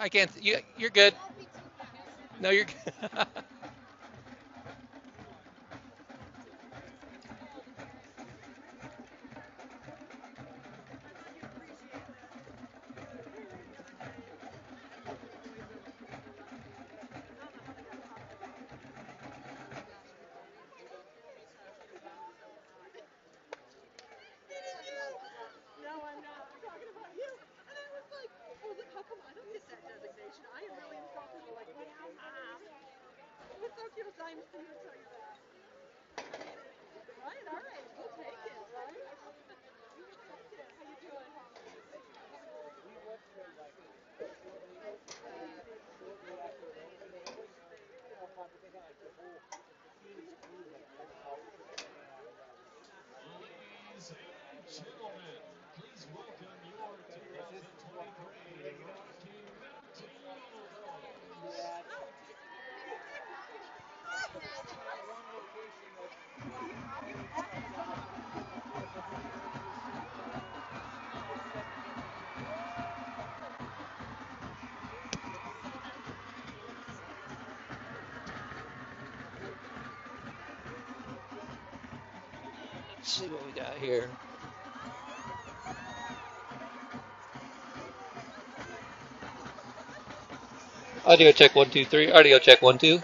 I can't. You're good. No, you're good. Let's see what we got here. Audio check 1 2 3. Audio check 1 2. Audio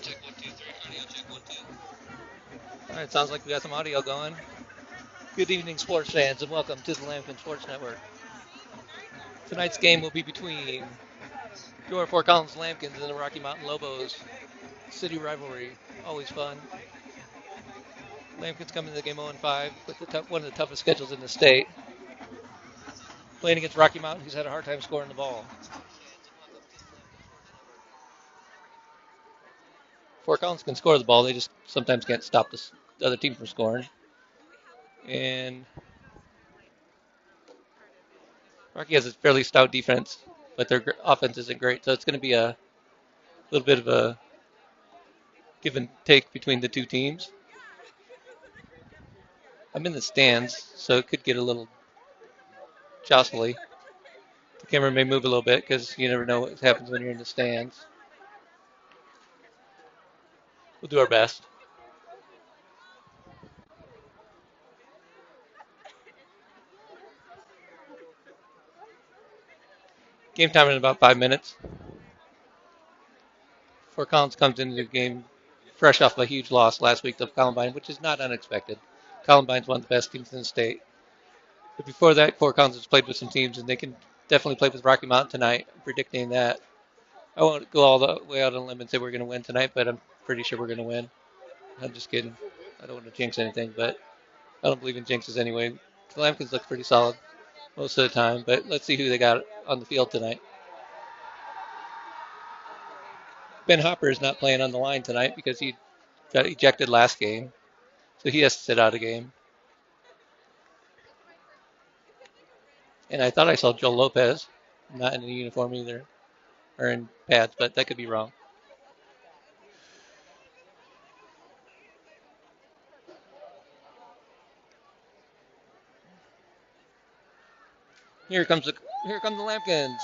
check 1 2 3. Audio check 1 2. All right, sounds like we got some audio going. Good evening, sports fans, and welcome to the Lambkin Sports Network. Tonight's game will be between your Fort Collins Lambkins and the Rocky Mountain Lobos. City rivalry, always fun. Lambkins come into the game 0-5 with one of the toughest schedules in the state. Playing against Rocky Mountain, who's had a hard time scoring the ball. Fort Collins can score the ball, they just sometimes can't stop the other team from scoring. And Rocky has a fairly stout defense, but their offense isn't great, so it's going to be a little bit of a give and take between the two teams. I'm in the stands, so it could get a little jostly. The camera may move a little bit because you never know what happens when you're in the stands. We'll do our best. Game time in about 5 minutes. Fort Collins comes into the game fresh off a huge loss last week to Columbine, which is not unexpected. Columbine's one of the best teams in the state. But before that, Fort Collins has played with some teams, and they can definitely play with Rocky Mountain tonight. I'm predicting that. I won't go all the way out on a limb and say we're going to win tonight, but I'm pretty sure we're going to win. I'm just kidding. I don't want to jinx anything, but I don't believe in jinxes anyway. The Lambkins look pretty solid most of the time, but let's see who they got on the field tonight. Ben Hopper is not playing on the line tonight because he got ejected last game, so he has to sit out a game. And I thought I saw Joel Lopez, not in a uniform either, or in pads, but that could be wrong. Here come the Lambkins.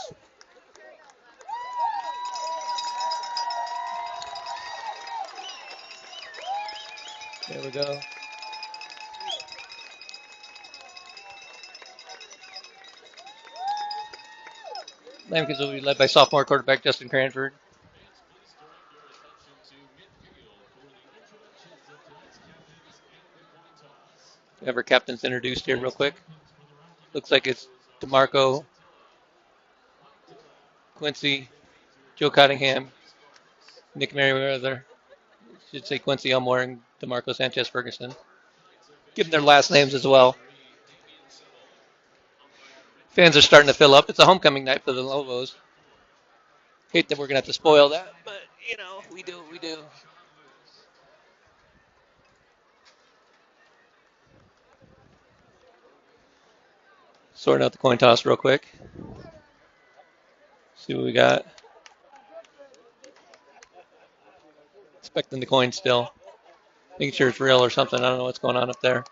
There we go. Lambkins will be led by sophomore quarterback Justin Cranford. Have our captains introduced here real quick. Looks like it's DeMarco, Quincy, Joe Cottingham, Nick Merriweather. Should say Quincy Elmore and DeMarco Sanchez Ferguson. Give them their last names as well. Fans are starting to fill up. It's a homecoming night for the Lobos. Hate that we're going to have to spoil that, but, we do what we do. Sorting out the coin toss real quick. See what we got. Expecting the coin still. Making sure it's real or something. I don't know what's going on up there.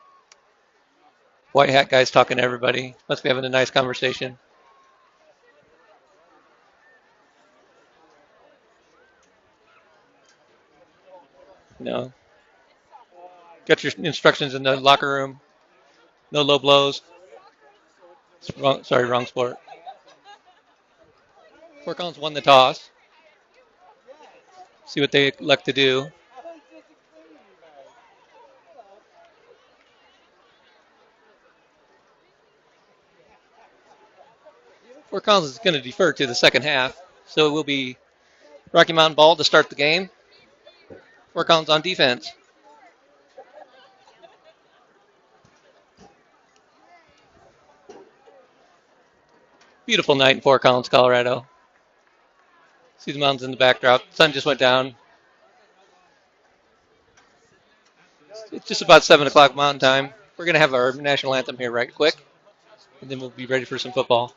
White hat guy's talking to everybody. Must be having a nice conversation. No. Got your instructions in the locker room. No low blows. Wrong sport. Fort Collins won the toss. See what they elect to do. Fort Collins is going to defer to the second half. So it will be Rocky Mountain ball to start the game. Fort Collins on defense. Beautiful night in Fort Collins, Colorado. See the mountains in the backdrop. Sun just went down. It's just about 7 o'clock Mountain Time. We're going to have our national anthem here right quick, and then we'll be ready for some football.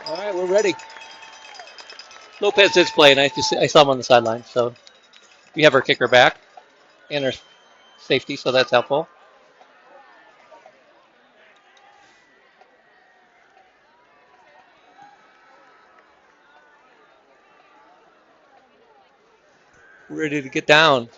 All right, we're ready. Lopez is playing. I saw him on the sideline. So we have our kicker back and our safety, so that's helpful. We're ready to get down.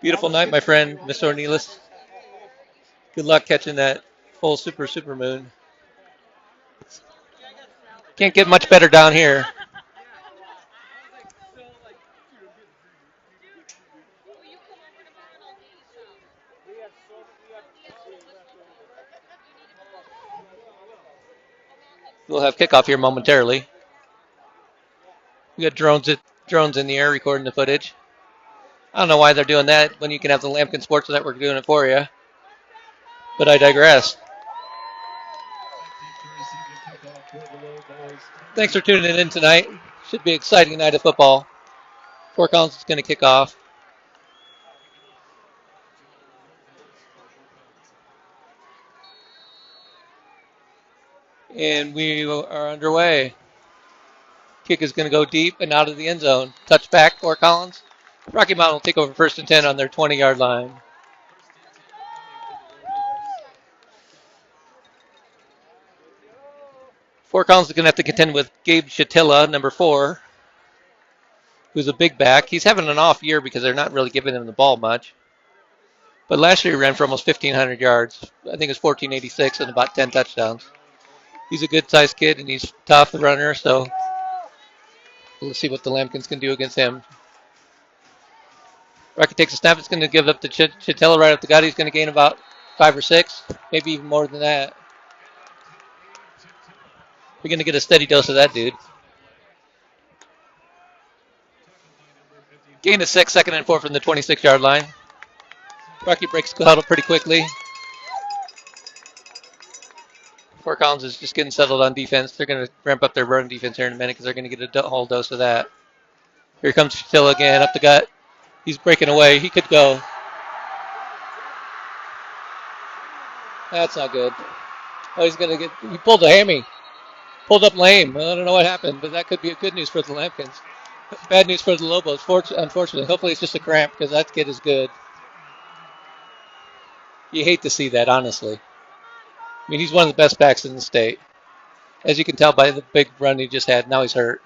Beautiful night, my friend, Mr. Ornelas. Good luck catching that full super moon. Can't get much better down here. We'll have kickoff here momentarily. We got drones in the air recording the footage. I don't know why they're doing that when you can have the Lampkin Sports Network doing it for you. But I digress. Thanks for tuning in tonight. Should be an exciting night of football. Fort Collins is going to kick off. And we are underway. Kick is going to go deep and out of the end zone. Touchback, Fort Collins. Rocky Mountain will take over 1st and 10 on their 20-yard line. Fort Collins is going to have to contend with Gabe Chatilla, number 4, who's a big back. He's having an off year because they're not really giving him the ball much. But last year he ran for almost 1,500 yards. I think it's 1,486 and about 10 touchdowns. He's a good-sized kid, and he's tough runner, so we'll see what the Lampkins can do against him. Rocky takes a snap. It's going to give up to Chatilla right up the gut. He's going to gain about 5 or 6, maybe even more than that. We're going to get a steady dose of that dude. Gain of 6, 2nd and 4 from the 26-yard line. Rocky breaks the huddle pretty quickly. Fort Collins is just getting settled on defense. They're going to ramp up their run defense here in a minute because they're going to get a whole dose of that. Here comes Till again up the gut. He's breaking away. He could go. That's not good. Oh, he's going to get. He pulled a hammy. Pulled up lame. I don't know what happened, but that could be good news for the Lampkins. Bad news for the Lobos, unfortunately. Hopefully it's just a cramp because that kid is good. You hate to see that, honestly. I mean, he's one of the best backs in the state. As you can tell by the big run he just had, now he's hurt.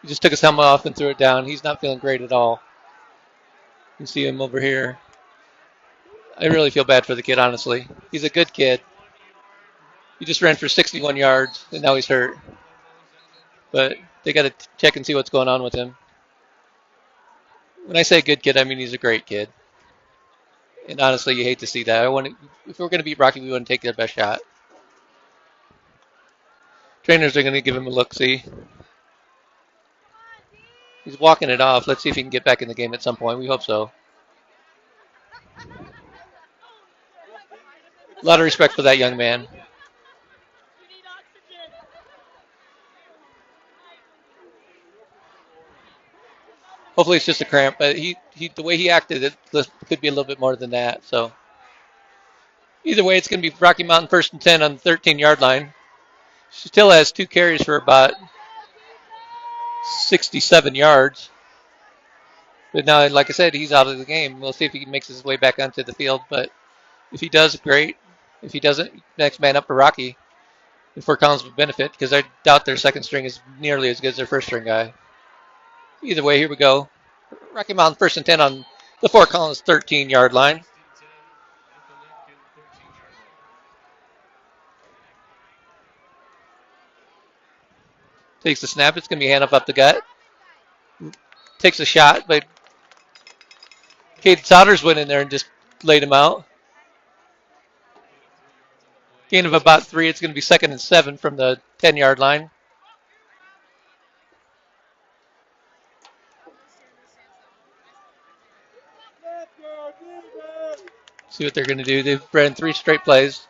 He just took his helmet off and threw it down. He's not feeling great at all. You can see him over here. I really feel bad for the kid, honestly. He's a good kid. He just ran for 61 yards, and now he's hurt. But they got to check and see what's going on with him. When I say good kid, I mean he's a great kid. And honestly, you hate to see that. If we're going to beat Rocky, we want to take their best shot. Trainers are going to give him a look-see. He's walking it off. Let's see if he can get back in the game at some point. We hope so. A lot of respect for that young man. Hopefully it's just a cramp, but the way he acted, it could be a little bit more than that. So either way, it's going to be Rocky Mountain 1st and 10 on the 13-yard line. She still has 2 carries for about 67 yards. But now, like I said, he's out of the game. We'll see if he makes his way back onto the field. But if he does, great. If he doesn't, next man up for Rocky. And Fort Collins would benefit because I doubt their second string is nearly as good as their first string guy. Either way, here we go. Rocky Mountain 1st and 10 on the Fort Collins 13-yard line. Takes the snap. It's going to be hand up the gut. Takes a shot, but Cade Souders went in there and just laid him out. Gain of about 3. It's going to be 2nd and 7 from the 10-yard line. See what they're going to do. They've ran 3 straight plays.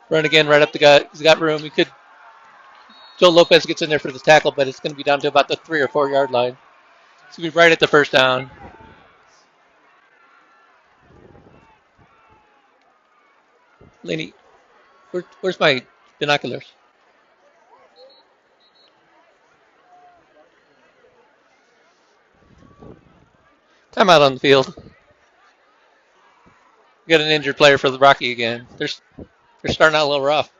Run again right up the gut. He's got room. Joe Lopez gets in there for the tackle, but it's going to be down to about the 3 or 4 yard line. It's going to be right at the first down. Laney, where's my binoculars? Timeout on the field. We got an injured player for the Rocky again. They're starting out a little rough.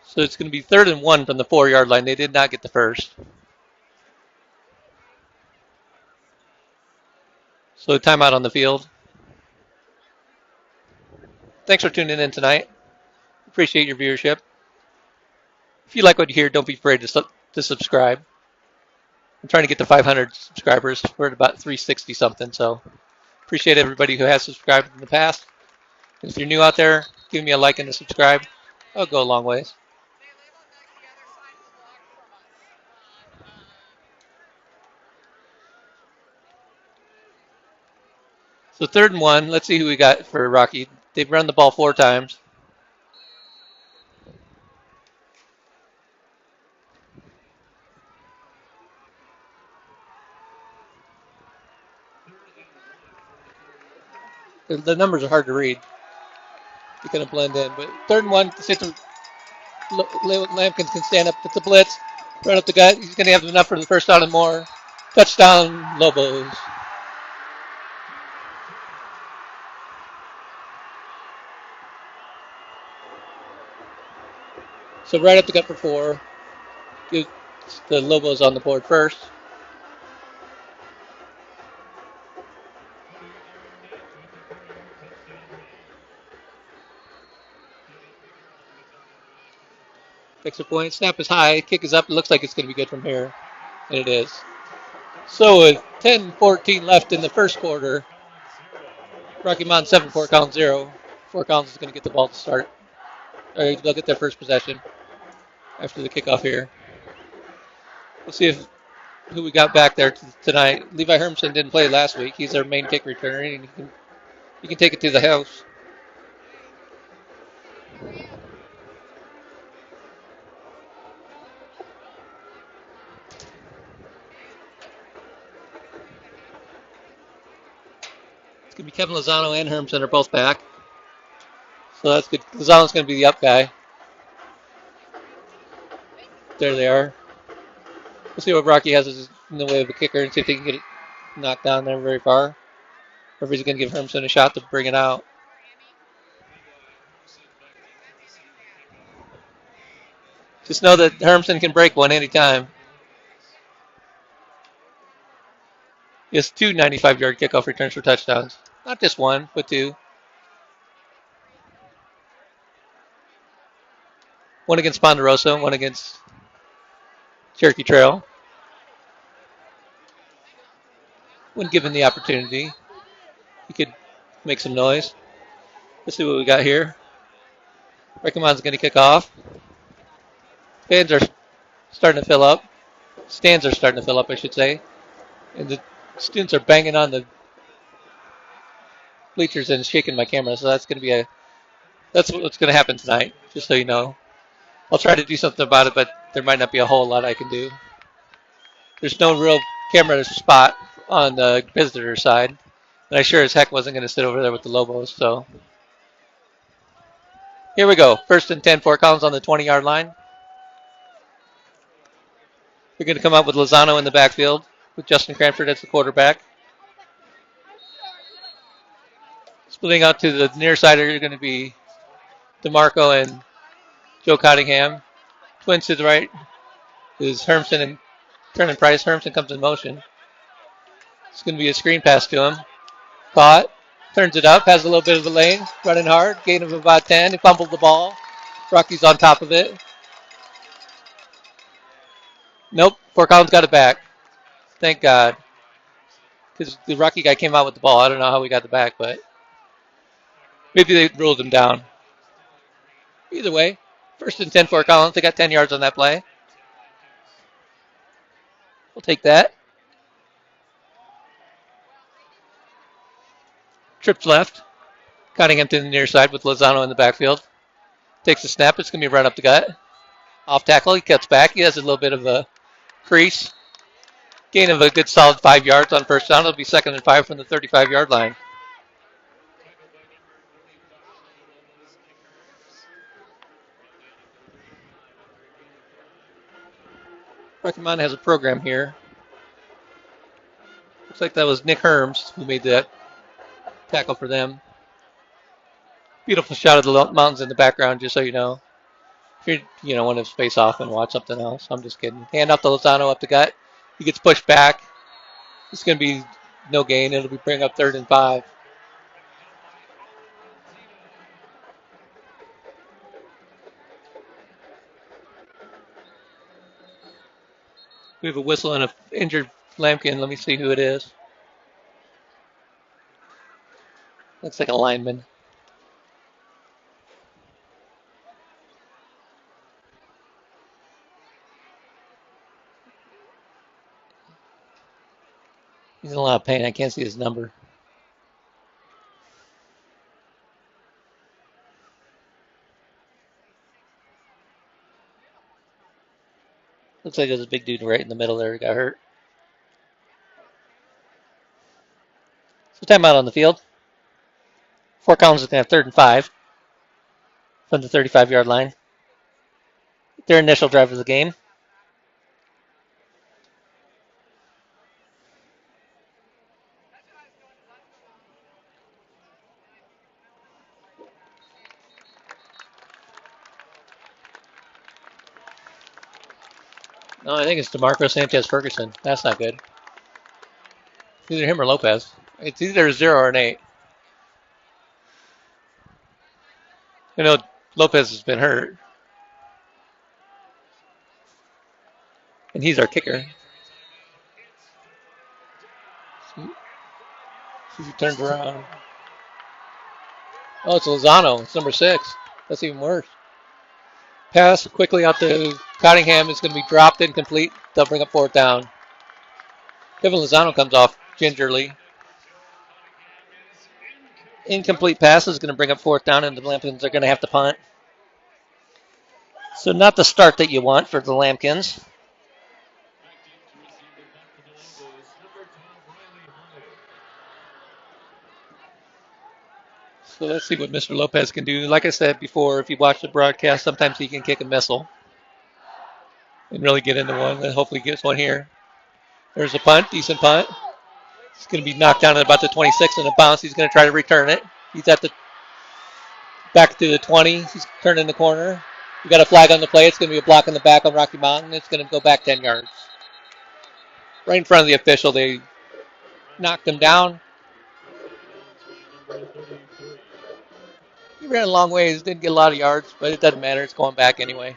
So it's going to be 3rd and 1 from the 4 yard line. They did not get the first. So timeout on the field. Thanks for tuning in tonight. Appreciate your viewership. If you like what you hear, don't be afraid to subscribe. I'm trying to get to 500 subscribers. We're at about 360 something, so appreciate everybody who has subscribed in the past. And if you're new out there, give me a like and a subscribe. I'll go a long ways. So 3rd and 1. Let's see who we got for Rocky. They've run the ball 4 times. The numbers are hard to read. They kind of blend in. But 3rd and 1, Lampkins can stand up. It's a blitz. Right up the gut. He's going to have enough for the first down and more. Touchdown, Lobos. So right up the gut for 4. Get the Lobos on the board first. Extra point. Snap is high. Kick is up. It looks like it's going to be good from here. And it is. So with 10-14 left in the first quarter, Rocky Mountain 7, Fort Collins 0. Fort Collins is going to get the ball to start. Or they'll get their first possession. after the kickoff here. We'll see who we got back there tonight. Levi Hermson didn't play last week. He's our main kick returner, and he can take it to the house. It's going to be Kevin Lozano and Hermson are both back. So that's good. Lozano's going to be the up guy. There they are. We'll see what Rocky has in the way of a kicker and see if he can get it knocked down there very far. Or if he's going to give Hermson a shot to bring it out. Just know that Hermson can break one anytime. He has 2 95-yard kickoff returns for touchdowns. Not just one, but 2. One against Ponderosa, one against Cherokee Trail. When given the opportunity, he could make some noise. Let's see what we got here. Reckerman's going to kick off. Fans are starting to fill up. Stands are starting to fill up, I should say. And the students are banging on the bleachers and shaking my camera, so that's what's going to happen tonight, just so you know. I'll try to do something about it, but there might not be a whole lot I can do. There's no real camera spot on the visitor side, and I sure as heck wasn't going to sit over there with the Lobos, so. Here we go. 1st and 10, Fort Collins on the 20-yard line. We're going to come up with Lozano in the backfield with Justin Cranford as the quarterback. Splitting out to the near side are going to be DeMarco and Joe Cottingham. Twins to the right is Hermson and Turner Price. Hermson comes in motion. It's going to be a screen pass to him. Caught. Turns it up. Has a little bit of a lane. Running hard. Gain of about 10. He fumbled the ball. Rocky's on top of it. Nope. Fort Collins got it back. Thank God. Because the Rocky guy came out with the ball. I don't know how we got it back, but maybe they ruled him down. Either way, 1st and 10 Fort Collins. They got 10 yards on that play. We'll take that. Trips left. Cutting him to the near side with Lozano in the backfield. Takes a snap. It's going to be right up the gut. Off tackle. He cuts back. He has a little bit of a crease. Gain of a good solid 5 yards on first down. It'll be 2nd and 5 from the 35-yard line. Reckerman has a program here. Looks like that was Nick Herms who made that tackle for them. Beautiful shot of the mountains in the background, just so you know. If you want to space off and watch something else. I'm just kidding. Hand off to Lozano up the gut. He gets pushed back. It's going to be no gain. It'll be bring up 3rd and 5. We have a whistle and an injured Lampkin. Let me see who it is. Looks like a lineman. He's in a lot of pain. I can't see his number. Looks like there's a big dude right in the middle there who got hurt. So timeout on the field. Fort Collins is going to have 3rd and 5 from the 35-yard line. Their initial drive of the game. No, I think it's DeMarco Sanchez Ferguson. That's not good. Either him or Lopez. It's either a 0 or an 8. I know Lopez has been hurt. And he's our kicker. See if he turns around. Oh, it's Lozano. It's number 6. That's even worse. Pass quickly out to Cottingham is going to be dropped incomplete. They'll bring up fourth down. Kevin Lozano comes off gingerly. Incomplete pass is going to bring up fourth down, and the Lambkins are going to have to punt. So not the start that you want for the Lambkins. So let's see what Mr. Lopez can do. Like I said before, if you watch the broadcast, sometimes he can kick a missile and really get into one, and hopefully gets one here. There's a punt, decent punt. It's going to be knocked down at about the 26 and a bounce. He's going to try to return it. He's at the back to the 20. He's turning the corner. We got a flag on the play. It's going to be a block in the back on Rocky Mountain. It's going to go back 10 yards. Right in front of the official, they knocked him down. He ran a long ways, didn't get a lot of yards, but it doesn't matter. It's going back anyway.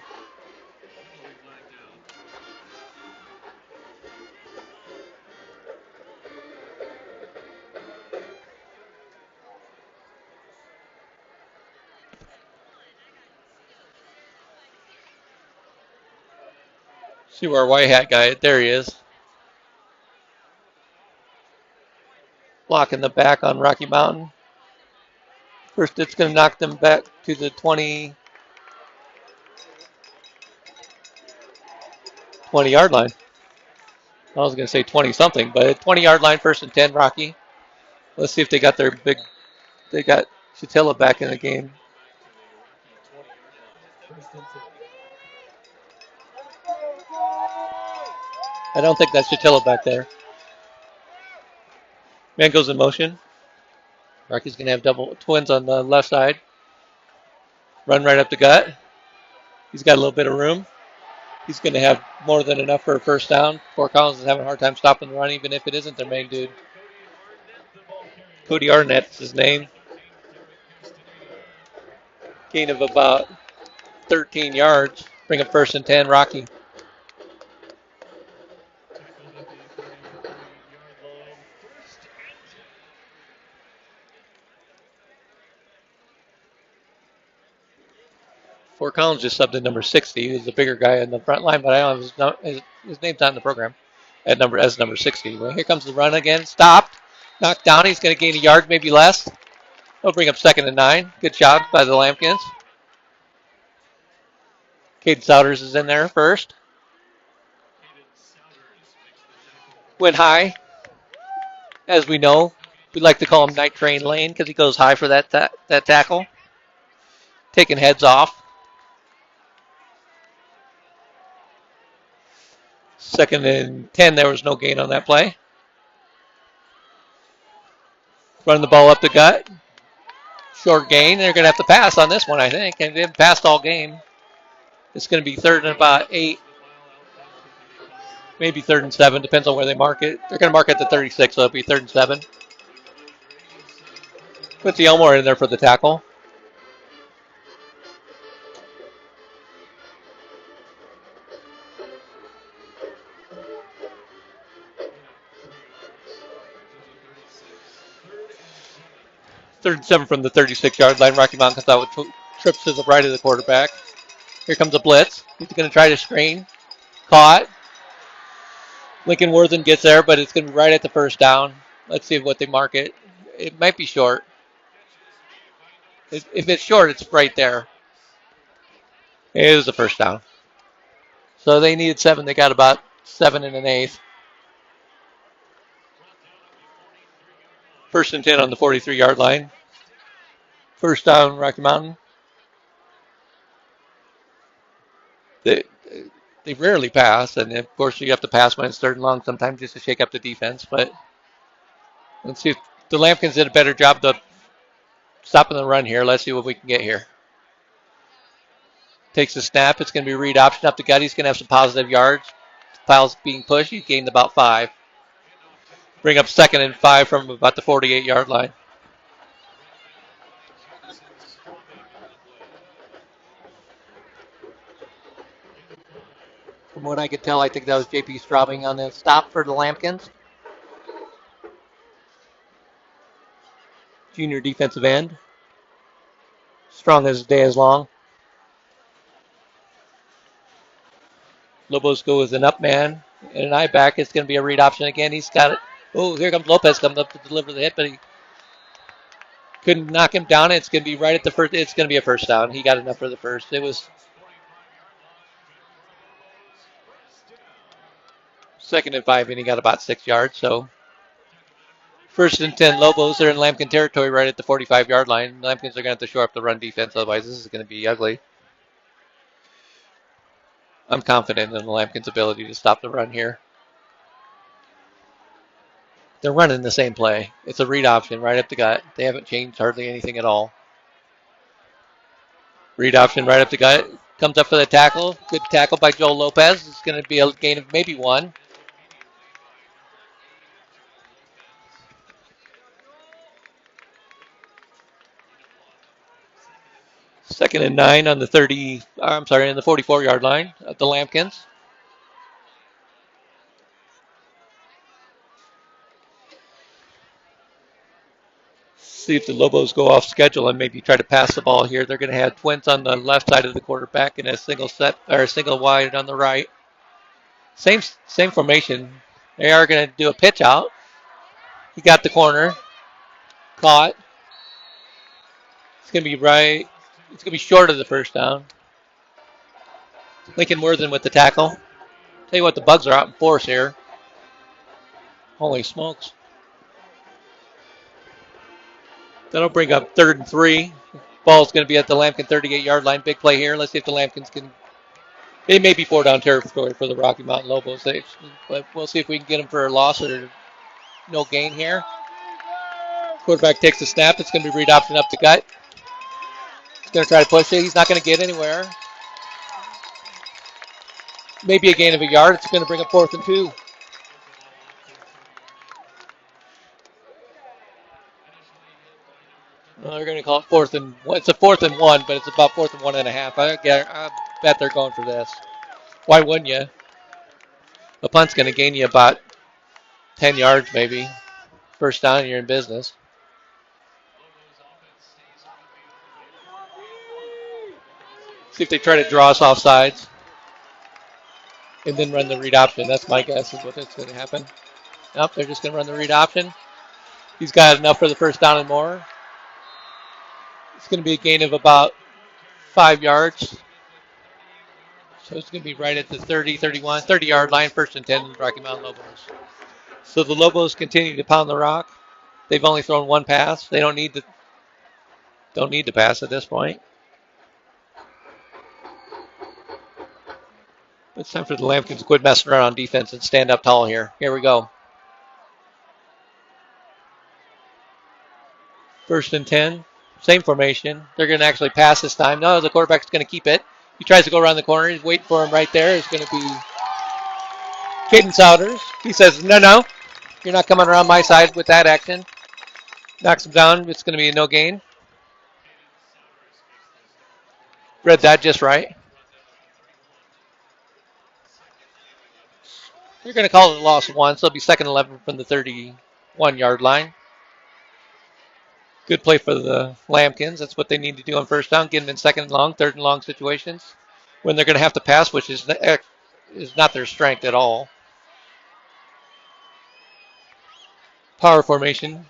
See where our white hat guy, there he is. Block in the back on Rocky Mountain. First, it's going to knock them back to the 20-yard line. I was going to say 20-something, but 20-yard line, first and 10, Rocky. Let's see if they got they got Chatilla back in the game. I don't think that's Chatilla back there. Man goes in motion. Rocky's going to have double twins on the left side. Run right up the gut. He's got a little bit of room. He's going to have more than enough for a first down. Fort Collins is having a hard time stopping the run, even if it isn't their main dude. Cody Arnett's his name. Gain of about 13 yards. Bring up first and 10, Rocky. Fort Collins just subbed in number 60. He's a bigger guy in the front line, but I don't know his name's not in the program as number 60. Well, here comes the run again. Stopped. Knocked down. He's going to gain a yard, maybe less. He'll bring up second and 9. Good job by the Lambkins. Caden Souders is in there first. Went high. As we know, we like to call him Night Train Lane because he goes high for that tackle. Taking heads off. Second and 10, there was no gain on that play. Run the ball up the gut. Short gain. They're going to have to pass on this one, I think. And they've passed all game. It's going to be third and about 8. Maybe third and 7. Depends on where they mark it. They're going to mark it at the 36, so it'll be third and 7. Put the Elmore in there for the tackle. Third and 7 from the 36-yard line. Rocky Mountain comes out with trips to the right of the quarterback. Here comes a blitz. He's going to try to screen. Caught. Lincoln Worthen gets there, but it's going to be right at the first down. Let's see what they mark it. It might be short. If it's short, it's right there. It is the first down. So they needed 7. They got about 7 and an eighth. First and 10 on the 43-yard line. First down, Rocky Mountain. They rarely pass, and of course you have to pass when it's third and long sometimes just to shake up the defense. But let's see if the Lambkins did a better job of stopping the run here. Let's see what we can get here. Takes the snap. It's going to be read option up the gut. He's going to have some positive yards. Piles being pushed. He gained about 5. Bring up second and 5 from about the 48-yard line. From what I could tell, I think that was J.P. Straubing on the stop for the Lambkins. Junior defensive end. Strong as day is long. Lobos go with an up man and an eye back. It's going to be a read option again. He's got it. Oh, here comes Lopez coming up to deliver the hit, but he couldn't knock him down. It's going to be right at the first. It's going to be a first down. He got enough for the first. It was 2nd and 5, and he got about 6 yards. So 1st and 10 Lobos. They're in Lampkin territory right at the 45-yard line. Lampkins are going to have to shore up the run defense. Otherwise, this is going to be ugly. I'm confident in the Lampkins' ability to stop the run here. They're running the same play. It's a read option right up the gut. They haven't changed hardly anything at all. Read option right up the gut. Comes up for the tackle. Good tackle by Joel Lopez. It's going to be a gain of maybe 1. Second and 9 on the 44-yard line of the Lampkins. See if the Lobos go off schedule and maybe try to pass the ball here. They're going to have twins on the left side of the quarterback and a single wide on the right. Same formation. They are going to do a pitch out. He got the corner. Caught. It's going to be right. It's going to be short of the first down. Lincoln Worthen with the tackle. Tell you what, the Bugs are out in force here. Holy smokes. That'll bring up 3rd and 3. Ball's going to be at the Lampkin 38-yard line. Big play here. Let's see if the Lampkins can. They may be 4-down territory for the Rocky Mountain Lobos. But we'll see if we can get them for a loss or no gain here. Quarterback takes the snap. It's going to be read option up the gut. He's going to try to push it. He's not going to get anywhere. Maybe a gain of a yard. It's going to bring up 4th and 2. They're going to call it 4th and 1. It's a 4th and 1, but it's about 4th and 1.5. I bet they're going for this. Why wouldn't you? A punt's going to gain you about 10 yards maybe. First down and you're in business. See if they try to draw us off sides. And then run the read option. That's my guess is what it's going to happen. Nope, they're just going to run the read option. He's got enough for the first down and more. It's going to be a gain of about 5 yards. So it's going to be right at the 30-yard line, 1st and 10 Rocky Mountain Lobos. So the Lobos continue to pound the rock. They've only thrown 1 pass. They don't need to pass at this point. It's time for the Lampkins to quit messing around on defense and stand up tall here. Here we go. 1st and 10. Same formation. They're going to actually pass this time. No, the quarterback's going to keep it. He tries to go around the corner. He's waiting for him right there. It's going to be Caden Souders. He says, no. You're not coming around my side with that action. Knocks him down. It's going to be a no gain. Read that just right. They're going to call it a loss of 1, so it'll be 2nd and 11 from the 31-yard line. Good play for the Lampkins. That's what they need to do on first down. Get them in 2nd and long, 3rd and long situations when they're going to have to pass, which is not their strength at all. Power formation.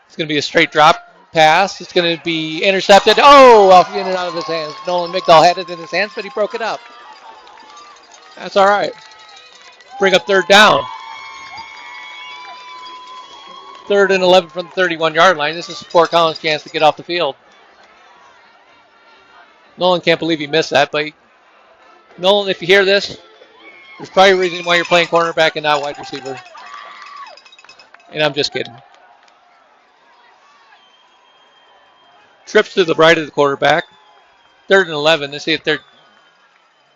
It's going to be a straight drop pass. It's going to be intercepted. Oh, off in and out of his hands. Nolan Migdal had it in his hands, but he broke it up. That's all right. Bring up 3rd down. 3rd and 11 from the 31-yard line. This is Fort Collins' chance to get off the field. Nolan can't believe he missed that, but Nolan, if you hear this, there's probably a reason why you're playing cornerback and not wide receiver. And I'm just kidding. Trips to the right of the quarterback. 3rd and 11. Let's see if they're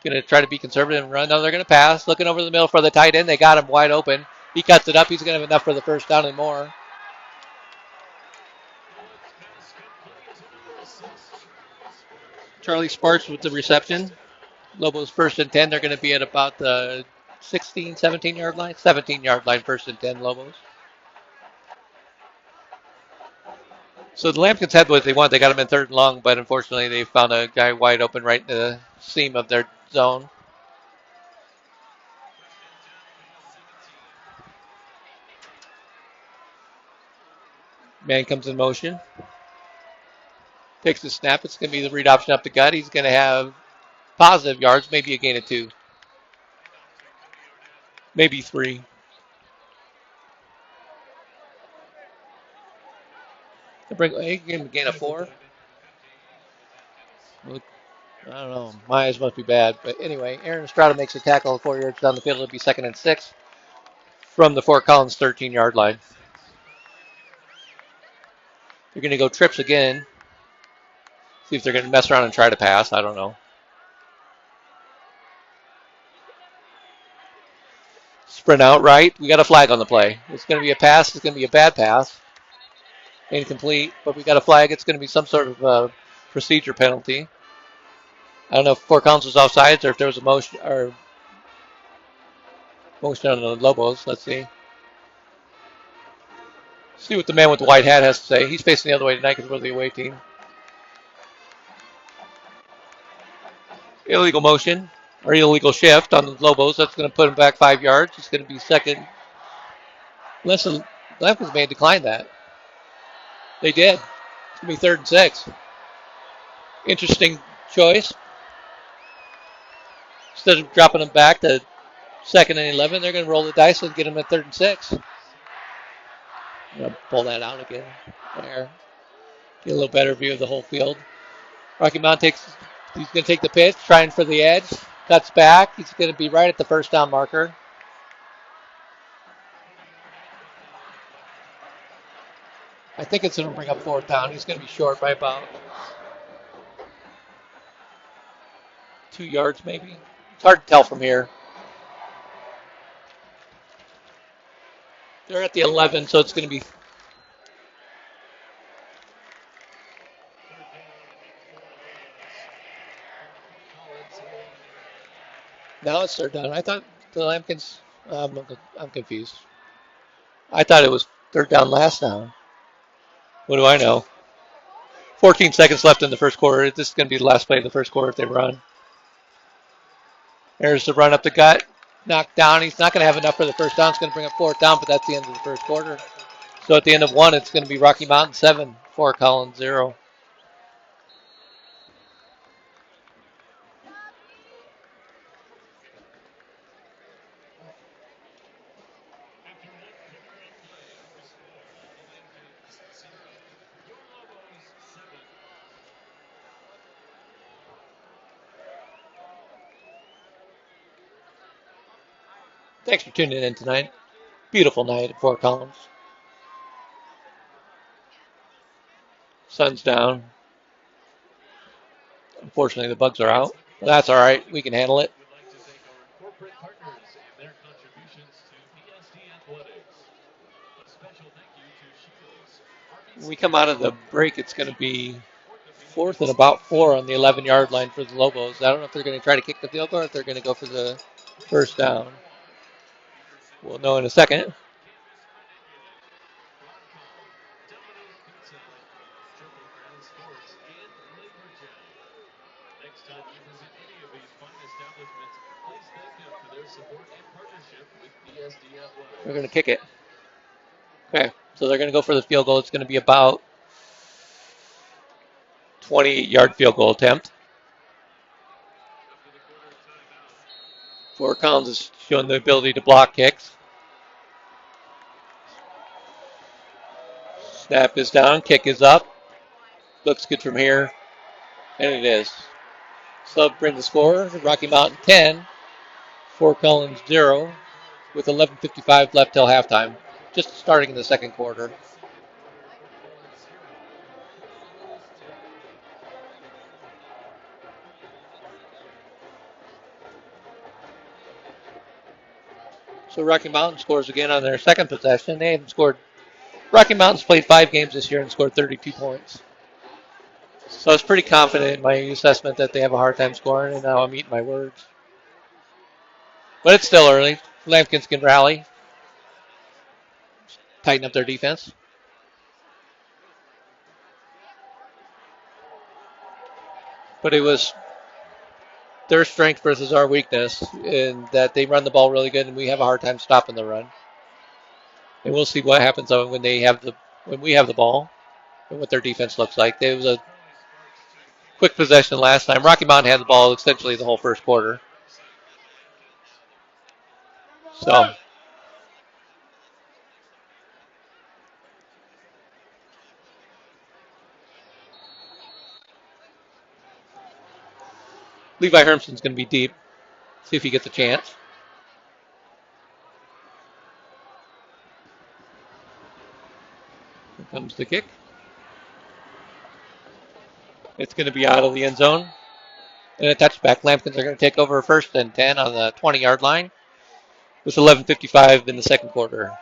going to try to be conservative and run. No, they're going to pass. Looking over the middle for the tight end. They got him wide open. He cuts it up. He's going to have enough for the first down and more. Charlie Sparks with the reception. Lobos 1st and 10. They're going to be at about the 16, 17-yard line. 17-yard line, 1st and 10 Lobos. So the Lampkins had what they want. They got him in 3rd and long, but unfortunately they found a guy wide open right in the seam of their zone. Man comes in motion. Takes the snap. It's going to be the read option up the gut. He's going to have positive yards, maybe a gain of 2, maybe 3. He can gain a 4. I don't know. My eyes must be bad. But anyway, Aaron Estrada makes a tackle 4 yards down the field. It'll be 2nd and 6 from the Fort Collins 13-yard line. They're going to go trips again. See if they're going to mess around and try to pass. I don't know. Sprint out right. We got a flag on the play. It's going to be a pass. It's going to be a bad pass. Incomplete. But we got a flag. It's going to be some sort of procedure penalty. I don't know if Fort Collins was offsides or if there was a motion on the Lobos. Let's see. See what the man with the white hat has to say. He's facing the other way tonight because we're the away team. Illegal motion or illegal shift on the Lobos. That's going to put him back 5 yards. It's going to be 2nd. Unless the Lamkins may decline that. They did. It's going to be 3rd and 6. Interesting choice. Instead of dropping them back to 2nd and 11, they're going to roll the dice and get them at 3rd and 6. I'm going to pull that out again. There. Get a little better view of the whole field. Rocky Mountain he's going to take the pitch, trying for the edge. Cuts back. He's going to be right at the first down marker. I think it's going to bring up 4th down. He's going to be short by about 2 yards maybe. It's hard to tell from here. They're at the 11, so it's going to be... Now it's 3rd down. I thought the Lampkins... I'm confused. I thought it was 3rd down last down. What do I know? 14 seconds left in the first quarter. This is going to be the last play of the first quarter if they run. There's the run up the gut. Knocked down. He's not going to have enough for the first down. It's going to bring up 4th down, but that's the end of the first quarter. So at the end of 1, it's going to be Rocky Mountain 7, Fort Collins 0. Thanks for tuning in tonight. Beautiful night at Fort Collins. Sun's down. Unfortunately, the bugs are out. But that's all right. We can handle it. When we come out of the break, it's going to be 4th and about 4 on the 11-yard line for the Lobos. I don't know if they're going to try to kick the field goal or if they're going to go for the first down. We'll know in a second. They're going to kick it. Okay, so they're going to go for the field goal. It's going to be about 28-yard field goal attempt. Fort Collins is showing the ability to block kicks. Snap is down, kick is up. Looks good from here, and it is. So bring the score, Rocky Mountain 10, Fort Collins 0, with 11:55 left till halftime, just starting in the second quarter. So Rocky Mountain scores again on their second possession. They haven't scored. Rocky Mountain's played 5 games this year and scored 32 points. So I was pretty confident in my assessment that they have a hard time scoring, and now I'm eating my words. But it's still early. Lampkins can rally, tighten up their defense. But it was their strength versus our weakness in that they run the ball really good and we have a hard time stopping the run. And we'll see what happens when they have the when we have the ball and what their defense looks like. It was a quick possession last time. Rocky Mountain had the ball essentially the whole first quarter. So Levi Hermson's going to be deep. See if he gets a chance. Here comes the kick. It's going to be out of the end zone. And a touchback. Lampkins are going to take over first and 10 on the 20-yard line with 11:55 in the second quarter.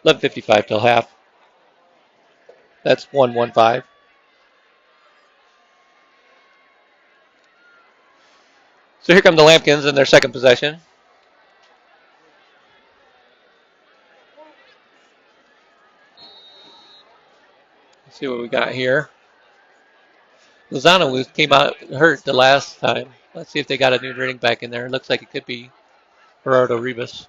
11:55 till half. That's 1-1-5. So here come the Lampkins in their second possession. Let's see what we got here. Lozano came out hurt the last time. Let's see if they got a new running back in there. It looks like it could be Gerardo Rivas.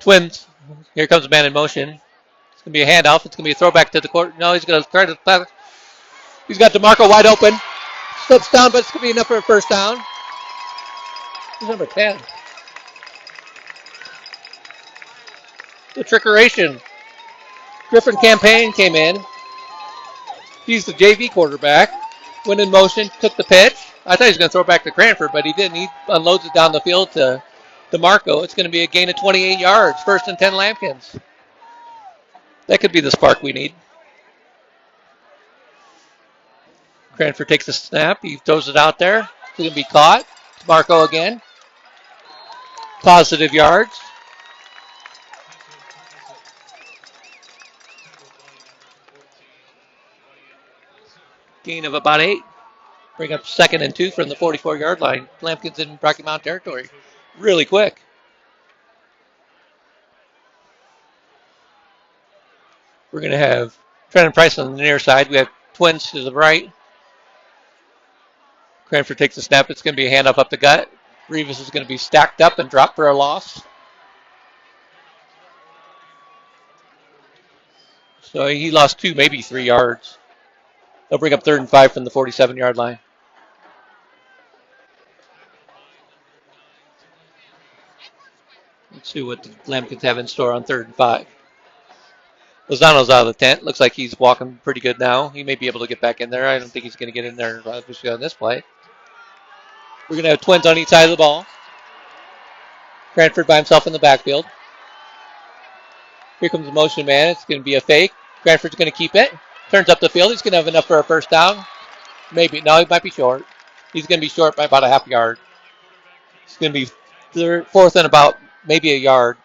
Twins. Here comes a man in motion. It's going to be a handoff. It's going to be a throwback to the court. No, he's going to try to. He's got DeMarco wide open. Slips down, but it's going to be enough for a first down. He's number 10. The trickeration. Griffin Campaign came in. He's the JV quarterback. Went in motion, took the pitch. I thought he was going to throw it back to Cranford, but he didn't. He unloads it down the field to DeMarco. It's going to be a gain of 28 yards. First and 10 Lampkins. That could be the spark we need. Cranford takes the snap. He throws it out there. It's going to be caught. DeMarco again. Positive yards. Gain of about 8. Bring up second and 2 from the 44-yard line. Lampkins in Rocky Mountain territory. Really quick. We're going to have Trenton Price on the near side. We have Twins to the right. Cranford takes the snap. It's going to be a handoff up the gut. Rivas is going to be stacked up and dropped for a loss. So he lost 2, maybe 3 yards. They'll bring up 3rd and 5 from the 47-yard line. Let's see what the Lampkins have in store on 3rd and 5. Lozano's out of the tent. Looks like he's walking pretty good now. He may be able to get back in there. I don't think he's going to get in there obviously on this play. We're going to have Twins on each side of the ball. Cranford by himself in the backfield. Here comes the motion man. It's going to be a fake. Cranford's going to keep it. Turns up the field. He's going to have enough for a first down. Maybe. No, he might be short. He's going to be short by about a half yard. It's going to be fourth and about maybe a yard.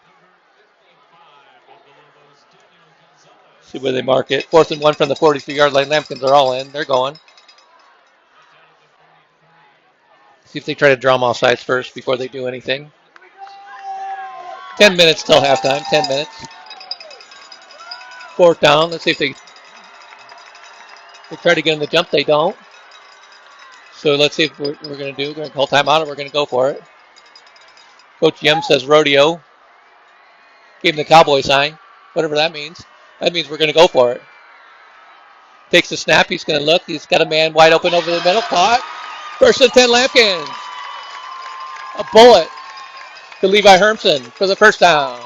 See where they mark it. 4th and 1 from the 43-yard line. Lampkins are all in. They're going. See if they try to draw them off sides first before they do anything. 10 minutes till halftime. 10 minutes. 4th down. Let's see if they try to get in the jump. They don't. So let's see what we're going to do. We're going to call timeout or we're going to go for it. Coach Yem says rodeo. Gave him the cowboy sign. Whatever that means. That means we're going to go for it. Takes the snap. He's going to look. He's got a man wide open over the middle. Caught. 1st and 10 Lampkins. A bullet to Levi Hermson for the first down.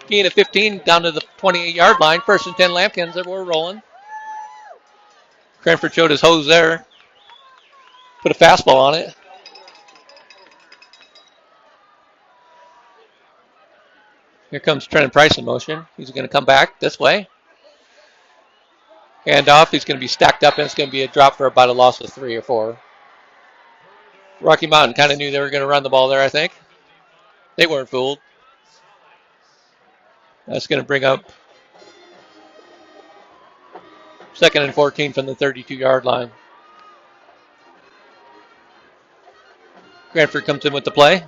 Gain of 15 down to the 28-yard line. 1st and 10 Lampkins. We're rolling. Cranford showed his hose there. Put a fastball on it. Here comes Trenton Price in motion. He's going to come back this way. Hand off. He's going to be stacked up, and it's going to be a drop for about a loss of 3 or 4. Rocky Mountain kind of knew they were going to run the ball there, I think. They weren't fooled. That's going to bring up 2nd and 14 from the 32-yard line. Cranford comes in with the play.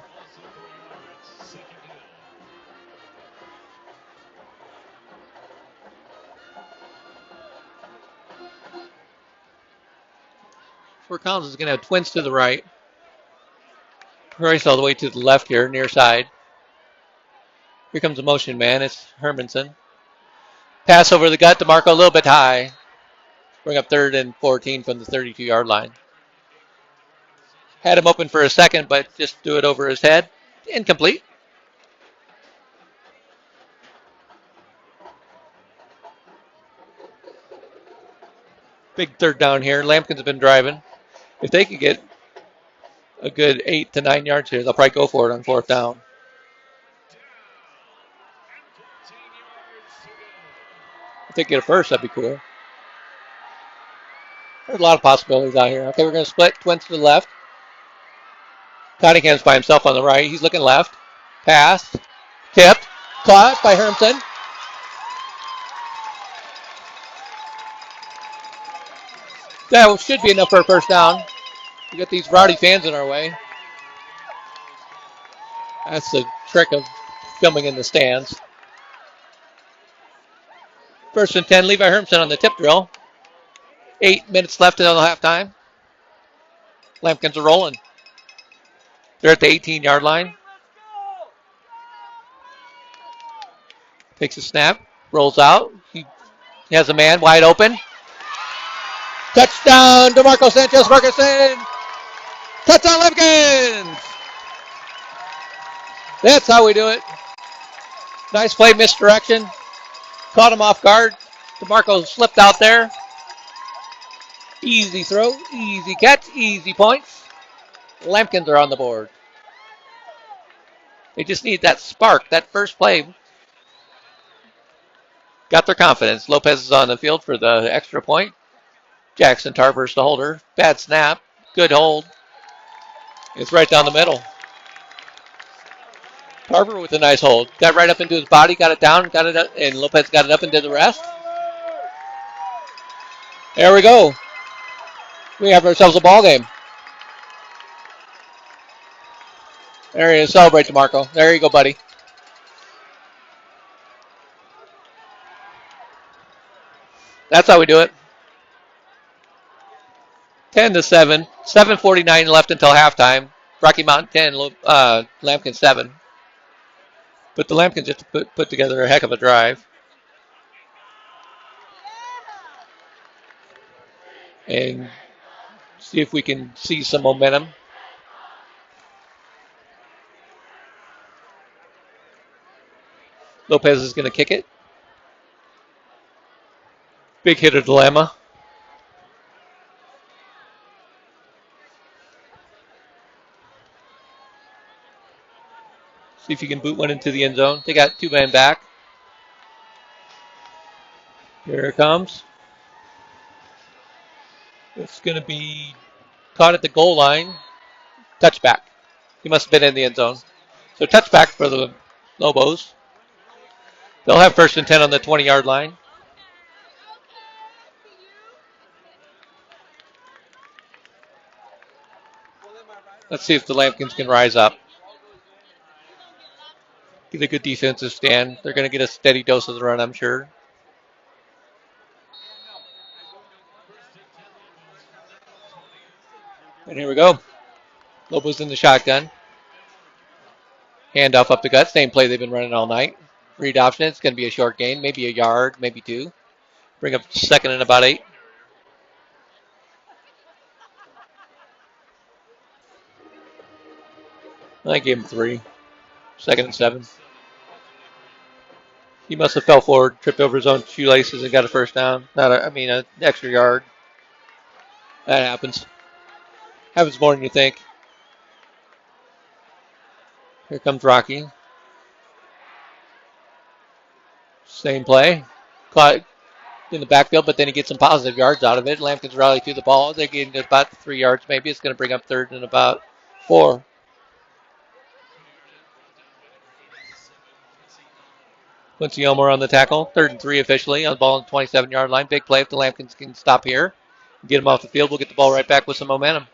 Fort Collins is going to have twins to the right. Royce all the way to the left here, near side. Here comes a motion man. It's Hermanson. Pass over the gut to Marco, a little bit high. Bring up 3rd and 14 from the 32-yard line. Had him open for a second, but just threw it over his head. Incomplete. Big 3rd down here. Lampkin's been driving. If they could get a good 8 to 9 yards here, they'll probably go for it on 4th down. If they get a first, that'd be cool. There's a lot of possibilities out here. Okay, we're going to split. Twins to the left. Cottingham's by himself on the right. He's looking left. Pass. Tipped. Caught by Hermson. That should be enough for a first down. We got these rowdy fans in our way. That's the trick of filming in the stands. 1st and 10. Levi Hermson on the tip drill. 8 minutes left until halftime. Lampkins are rolling. They're at the 18-yard line. Takes a snap. Rolls out. He has a man wide open. Touchdown, DeMarco Sanchez Ferguson. Touchdown, Lampkins. That's how we do it. Nice play, misdirection. Caught him off guard. DeMarco slipped out there. Easy throw, easy catch, easy points. Lampkins are on the board. They just need that spark, that first play. Got their confidence. Lopez is on the field for the extra point. Jackson Tarver's the holder. Bad snap. Good hold. It's right down the middle. Tarver with a nice hold. Got right up into his body, got it down, got it up, and Lopez got it up and did the rest. There we go. We have ourselves a ball game. There he is. Celebrate, DeMarco. There you go, buddy. That's how we do it. 10-7. 7:49 left until halftime. Rocky Mountain 10, Lampkin 7. But the Lampkins just put together a heck of a drive. And see if we can see some momentum. Lopez is going to kick it. Big hitter dilemma. See if you can boot one into the end zone. They got 2 men back. Here it comes. It's going to be caught at the goal line. Touchback. He must have been in the end zone. So touchback for the Lobos. They'll have 1st and 10 on the 20-yard line. Let's see if the Lampkins can rise up. Get a good defensive stand. They're going to get a steady dose of the run, I'm sure. And here we go. Lobos in the shotgun. Handoff up the gut. Same play they've been running all night. Read option. It's going to be a short gain. Maybe a yard, maybe 2. Bring up 2nd and about 8. I gave him 3. 2nd and 7. He must have fell forward, tripped over his own shoelaces, and got a first down. An extra yard. That happens. Happens more than you think. Here comes Rocky. Same play. Caught in the backfield, but then he gets some positive yards out of it. Lampkins rally through the ball. They're getting about 3 yards maybe. It's going to bring up 3rd and about 4. Quincy Elmore on the tackle. 3rd and 3 officially on the ball on the 27-yard line. Big play if the Lampkins can stop here. Get him off the field. We'll get the ball right back with some momentum.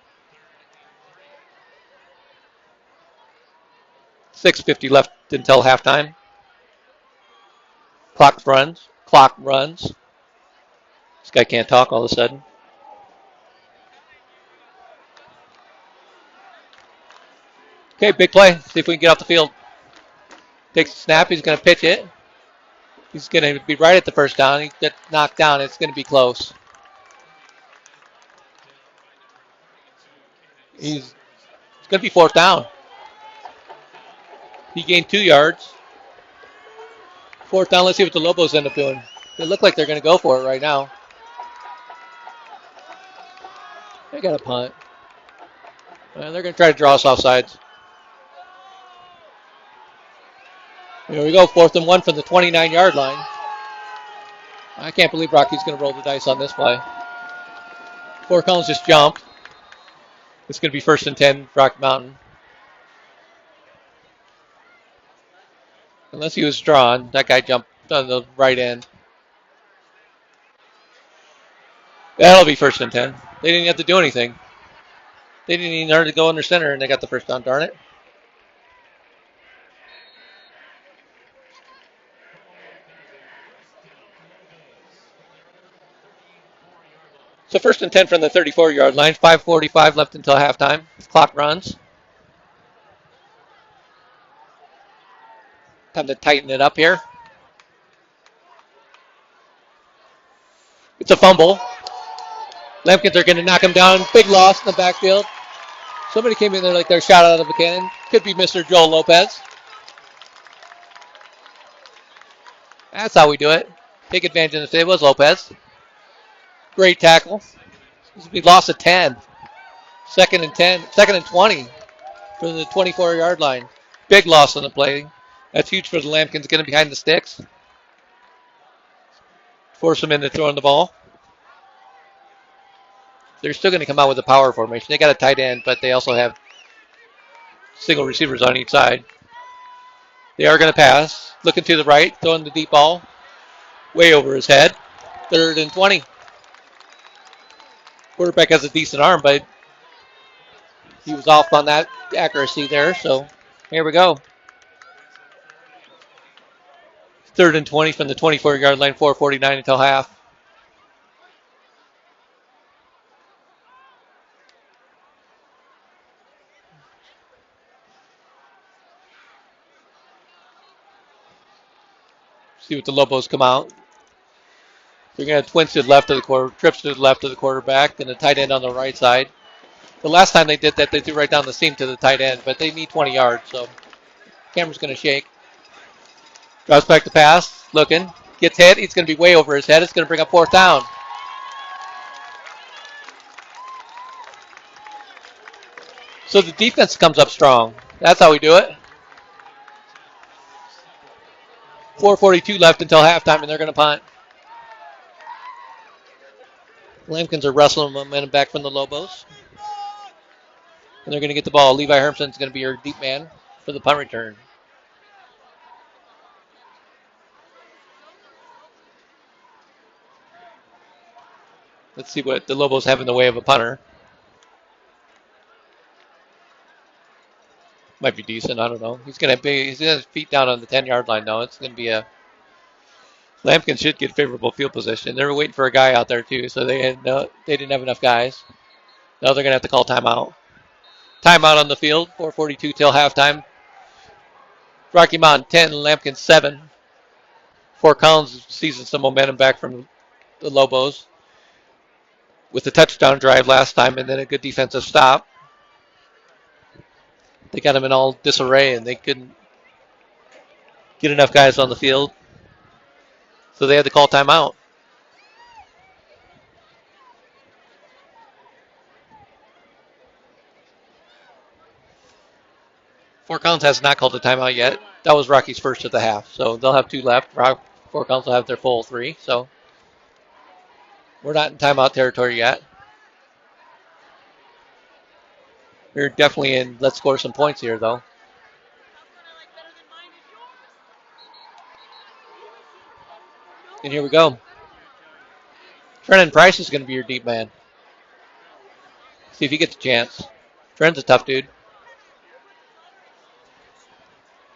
6:50 left until halftime. Clock runs. This guy can't talk all of a sudden. Okay, big play. See if we can get off the field. Takes a snap. He's going to pitch it. He's going to be right at the first down. He gets knocked down. It's going to be close. It's going to be fourth down. He gained 2 yards. Fourth down. Let's see what the Lobos end up doing. They look like they're going to go for it right now. They got a punt. And they're going to try to draw us off sides. Here we go. 4th and 1 from the 29-yard line. I can't believe Rocky's going to roll the dice on this play. Fort Collins just jumped. It's going to be 1st and 10, Rocky Mountain. Unless he was drawn. That guy jumped on the right end. That'll be 1st and 10. They didn't have to do anything. They didn't even learn to go under center, and they got the first down. Darn it. So 1st and 10 from the 34-yard line. 5:45 left until halftime. Clock runs. Time to tighten it up here. It's a fumble. Lampkins are going to knock him down. Big loss in the backfield. Somebody came in there like they're shot out of a cannon. Could be Mr. Joel Lopez. That's how we do it. Take advantage of the it was Lopez. Great tackle. We lost at 10. 2nd and 10. 2nd and 20 from the 24-yard line. Big loss on the play. That's huge for the Lampkins getting behind the sticks. Force them into throwing the ball. They're still going to come out with a power formation. They got a tight end, but they also have single receivers on each side. They are going to pass. Looking to the right, throwing the deep ball. Way over his head. 3rd and 20. Quarterback has a decent arm, but he was off on that accuracy there. So here we go. 3rd and 20 from the 24-yard line, 4:49 until half. See what the Lobos come out. They're going to twins to the left of the quarter, trips to the left of the quarterback, and the tight end on the right side. The last time they did that, they threw right down the seam to the tight end, but they need 20 yards, so camera's going to shake. Drops back to pass, looking, gets hit. He's going to be way over his head. It's going to bring up 4th down. So the defense comes up strong. That's how we do it. 4:42 left until halftime, and they're going to punt. Lampkins are wrestling momentum back from the Lobos. And they're going to get the ball. Levi Hermson's going to be your deep man for the punt return. Let's see what the Lobos have in the way of a punter. Might be decent. I don't know. He's going to his feet down on the 10-yard line now. It's going to be a Lampkin should get favorable field position. They were waiting for a guy out there too, so they didn't have enough guys. Now they're going to have to call timeout. Timeout on the field. 4:42 till halftime. Rocky Mountain 10, Lampkin 7. Fort Collins seizing some momentum back from the Lobos with the touchdown drive last time, and then a good defensive stop. They got them in all disarray, and they couldn't get enough guys on the field, so they had to call timeout. Fort Collins has not called a timeout yet. That was Rocky's first of the half, so they'll have 2 left. Fort Collins will have their full 3, so we're not in timeout territory yet. We're definitely in let's score some points here, though. And here we go. Trenton Price is going to be your deep man. See if he gets a chance. Trent's a tough dude.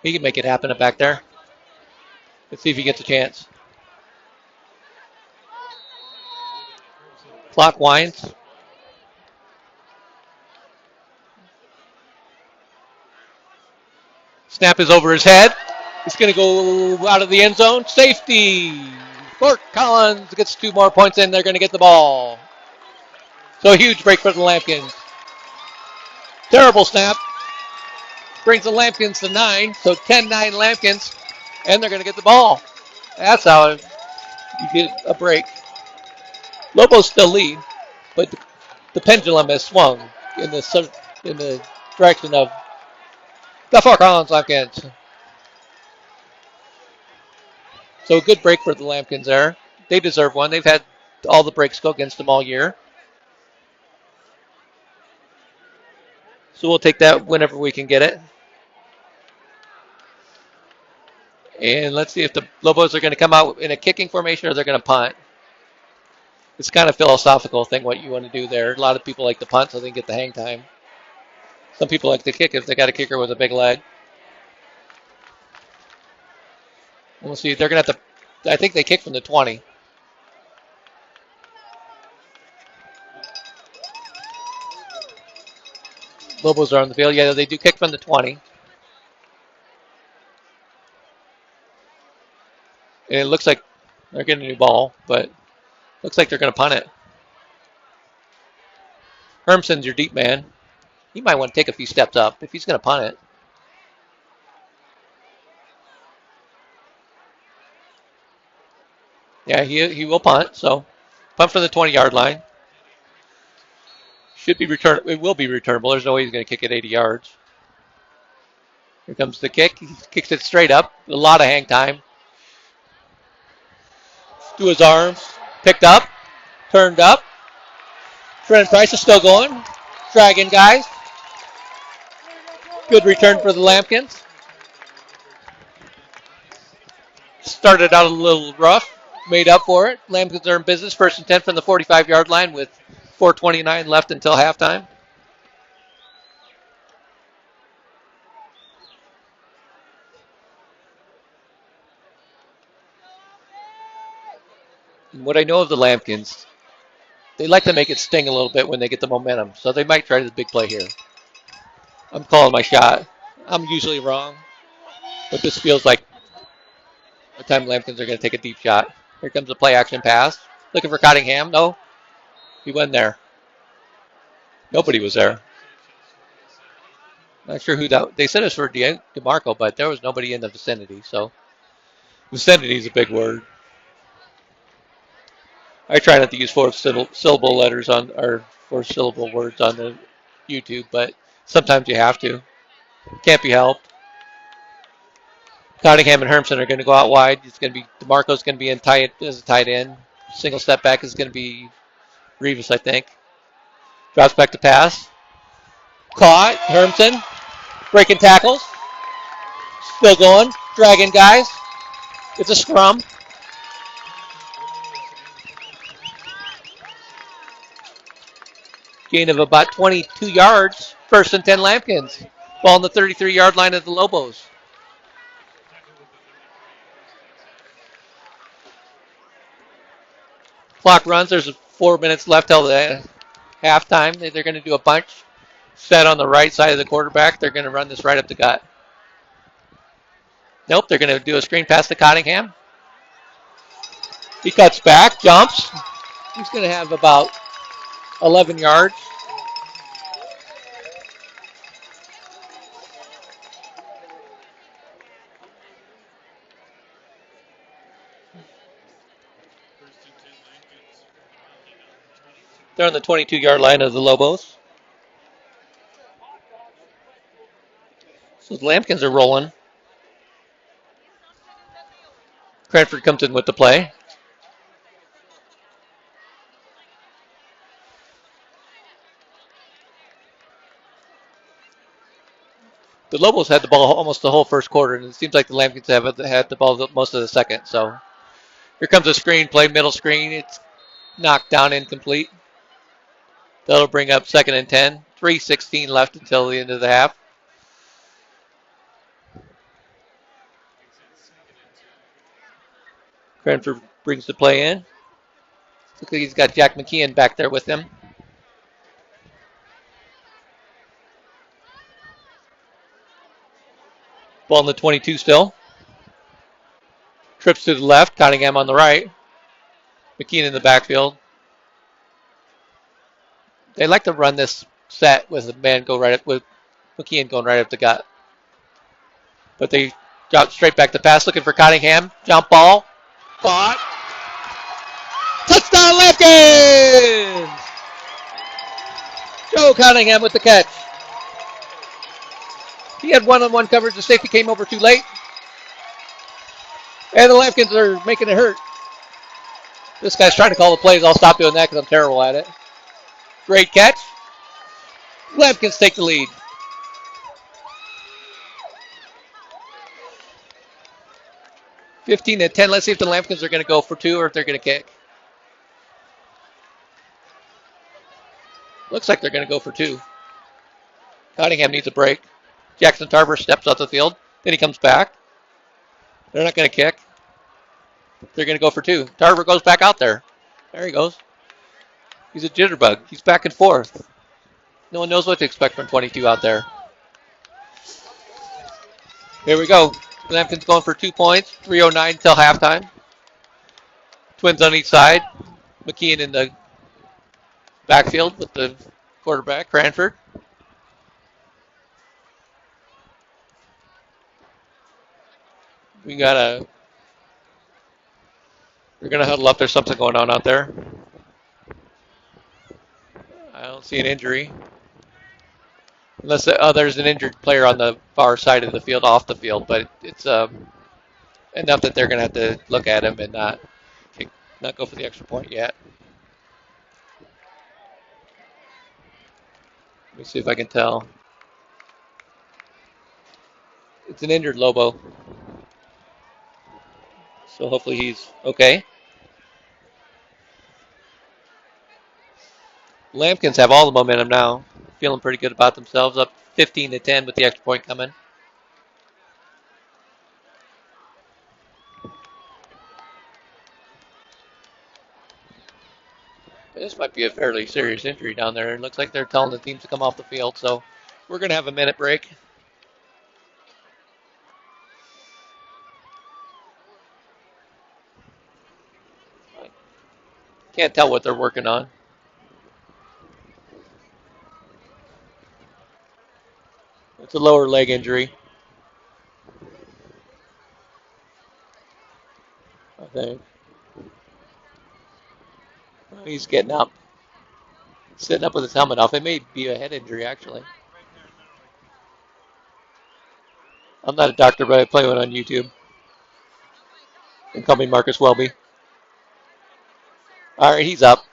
He can make it happen back there. Let's see if he gets a chance. Clock winds. Snap is over his head. It's going to go out of the end zone. Safety. Fort Collins gets 2 more points in. They're going to get the ball. So a huge break for the Lambkins. Terrible snap. Brings the Lambkins to 9. So 10-9 Lambkins. And they're going to get the ball. That's how you get a break. Lobos still lead, but the pendulum has swung in the direction of the Fort Collins Lambkins. So a good break for the Lambkins there. They deserve one. They've had all the breaks go against them all year. So we'll take that whenever we can get it. And let's see if the Lobos are going to come out in a kicking formation or they're going to punt. It's kind of philosophical thing what you want to do there. A lot of people like to punt so they can get the hang time. Some people like to kick if they got a kicker with a big leg. We'll see. They're going to have to, I think they kick from the 20. Lobos are on the field. Yeah, they do kick from the 20. And it looks like they're getting a new ball, but looks like they're going to punt it. Hermson's your deep man. He might want to take a few steps up if he's going to punt it. Yeah, he will punt. So punt from the 20-yard line. Should be returned. It will be returnable. There's no way he's going to kick it 80 yards. Here comes the kick. He kicks it straight up. A lot of hang time. To his arms. Picked up. Turned up. Trent Price is still going. Dragging guys. Good return for the Lambkins. Started out a little rough. Made up for it. Lambkins are in business. 1st and 10 from the 45-yard line with 4:29 left until halftime. And what I know of the Lambkins, they like to make it sting a little bit when they get the momentum. So they might try the big play here. I'm calling my shot. I'm usually wrong. But this feels like the time Lambkins are going to take a deep shot. Here comes the play action pass. Looking for Cottingham. No. He wasn't there. Nobody was there. Not sure who that. They said it was for DeMarco, but there was nobody in the vicinity. So vicinity is a big word. I try not to use 4-syllable letters on or 4-syllable words on the YouTube, but sometimes you have to. Can't be helped. Cottingham and Hermson are going to go out wide. It's going to be DeMarco's going to be in tight as a tight end. Single step back is going to be Revis, I think. Drops back to pass. Caught. Hermson breaking tackles. Still going. Dragging guys. It's a scrum. Gain of about 22 yards. 1st and 10 Lambkins. Ball on the 33-yard line of the Lobos. Clock runs. There's 4 minutes left till the halftime. They're going to do a bunch. Set on the right side of the quarterback. They're going to run this right up the gut. Nope, they're going to do a screen pass to Cottingham. He cuts back, jumps. He's going to have about 11 yards. They're on the 22-yard line of the Lobos. So the Lambkins are rolling. Cranford comes in with the play. The Lobos had the ball almost the whole first quarter, and it seems like the Lambkins have had the ball most of the second. So here comes a screen play, middle screen. It's knocked down, incomplete. That'll bring up 2nd and 10. 3:16 left until the end of the half. Cranford brings the play in. Looks like he's got Jack McKeon back there with him. Ball in the 22 still. Trips to the left. Cottingham on the right. McKean in the backfield. They like to run this set with a man go right up with McKean going right up the gut. But they got straight back to pass looking for Cottingham. Jump ball. Caught. Touchdown Lampkins! Joe Cottingham with the catch. He had one-on-one coverage. The safety came over too late. And the Lampkins are making it hurt. This guy's trying to call the plays. I'll stop doing that because I'm terrible at it. Great catch. Lampkins take the lead. 15-10. Let's see if the Lampkins are going to go for two or if they're going to kick. Looks like they're going to go for two. Cottingham needs a break. Jackson Tarver steps off the field. Then he comes back. They're not going to kick. They're going to go for two. Tarver goes back out there. There he goes. He's a jitterbug. He's back and forth. No one knows what to expect from 22 out there. Here we go. Lampkins going for 2 points. 3:09 till halftime. Twins on each side. McKean in the backfield with the quarterback, Cranford. They're going to huddle up. There's something going on out there. I don't see an injury. Unless there's an injured player on the far side of the field, off the field, but it's enough that they're going to have to look at him and not go for the extra point yet. Let me see if I can tell. It's an injured Lobo. So hopefully he's okay. Lampkins have all the momentum now. Feeling pretty good about themselves. Up 15-10 with the extra point coming. This might be a fairly serious injury down there. It looks like they're telling the teams to come off the field. So we're going to have a minute break. Can't tell what they're working on. It's a lower leg injury. I think. He's getting up. Sitting up with his helmet off. It may be a head injury, actually. I'm not a doctor, but I play one on YouTube. And call me Marcus Welby. All right, he's up.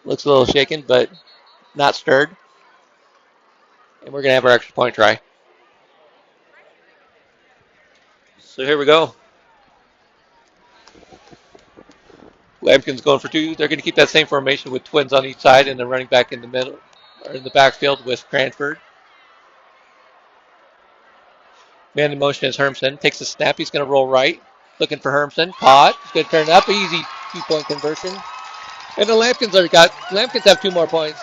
Looks a little shaken, but not stirred. And we're going to have our extra point try. So here we go. Lampkin's going for two. They're going to keep that same formation with twins on each side and then running back in the middle, or in the backfield with Cranford. Man in motion is Hermson. Takes the snap. He's going to roll right. Looking for Hermson. Caught. He's going to turn it up. Easy 2-point conversion. And the Lampkins have 2 more points.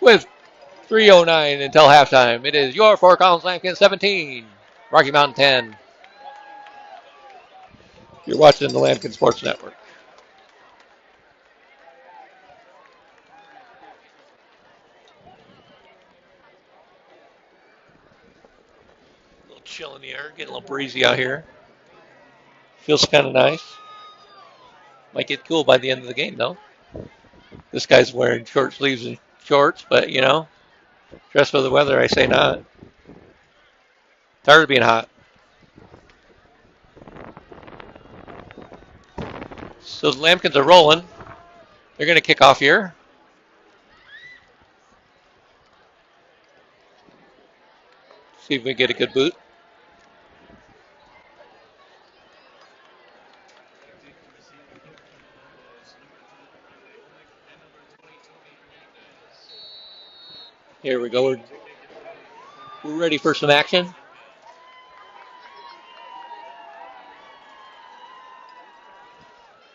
With 3:09 until halftime, it is your Fort Collins Lampkins 17, Rocky Mountain 10. You're watching the Lampkin Sports Network. A little chill in the air, getting a little breezy out here. Feels kind of nice. Might get cool by the end of the game, though. This guy's wearing short sleeves and shorts, but, dress for the weather, I say not. Tired of being hot. So the Lampkins are rolling. They're going to kick off here. See if we get a good boot. Here we go. We're ready for some action.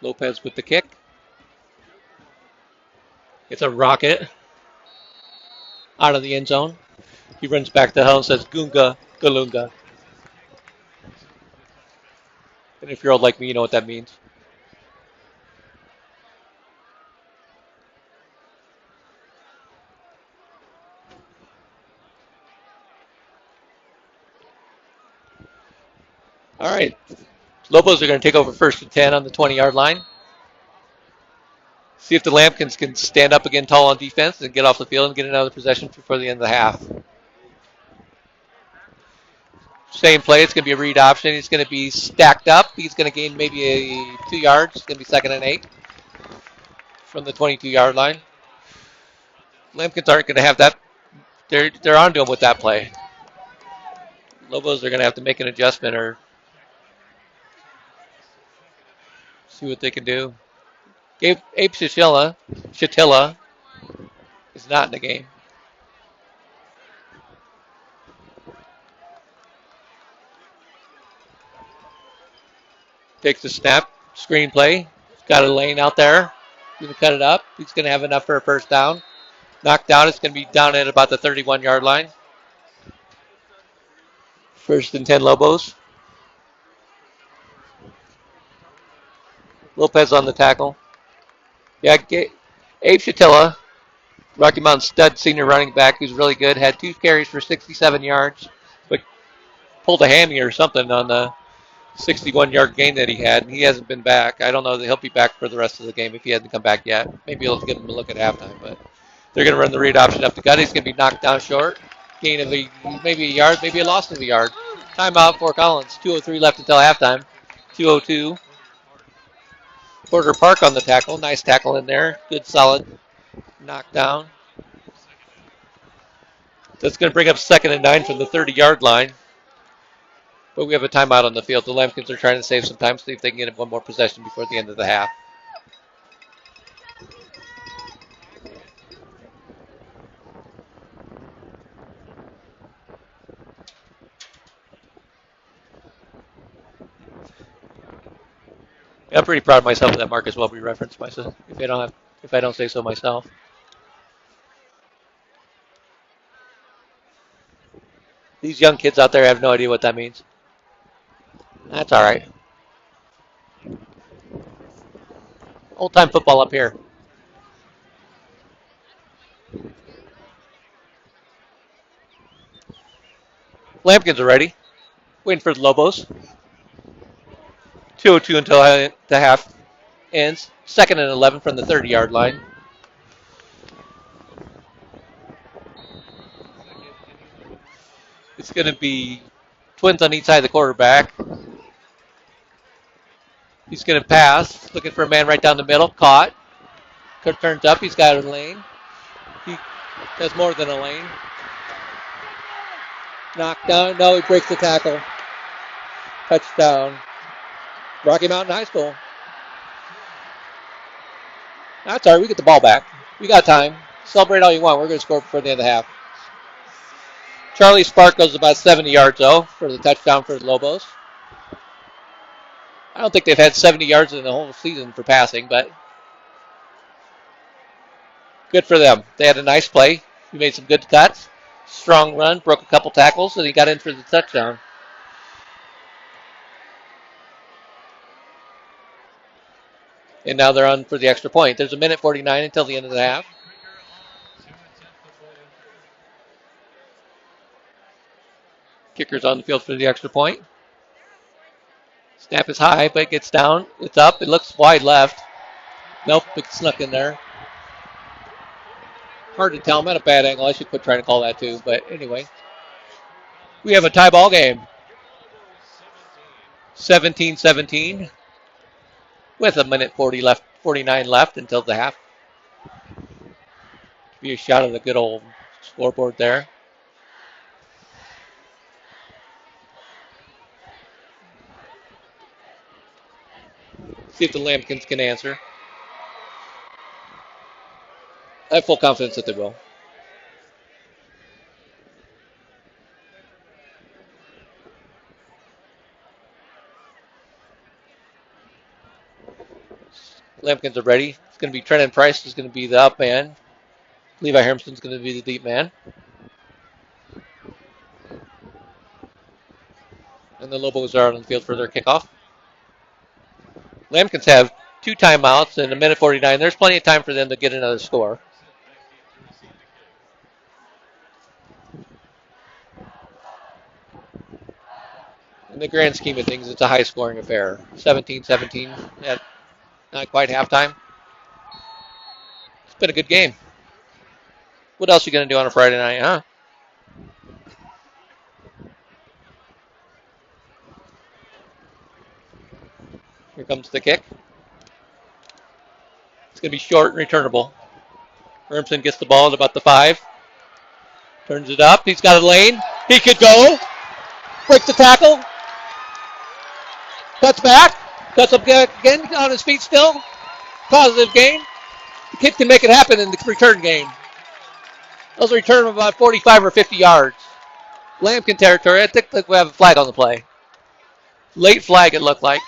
Lopez with the kick. It's a rocket out of the end zone. He runs back to the huddle and says, Goonga, Galunga. And if you're old like me, you know what that means. All right. Lobos are going to take over 1st and 10 on the 20-yard line. See if the Lambkins can stand up again tall on defense and get off the field and get another possession before the end of the half. Same play. It's going to be a read option. He's going to be stacked up. He's going to gain maybe 2 yards. It's going to be 2nd and 8 from the 22-yard line. Lambkins aren't going to have that. They're on to him with that play. Lobos are going to have to make an adjustment or see what they can do. Abe Shatilla is not in the game. Takes the snap, screenplay. Got a lane out there. He's going to cut it up. He's going to have enough for a first down. Knocked down. It's going to be down at about the 31-yard line. 1st and 10 Lobos. Lopez on the tackle. Yeah, Abe Shatilla, Rocky Mountain stud senior running back who's really good, had 2 carries for 67 yards, but pulled a hammy or something on the 61-yard gain that he had, and he hasn't been back. I don't know that he'll be back for the rest of the game if he hasn't come back yet. Maybe he'll give him a look at halftime, but they're going to run the read option up the gut. He's going to be knocked down short. Gain of maybe a yard, maybe a loss of a yard. Timeout for Collins. 2:03 left until halftime. 2:02. Porter Park on the tackle. Nice tackle in there. Good, solid knockdown. That's going to bring up 2nd and 9 from the 30-yard line. But we have a timeout on the field. The Lambkins are trying to save some time, see if they can get one more possession before the end of the half. I'm pretty proud of myself of that Marcus Welby reference, myself, if I don't say so myself. These young kids out there have no idea what that means. That's all right. Old-time football up here. Lampkins are ready. Waiting for the Lobos. 2:02 until the half ends. 2nd and 11 from the 30-yard line. It's going to be twins on each side of the quarterback. He's going to pass. Looking for a man right down the middle. Caught. Turns up. He's got a lane. He has more than a lane. Knocked down. No, he breaks the tackle. Touchdown. Rocky Mountain High School. That's all right. We get the ball back. We got time. Celebrate all you want. We're going to score before the end of the half. Charlie Spark goes about 70 yards, though, for the touchdown for the Lobos. I don't think they've had 70 yards in the whole season for passing, but good for them. They had a nice play. He made some good cuts. Strong run, broke a couple tackles, and he got in for the touchdown. And now they're on for the extra point. There's a minute 49 until the end of the half. Kicker's on the field for the extra point. Snap is high, but it gets down. It's up. It looks wide left. Nope, it snuck in there. Hard to tell. I'm at a bad angle. I should quit trying to call that too. But anyway, we have a tie ball game. 17-17 with a minute 49 left until the half. Be a shot of the good old scoreboard there. See if the Lambkins can answer. I have full confidence that they will. Lampkins are ready. It's going to be Trenton Price is going to be the up man. Levi Hermson's going to be the deep man. And the Lobos are on the field for their kickoff. Lampkins have 2 timeouts in a minute 49. There's plenty of time for them to get another score. In the grand scheme of things, it's a high-scoring affair. 17-17 at not quite halftime. It's been a good game. What else are you going to do on a Friday night, huh? Here comes the kick. It's going to be short and returnable. Hermson gets the ball at about the 5. Turns it up. He's got a lane. He could go. Breaks the tackle. Cuts back. Cuts up again on his feet still. Positive gain. The kid can make it happen in the return game. Those return of about 45 or 50 yards. Lampkin territory. I think we have a flag on the play. Late flag, it looked like.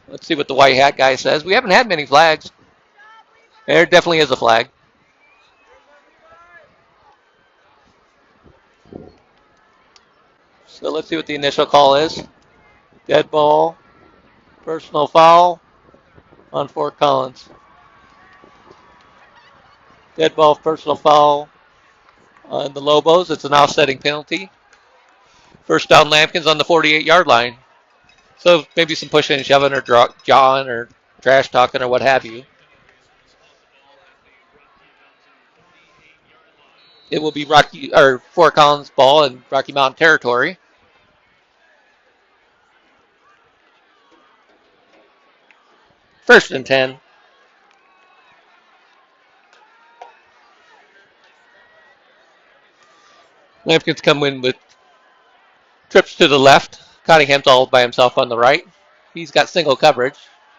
Let's see what the white hat guy says. We haven't had many flags. There definitely is a flag. So let's see what the initial call is. Dead ball. Personal foul on Fort Collins. Dead ball, personal foul on the Lobos. It's an offsetting penalty. First down, Lampkins on the 48-yard line. So maybe some pushing and shoving or jawing or trash talking or what have you. It will be Fort Collins ball in Rocky Mountain territory. First and 10. Lampkins come in with trips to the left. Cottingham's all by himself on the right. He's got single coverage.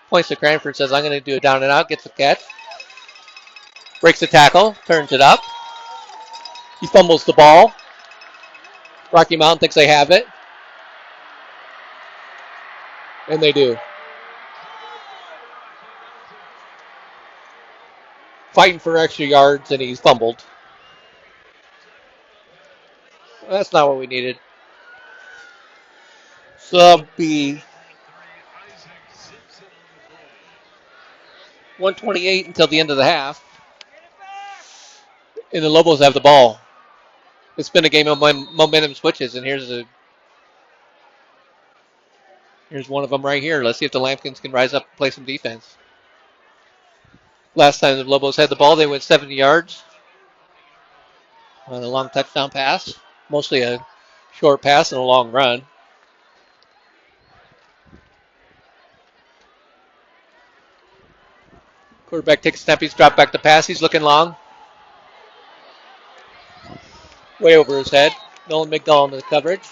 Points to Cranford, says, I'm going to do it down and out. Gets the catch. Breaks the tackle. Turns it up. He fumbles the ball. Rocky Mountain thinks they have it. And they do. Fighting for extra yards, and he's fumbled. That's not what we needed. So that'll be 1:28 until the end of the half. And the Lobos have the ball. It's been a game of momentum switches, and here's one of them right here. Let's see if the Lampkins can rise up and play some defense. Last time the Lobos had the ball, they went 70 yards on a long touchdown pass. Mostly a short pass and a long run. Quarterback takes a snap. He's dropped back to pass. He's looking long. Way over his head. Nolan Migdal in the coverage.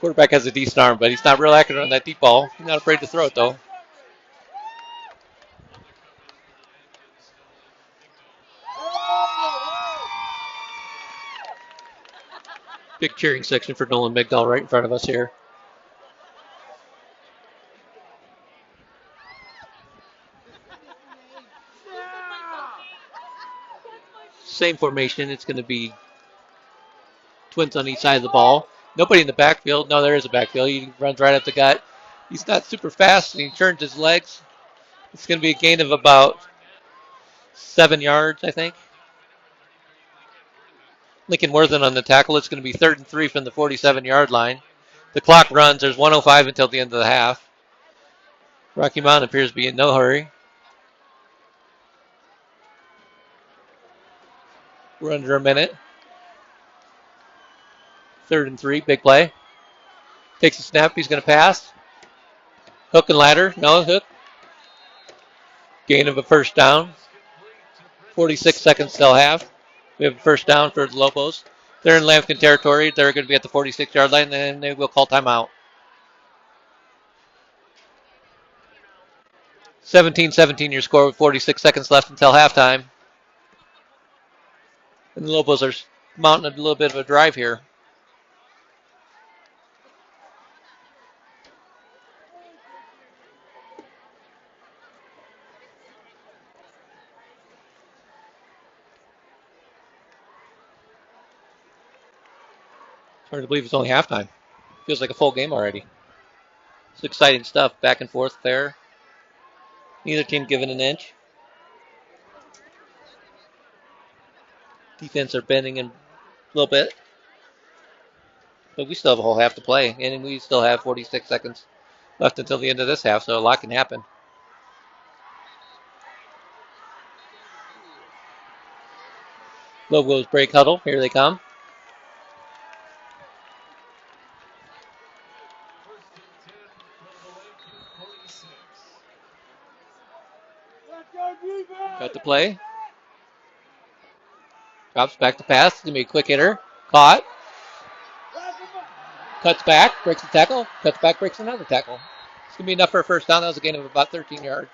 Quarterback has a decent arm, but he's not real accurate on that deep ball. He's not afraid to throw it, though. Big cheering section for Nolan Migdal right in front of us here. Same formation. It's going to be twins on each side of the ball. Nobody in the backfield. No, there is a backfield. He runs right up the gut. He's not super fast, and he turns his legs. It's going to be a gain of about 7 yards, I think. Lincoln Worthen on the tackle. It's going to be 3rd and 3 from the 47-yard line. The clock runs. There's 1:05 until the end of the half. Rocky Mountain appears to be in no hurry. We're under a minute. 3rd and 3, big play. Takes a snap. He's going to pass. Hook and ladder. No, hook. Gain of a first down. 46 seconds till half. We have a first down for the Lobos. They're in Lampkin territory. They're going to be at the 46-yard line, and they will call timeout. 17-17 your score with 46 seconds left until halftime. And the Lobos are mounting a little bit of a drive here. Hard to believe it's only halftime. Feels like a full game already. It's exciting stuff. Back and forth there. Neither team giving an inch. Defense are bending in a little bit. But we still have a whole half to play. And we still have 46 seconds left until the end of this half, so a lot can happen. Lobos break huddle. Here they come. Got the play. Drops back to pass. It's going to be a quick hitter. Caught. Cuts back. Breaks the tackle. Cuts back. Breaks another tackle. It's going to be enough for a first down. That was a gain of about 13 yards.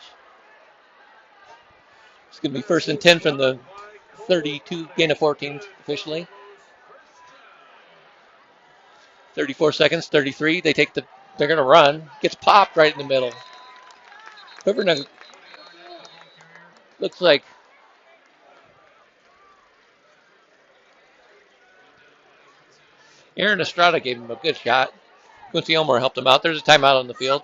It's going to be 1st and 10 from the 32, gain of 14 officially. 34 seconds, 33. They're going to run. Gets popped right in the middle. Looks like Aaron Estrada gave him a good shot. Quincy Elmore helped him out. There's a timeout on the field.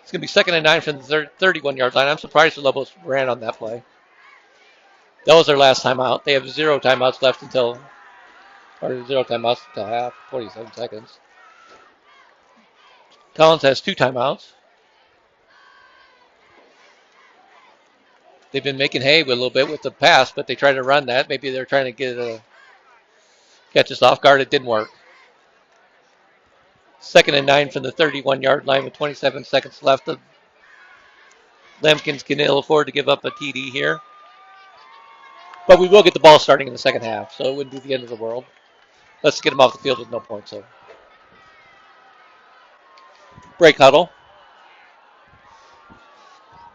It's going to be 2nd and 9 from the 31-yard line. I'm surprised the Lobos ran on that play. That was their last timeout. They have 0 timeouts left until half, 47 seconds. Collins has 2 timeouts. They've been making hay with a little bit with the pass, but they try to run that. Maybe they're trying to catch us off guard. It didn't work. 2nd and 9 from the 31-yard line with 27 seconds left. The Lampkins can ill afford to give up a TD here. But we will get the ball starting in the second half, so it wouldn't be the end of the world. Let's get them off the field with no points. So, break huddle.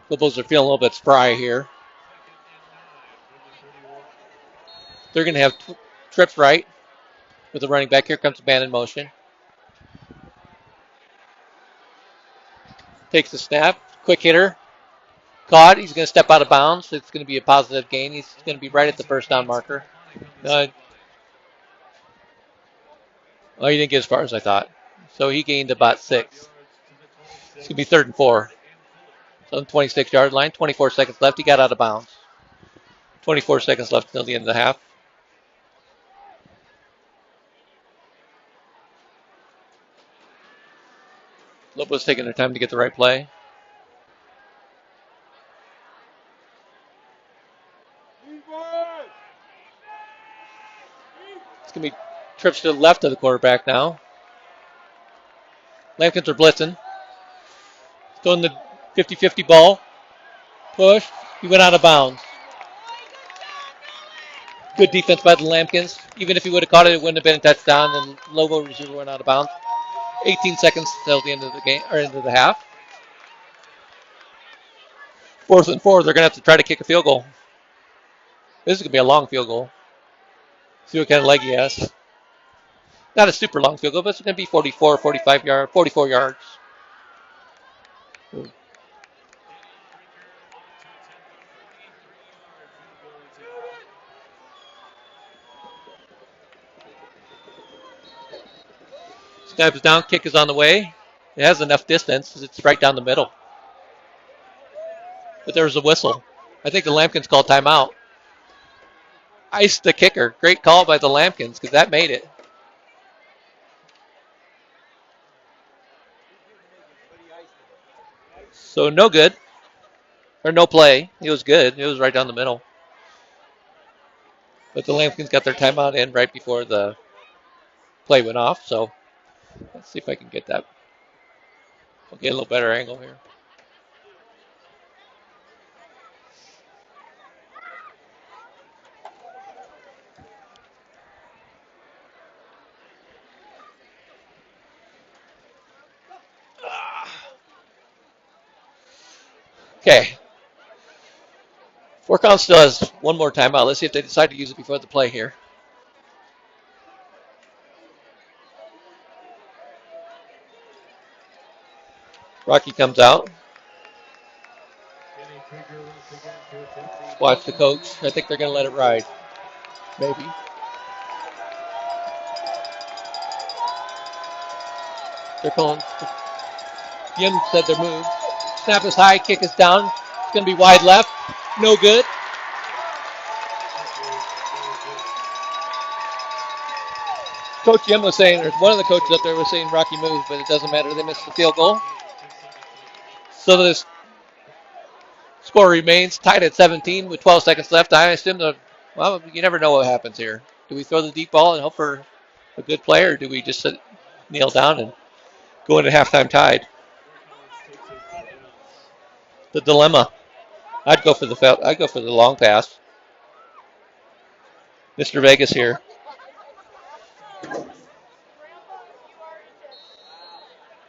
Lobos are feeling a little bit spry here. They're going to have trips right with the running back. Here comes the man in motion. Takes the snap. Quick hitter. Caught. He's going to step out of bounds. It's going to be a positive gain. He's going to be right at the first down marker. He didn't get as far as I thought. So he gained about 6. It's going to be 3rd and 4. So on the 26-yard line, 24 seconds left. He got out of bounds. 24 seconds left until the end of the half. Lobos taking their time to get the right play. It's going to be trips to the left of the quarterback now. Lampkins are blitzing. Throwing the 50-50 ball. Push. He went out of bounds. Good defense by the Lampkins. Even if he would have caught it, it wouldn't have been a touchdown. And Lobo receiver went out of bounds. 18 seconds till the end of the game, or end of the half. 4th and 4. They're going to have to try to kick a field goal. This is going to be a long field goal. See what kind of leg he has. Not a super long field goal, but it's going to be 44 yards. Snap is down, kick is on the way. It has enough distance. It's right down the middle. But there's a whistle. I think the Lampkins called timeout. Iced the kicker. Great call by the Lampkins because that made it. So no good. Or no play. It was good. It was right down the middle. But the Lampkins got their timeout in right before the play went off. So let's see if I can get that. I'll get a little better angle here. Okay. SportCam still has one more timeout. Let's see if they decide to use it before the play here. Rocky comes out. Watch the coach. I think they're going to let it ride. Maybe. They're calling. Yim said they're moved. Snap is high, kick is down. It's going to be wide left. No good. Coach Yim was saying, or one of the coaches up there was saying Rocky moved, but it doesn't matter. They missed the field goal. So this score remains tied at 17 with 12 seconds left. I assume well, you never know what happens here. Do we throw the deep ball and hope for a good play, or do we just kneel down and go into halftime tied? The dilemma. I'd go for the long pass. Mr. Vegas here.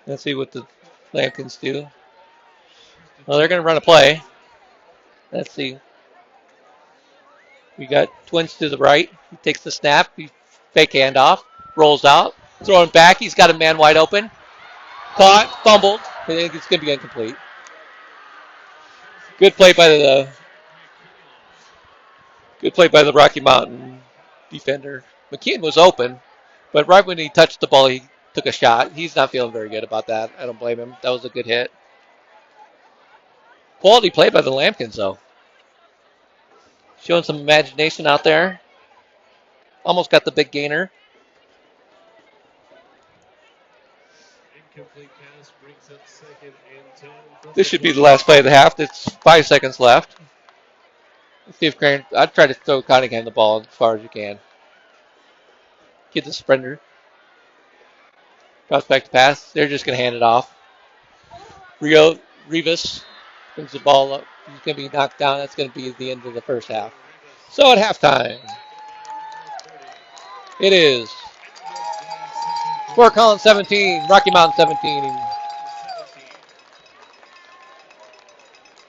Let's see what the Lampkins do. Well, they're going to run a play. Let's see. We got Twins to the right. He takes the snap. He fake handoff. Rolls out. Throwing back. He's got a man wide open. Caught. Fumbled. I think it's going to be incomplete. Good play by the Rocky Mountain defender. McKeon was open, but right when he touched the ball, he took a shot. He's not feeling very good about that. I don't blame him. That was a good hit. Quality play by the Lampkins, though. Showing some imagination out there. Almost got the big gainer. This should be the last play of the half. It's 5 seconds left. Let's see if Grant. I'd try to throw Cunningham the ball as far as you can. Get the sprinter. Prospect pass. They're just going to hand it off. Rivas brings the ball up. He's going to be knocked down. That's going to be the end of the first half. So at halftime, it is Fort Collins 17, Rocky Mountain 17.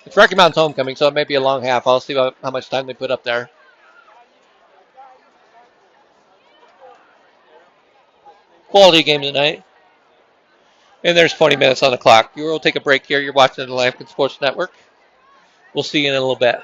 It's Rocky Mountain's homecoming, so it may be a long half. I'll see how much time they put up there. Quality game tonight. And there's 20 minutes on the clock. We'll take a break here. You're watching the Lampkin Sports Network. We'll see you in a little bit.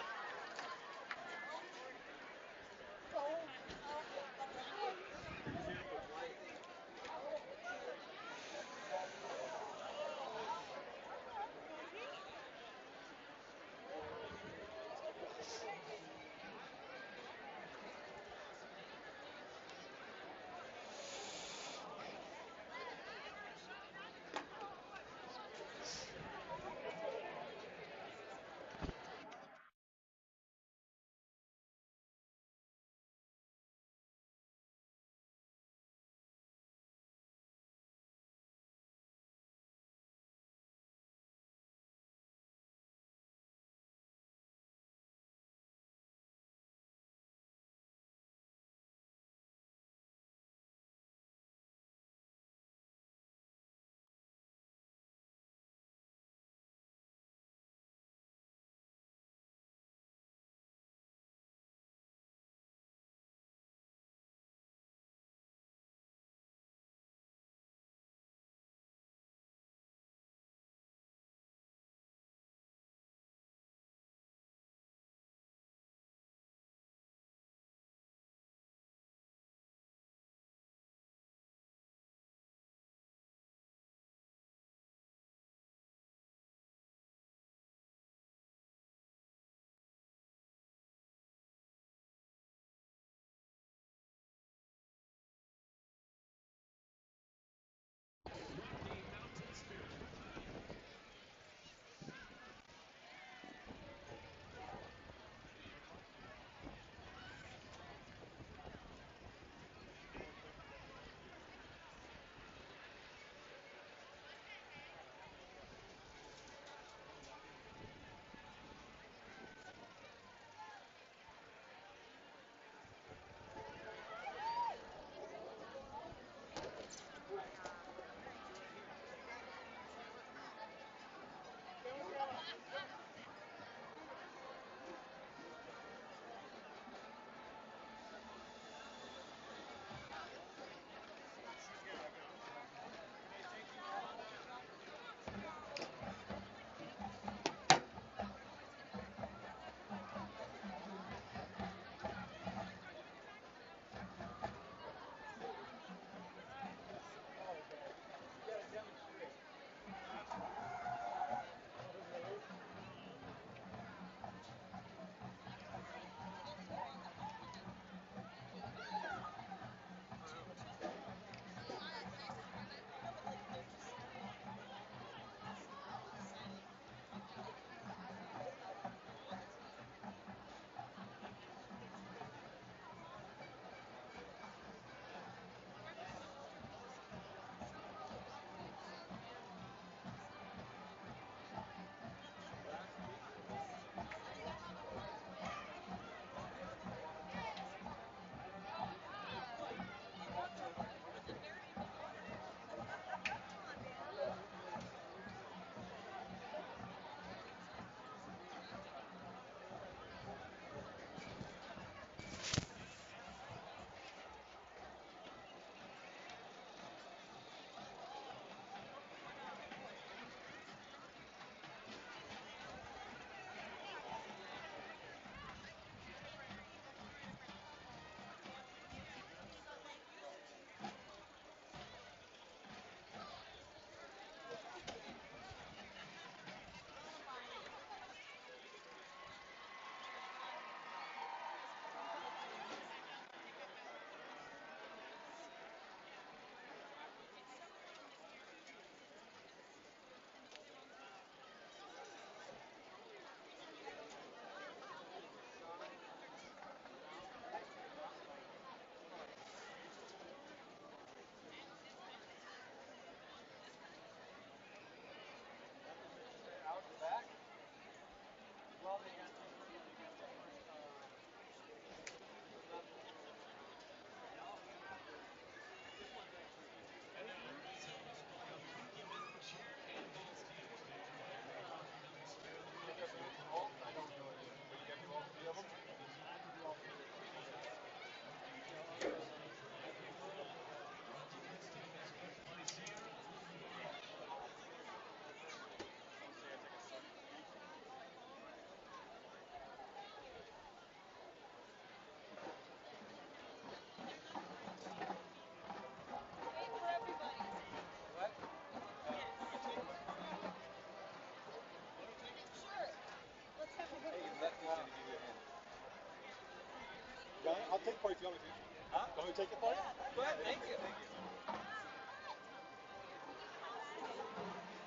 Huh? Want me to take it for you? Go ahead, thank you.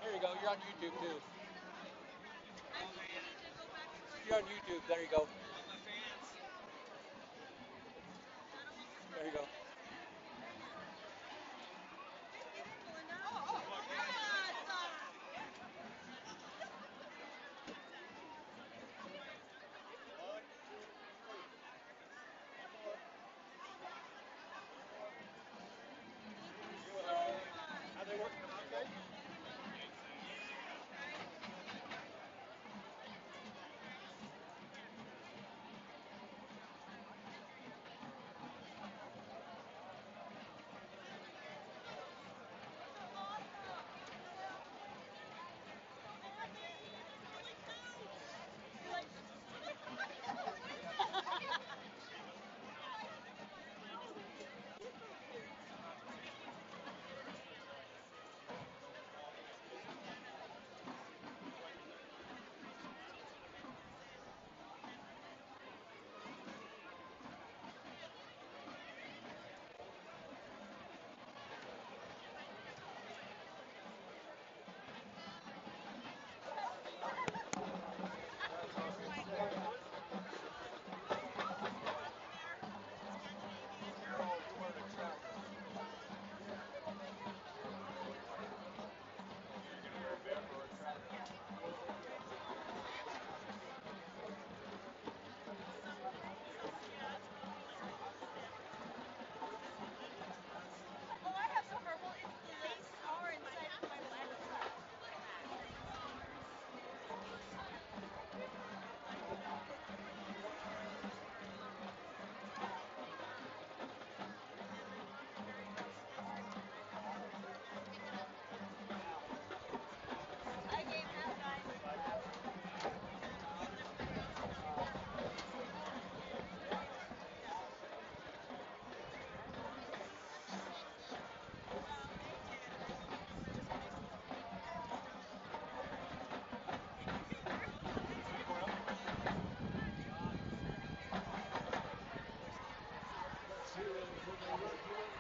There you go, you're on YouTube too. You're on YouTube, there you go. There you go. How they working them out, guys?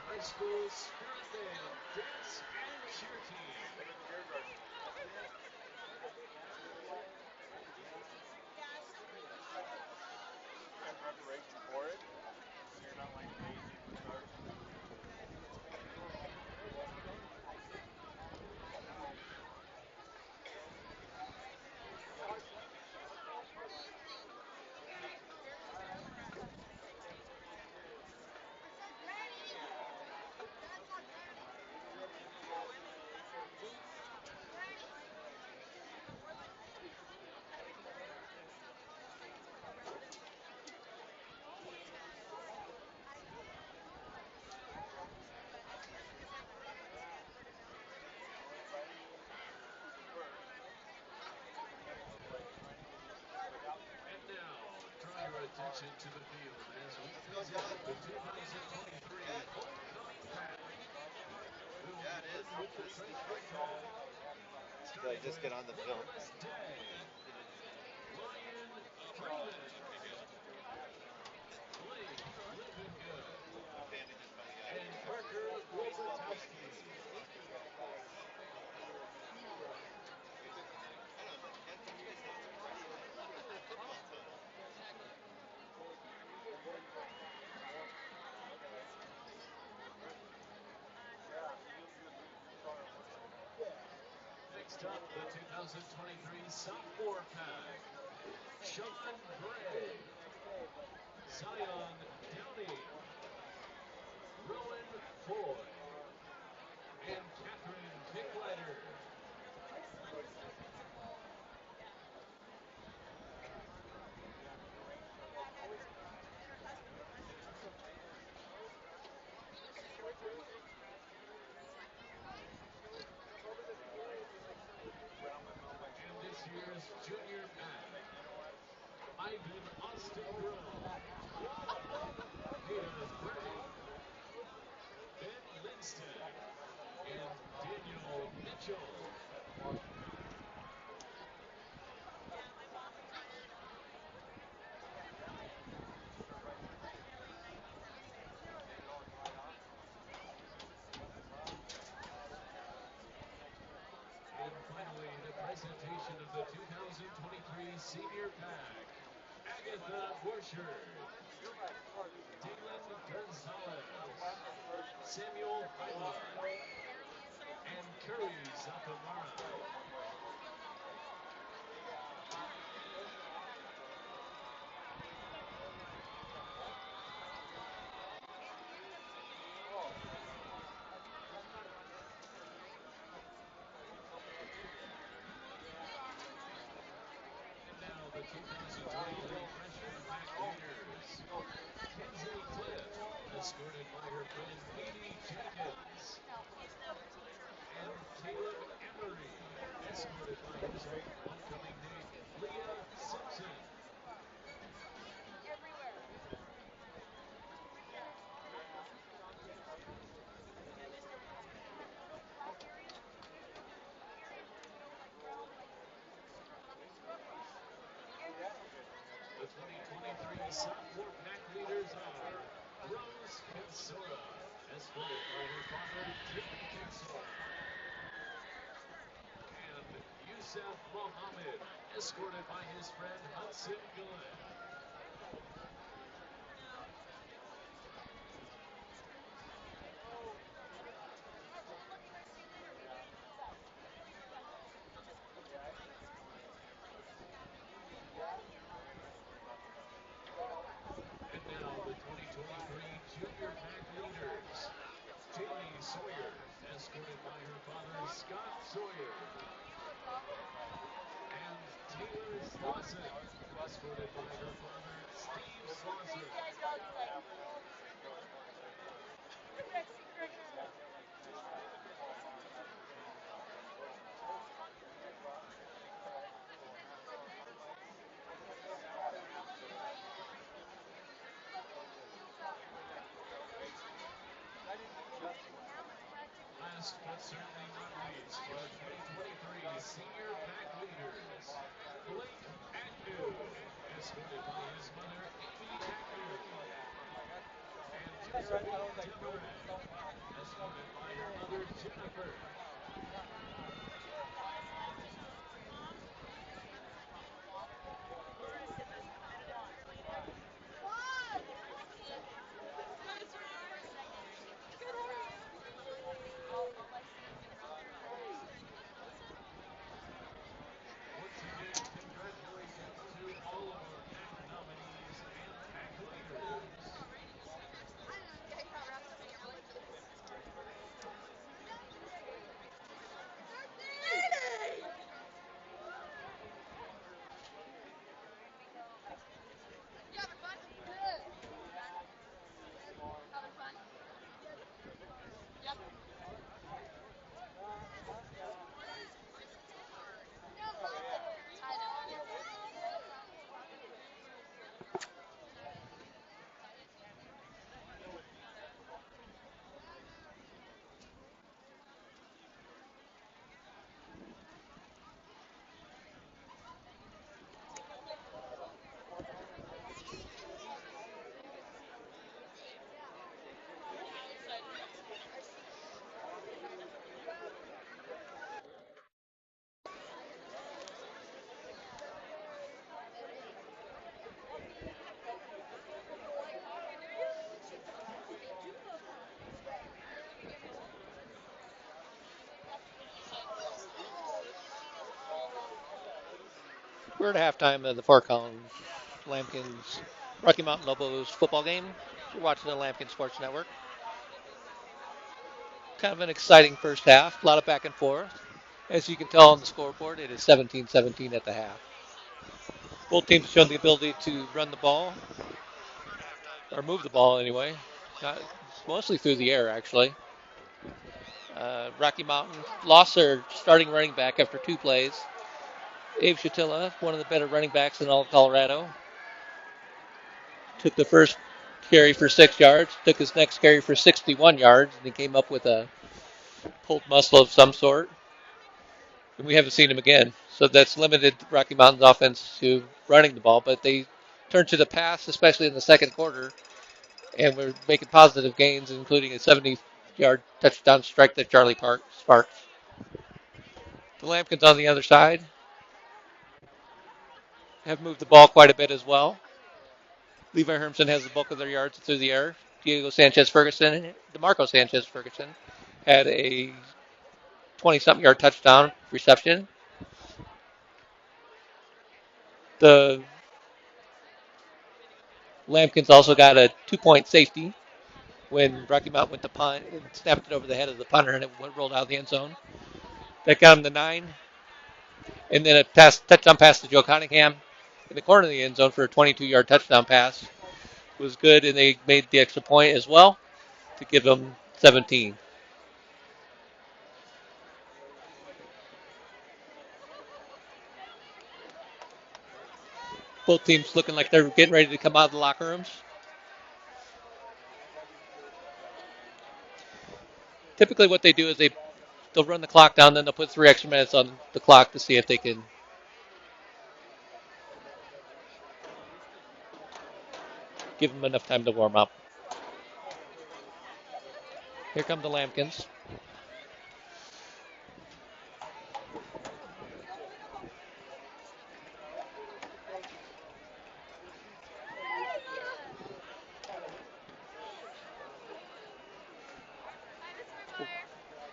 High School Spirit Band, Dance and Cheer Team. Preparation for it, so you're not like lazy when it starts. And now, draw your attention to the field as we present the 2023 Homecoming Pack. Yeah, it is. Starting Did I just get on the film? Nicholas Day, Ryan Freeman, Blake Lippengood, and Parker Wojciechowski. Next up, the 2023 sophomore pack. Sean Gray, Zion Downey, Rowan Foy, and Catherine Kickleiter. And this year's junior pack. Ivan Austin Brown, Hayden Bray, Ben Linston, and Daniel Mitchell. Borchard, Dylan Gonzalez, Samuel Hyland, and Curry Zakamara. And now the 2023 freshman pack leaders. Kinsley Cliff, escorted by her friend Katie Jenkins. And Caleb Emery, escorted by his homecoming date, Leah Simpson. The 2023 sophomore pack leaders are Rose Kinsora, escorted by her father, Jimmy Kinsora. And Yusef Mohammed, escorted by his friend Hudson Gunn. And now the 2023 junior pack leaders. Jamie Sawyer, escorted by her father, Scott Sawyer. And Taylor Slauson, escorted by her father, Steve Slauson. Last but certainly not least, our 2023 senior pack leaders. Blake Agnew, escorted by his mother, Amy Agnew. And Josephine Deverat, escorted by her mother, Jennifer. Once again, congratulations to all of our pack nominees and pack leaders. We're at halftime of the Fort Collins Lambkins Rocky Mountain Lobos football game. You're watching the Lambkin Sports Network. Kind of an exciting first half, a lot of back and forth. As you can tell on the scoreboard, it is 17-17 at the half. Both teams shown the ability to run the ball, or move the ball anyway, not, mostly through the air actually. Rocky Mountain lost their starting running back after 2 plays. Abe Shatilla, one of the better running backs in all of Colorado, took the first carry for 6 yards, took his next carry for 61 yards, and he came up with a pulled muscle of some sort. And we haven't seen him again. So that's limited Rocky Mountain's offense to running the ball, but they turned to the pass, especially in the second quarter, and we're making positive gains, including a 70-yard touchdown strike that Charlie Sparks. The Lambkins on the other side have moved the ball quite a bit as well. Levi Hermson has the bulk of their yards through the air. Diego Sanchez Ferguson, DeMarco Sanchez Ferguson, had a 20-something yard touchdown reception. The Lampkins also got a 2-point safety when Rocky Mount went to punt and snapped it over the head of the punter and it rolled out of the end zone. That got him to 9. And then a touchdown pass to Joe Cunningham in the corner of the end zone for a 22-yard touchdown pass was good, and they made the extra point as well to give them 17. Both teams looking like they're getting ready to come out of the locker rooms. Typically what they do is they'll run the clock down, then they'll put 3 extra minutes on the clock to see if they can give them enough time to warm up. Here come the Lampkins.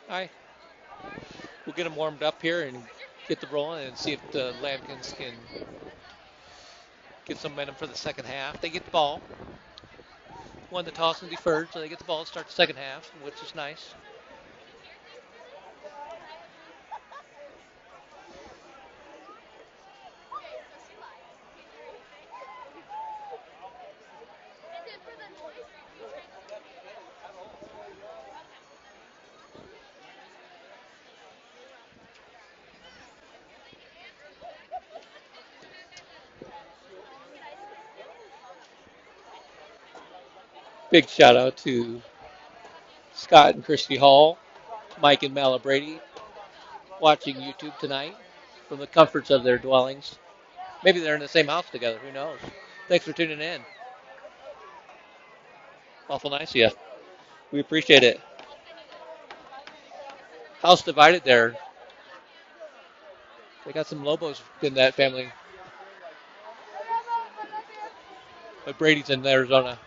Hi. We'll get them warmed up here and get the rolling and see if the Lampkins can get some momentum for the second half. They get the ball. Won the toss and deferred, so they get the ball to start the second half, which is nice. Big shout out to Scott and Christy Hall, Mike and Mala Brady, watching YouTube tonight from the comforts of their dwellings. Maybe they're in the same house together. Who knows? Thanks for tuning in. Awful nice of you. We appreciate it. House divided there. They got some Lobos in that family. But Brady's in Arizona.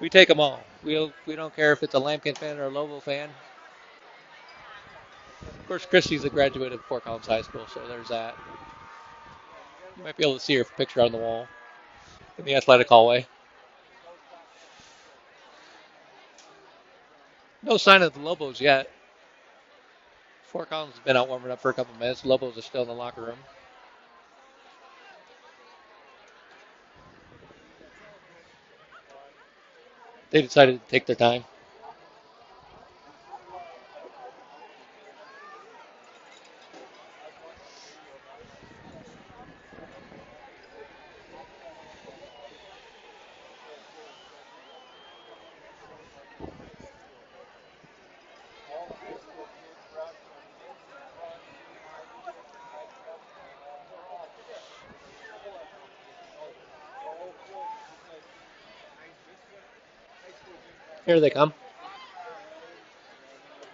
We take them all. We don't care if it's a Lampkin fan or a Lobo fan. Of course, Christy's a graduate of Fort Collins High School, so there's that. You might be able to see her picture on the wall in the athletic hallway. No sign of the Lobos yet. Fort Collins has been out warming up for a couple minutes. Lobos are still in the locker room. They decided to take their time. Here they come.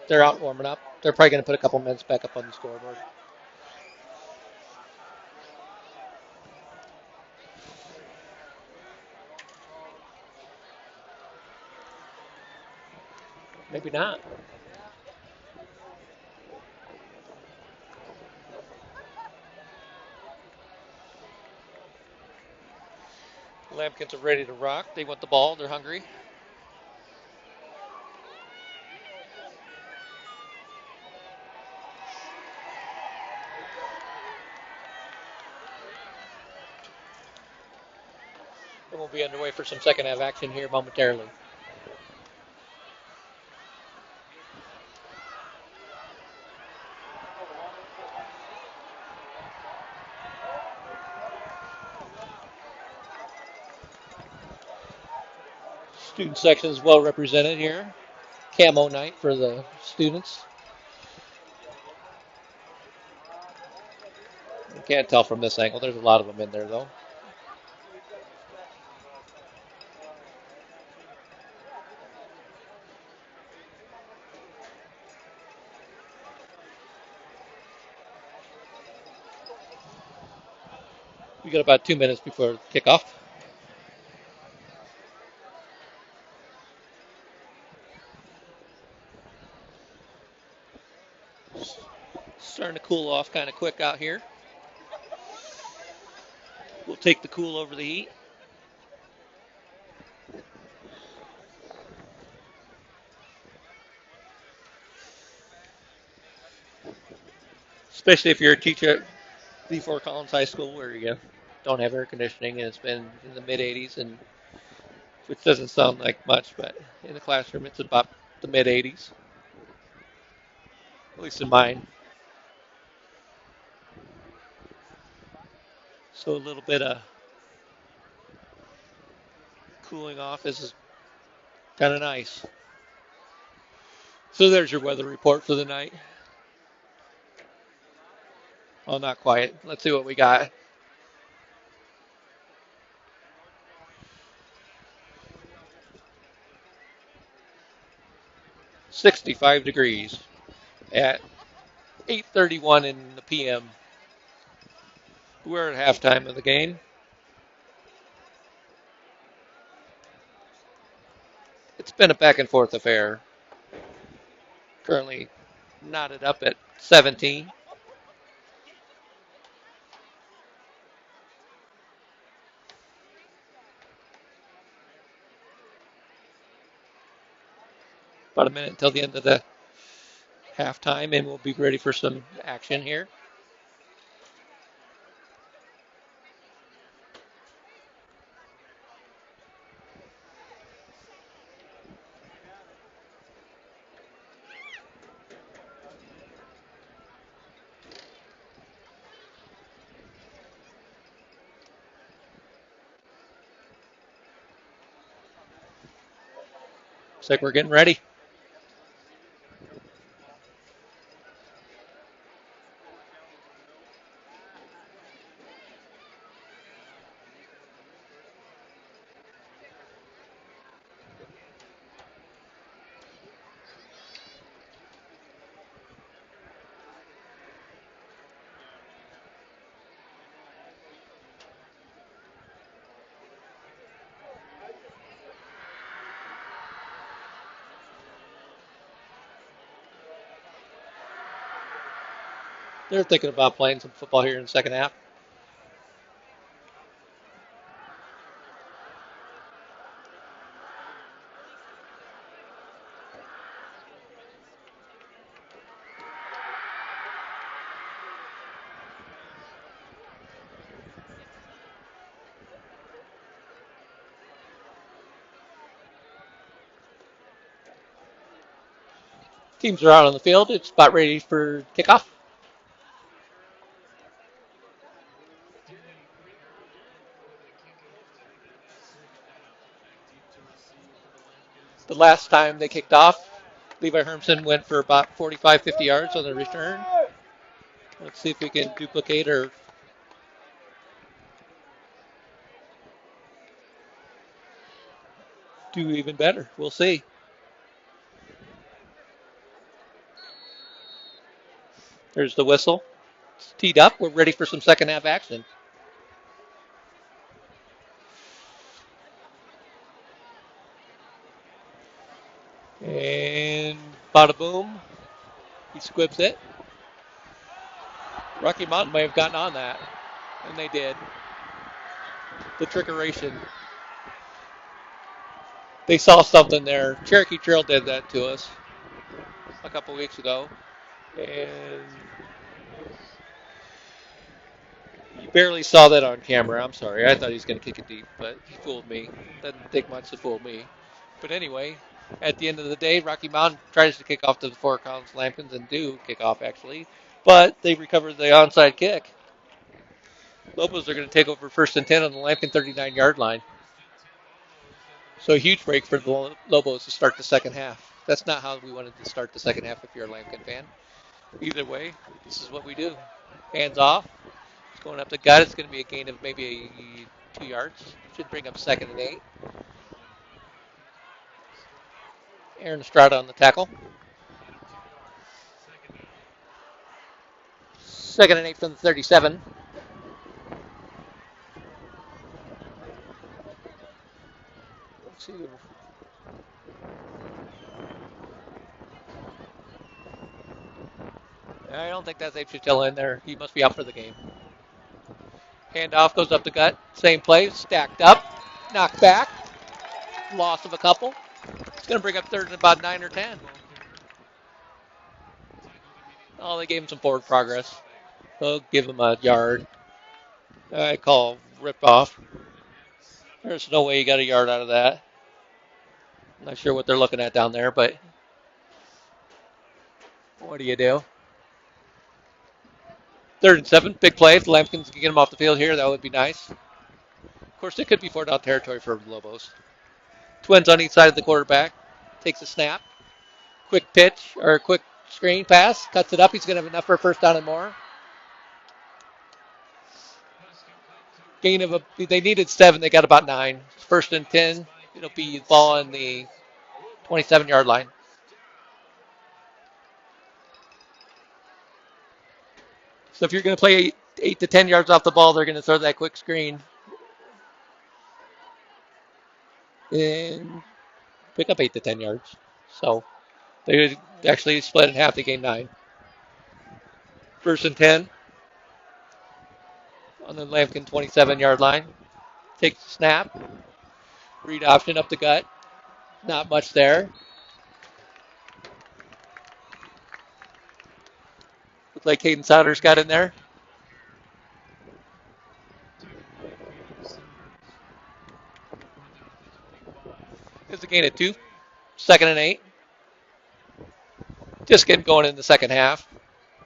They're out warming up. They're probably going to put a couple minutes back up on the scoreboard. Maybe not. Lampkins are ready to rock. They want the ball. They're hungry. And we'll be underway for some second half action here momentarily. Student section is well represented here. Camo night for the students. You can't tell from this angle. There's a lot of them in there, though. We got about 2 minutes before kickoff. Starting to cool off kind of quick out here. We'll take the cool over the heat. Especially if you're a teacher at Fort Collins High School where you don't have air conditioning and it's been in the mid 80s, and which doesn't sound like much, but in the classroom it's about the mid 80s, at least in mine. So a little bit of cooling off is kind of nice. So there's your weather report for the night. Oh, not quite. Let's see what we got. 65 degrees at 8:31 in the p.m. We're at halftime of the game. It's been a back and forth affair. Currently knotted up at 17. About a minute until the end of the halftime, and we'll be ready for some action here. Looks like we're getting ready. They're thinking about playing some football here in the second half. Teams are out on the field. It's about ready for kickoff. Danny, we are ready for the kickoff of the second half. Back deep to receive for the Lambkins. The Levi last time they Hermson. kicked off, Levi Hermson went for about 45, 50 yards on the return. Let's see if we can duplicate or do even better. We'll see. There's the whistle. It's teed up. We're ready for some second half action. And bada boom. He squibs it. Rocky Mountain may have gotten on that. And they did. The trickeration. They saw something there. Cherokee Trail did that to us a couple weeks ago. And you barely saw that on camera. I'm sorry. I thought he was going to kick it deep, but he fooled me. Doesn't take much to fool me. But anyway, at the end of the day, Rocky Mountain tries to kick off to the Fort Collins Lambkins and do kick off actually, but they recovered the onside kick. Lobos are going to take over first and 10 on the Lambkin 39-yard line. First and 10 Lobos at the So a Lambkin huge break for the 39. Lobos to start the second half. That's not how we wanted to start the second half if you're a Lambkin fan. Either way, this is what we do. Hands off. It's going up the gut. It's going to be a gain of maybe 2 yards. Should bring up second and 8. Aaron Estrada on the tackle. Gain of 2 yards. Second and 8. Second and 8 from the 37. I don't think that's Abe Chatilla in there. He must be out for the game. Handoff goes up the gut. Same play. Stacked up. Knocked back. Loss of a couple. It's going to bring up third and about 9 or 10. Oh, they gave him some forward progress. They'll give him a yard. I call ripped off. There's no way you got a yard out of that. Not sure what they're looking at down there, but what do you do? Third and 7, big play. If the Lambkins can get him off the field here, that would be nice. Of course, it could be 4-down territory for the Lobos. Twins on each side of the quarterback. Takes a snap. Quick pitch or quick screen pass. Cuts it up. He's going to have enough for a first down and more. Gain of they needed 7. They got about 9. First and 10. It'll be ball on the 27-yard line. So if you're going to play 8 to 10 yards off the ball, they're going to throw that quick screen and pick up 8 to 10 yards. So they actually split in half. They gained 9. First and 10 on the Lambkin 27-yard line. Takes the snap. Read option up the gut. Not much there. Looks like Caden Souders got in there. It's a gain of 2. Second and 8. Just getting going in the second half.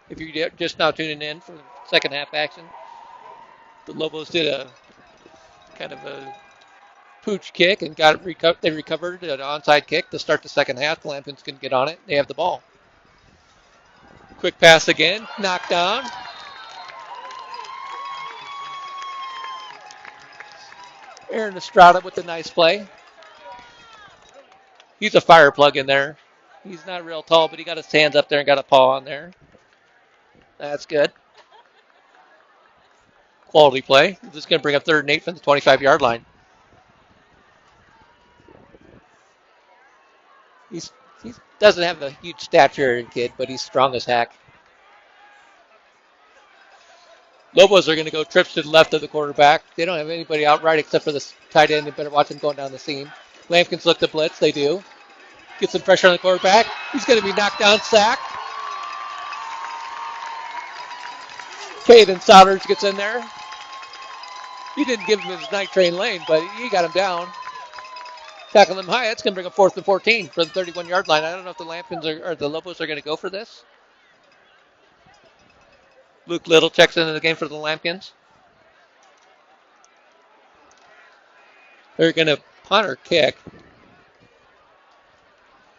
If you're just now tuning in for the second half action, the Lobos did a kind of a pooch kick and they recovered an onside kick to start the second half. The Lambkins can get on it. They have the ball. Quick pass again. Knocked down. Aaron Estrada with the nice play. He's a fire plug in there. He's not real tall, but he got his hands up there and got a paw on there. That's good. Quality play. This is going to bring up third and 8 from the 25-yard line. He doesn't have a huge stature kid, but he's strong as heck. Lobos are going to go trips to the left of the quarterback. They don't have anybody out right except for the tight end. They better watch him going down the seam. Lambkins look to blitz. They do. Get some pressure on the quarterback. He's going to be knocked down, sacked. Caden Souders gets in there. He didn't give him his night train lane, but he got him down. Tackle him high. That's going to bring up 4th and 14 from the 31-yard line. I don't know if the Lambkins or the Lobos are going to go for this. Luke Little checks into the game for the Lambkins. They're going to punt or kick.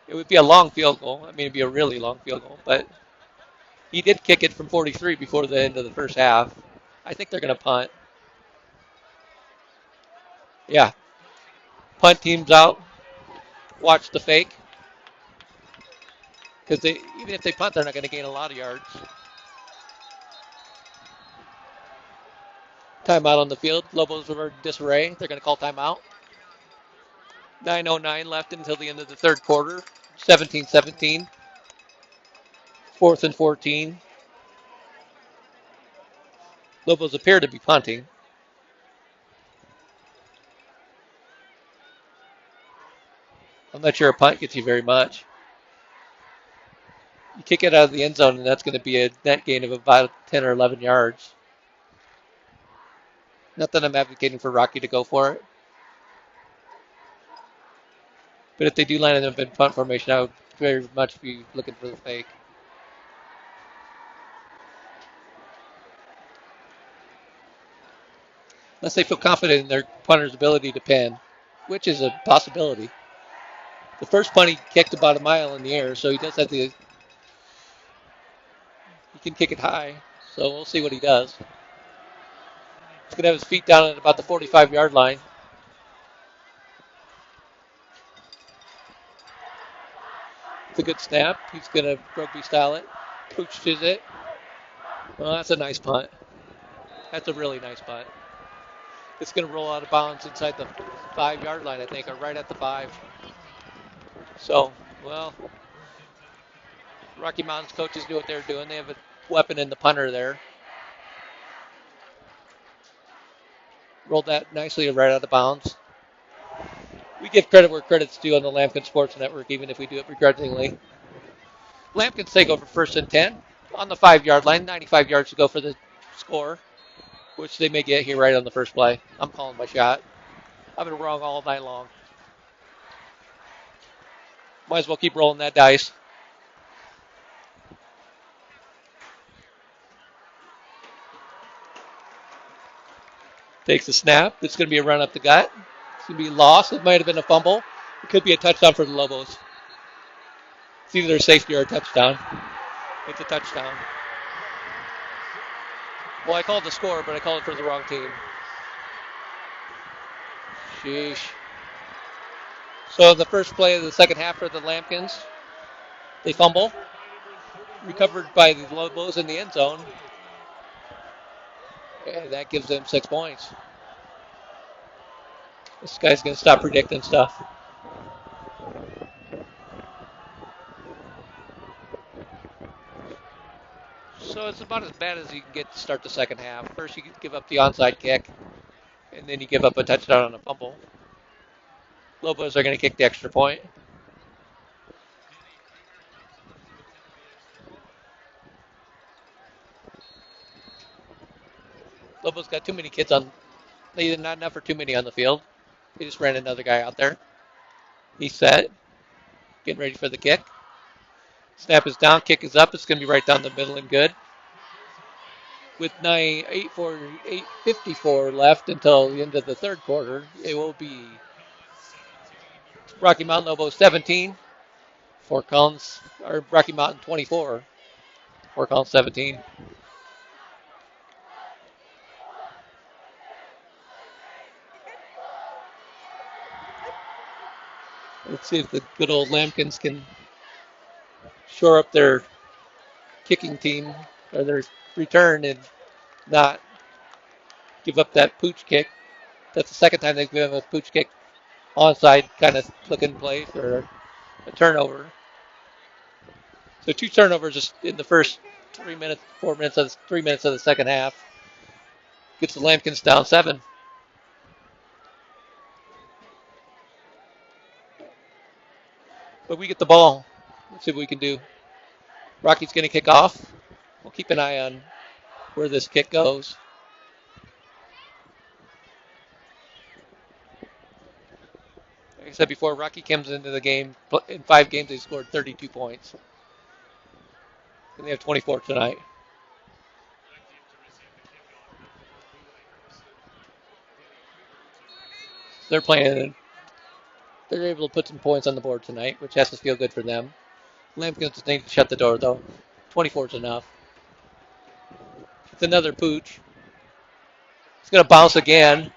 It would be a long field goal. I mean, it'd be a really long field goal, but he did kick it from 43 before the end of the first half. I think they're going to punt. Yeah. Punt team's out. Watch the fake. Because even if they punt, they're not going to gain a lot of yards. Timeout on the field. Lobos are in disarray. They're going to call timeout. 9:09 left until the end of the third quarter. 17-17. 4th and 14. Lobos appear to be punting. I'm not sure a punt gets you very much. You kick it out of the end zone, and that's going to be a net gain of about 10 or 11 yards. Not that I'm advocating for Rocky to go for it. But if they do line up in punt formation, I would very much be looking for the fake. Unless they feel confident in their punter's ability to pin, which is a possibility. The first punt he kicked about a mile in the air, so he does have he can kick it high. So we'll see what he does. He's going to have his feet down at about the 45-yard line. It's a good snap. He's going to rugby style it. Pooches it. Well, that's a nice punt. That's a really nice punt. It's going to roll out of bounds inside the 5-yard line, I think, or right at the 5. So, well, Rocky Mountain's coaches knew what they were doing. They have a weapon in the punter there. Rolled that nicely right out of bounds. We give credit where credit's due on the Lambkin Sports Network, even if we do it begrudgingly. Lambkins take over 1st and 10 on the 5-yard line. 95 yards to go for the score, which they may get here right on the first play. I'm calling my shot. I've been wrong all night long. Might as well keep rolling that dice. Takes the snap. It's going to be a run up the gut. It's going to be lost. It might have been a fumble. It could be a touchdown for the Lobos. It's either a safety or a touchdown. It's a touchdown. Well, I called the score, but I called it for the wrong team. Sheesh. So the first play of the second half for the Lambkins, they fumble. Recovered by the Lobos in the end zone. And that gives them 6 points. This guy's going to stop predicting stuff. So it's about as bad as you can get to start the second half. First, you give up the onside kick, and then you give up a touchdown on a fumble. Lobos are going to kick the extra point. Lobos got too many kids on. Not enough for too many on the field. They just ran another guy out there. He's set. Getting ready for the kick. Snap is down. Kick is up. It's going to be right down the middle and good. With 8:54 left until the end of the third quarter, it will be Rocky Mountain Lobos 17. Fort Collins, or Rocky Mountain 24. Fort Collins 17. Let's see if the good old Lambkins can shore up their kicking team or their return and not give up that pooch kick. That's the second time they've given a pooch kick onside kind of looking play for a turnover. So 2 turnovers just in the first 3 minutes, 4 minutes of 3 minutes of the second half. Gets the Lambkins down 7. But we get the ball. Let's see what we can do. Rocky's going to kick off. We'll keep an eye on where this kick goes. Like I said before, Rocky comes into the game. In 5 games, they scored 32 points. And they have 24 tonight. They're playing. They're able to put some points on the board tonight, which has to feel good for them. Lambkins need to shut the door, though. 24 is enough. It's another pooch. It's going to bounce again.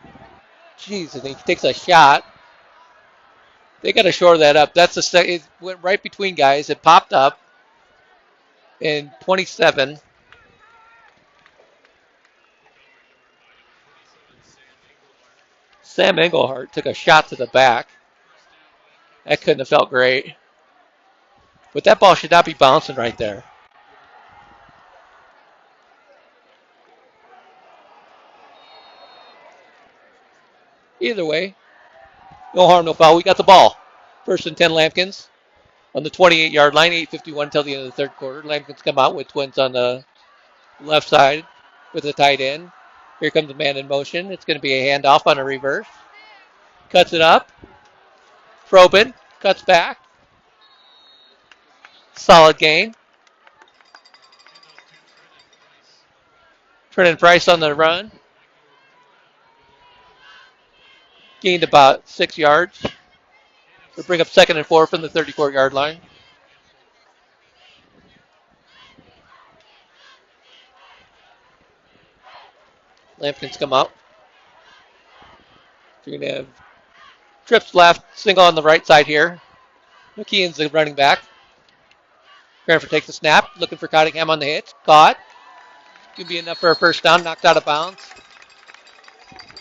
Jeez, and he takes a shot. They got to shore that up. It went right between guys. It popped up. And 27. Sam Englehart took a shot to the back. That couldn't have felt great. But that ball should not be bouncing right there. Either way, no harm, no foul. We got the ball. 1st and 10 Lambkins on the 28-yard line. 8:51 until the end of the third quarter. Lambkins come out with twins on the left side with a tight end. Here comes the man in motion. It's going to be a handoff on a reverse. Cuts it up. Probin cuts back. Solid gain. Trenton Price on the run. Gained about 6 yards. We'll bring up 2nd and 4 from the 34-yard line. Lambkins come out. So you're going to have trips left, single on the right side here. McKeon's the running back. Cranford takes the snap, looking for Cottingham on the hitch. Caught. Could be enough for a first down, knocked out of bounds.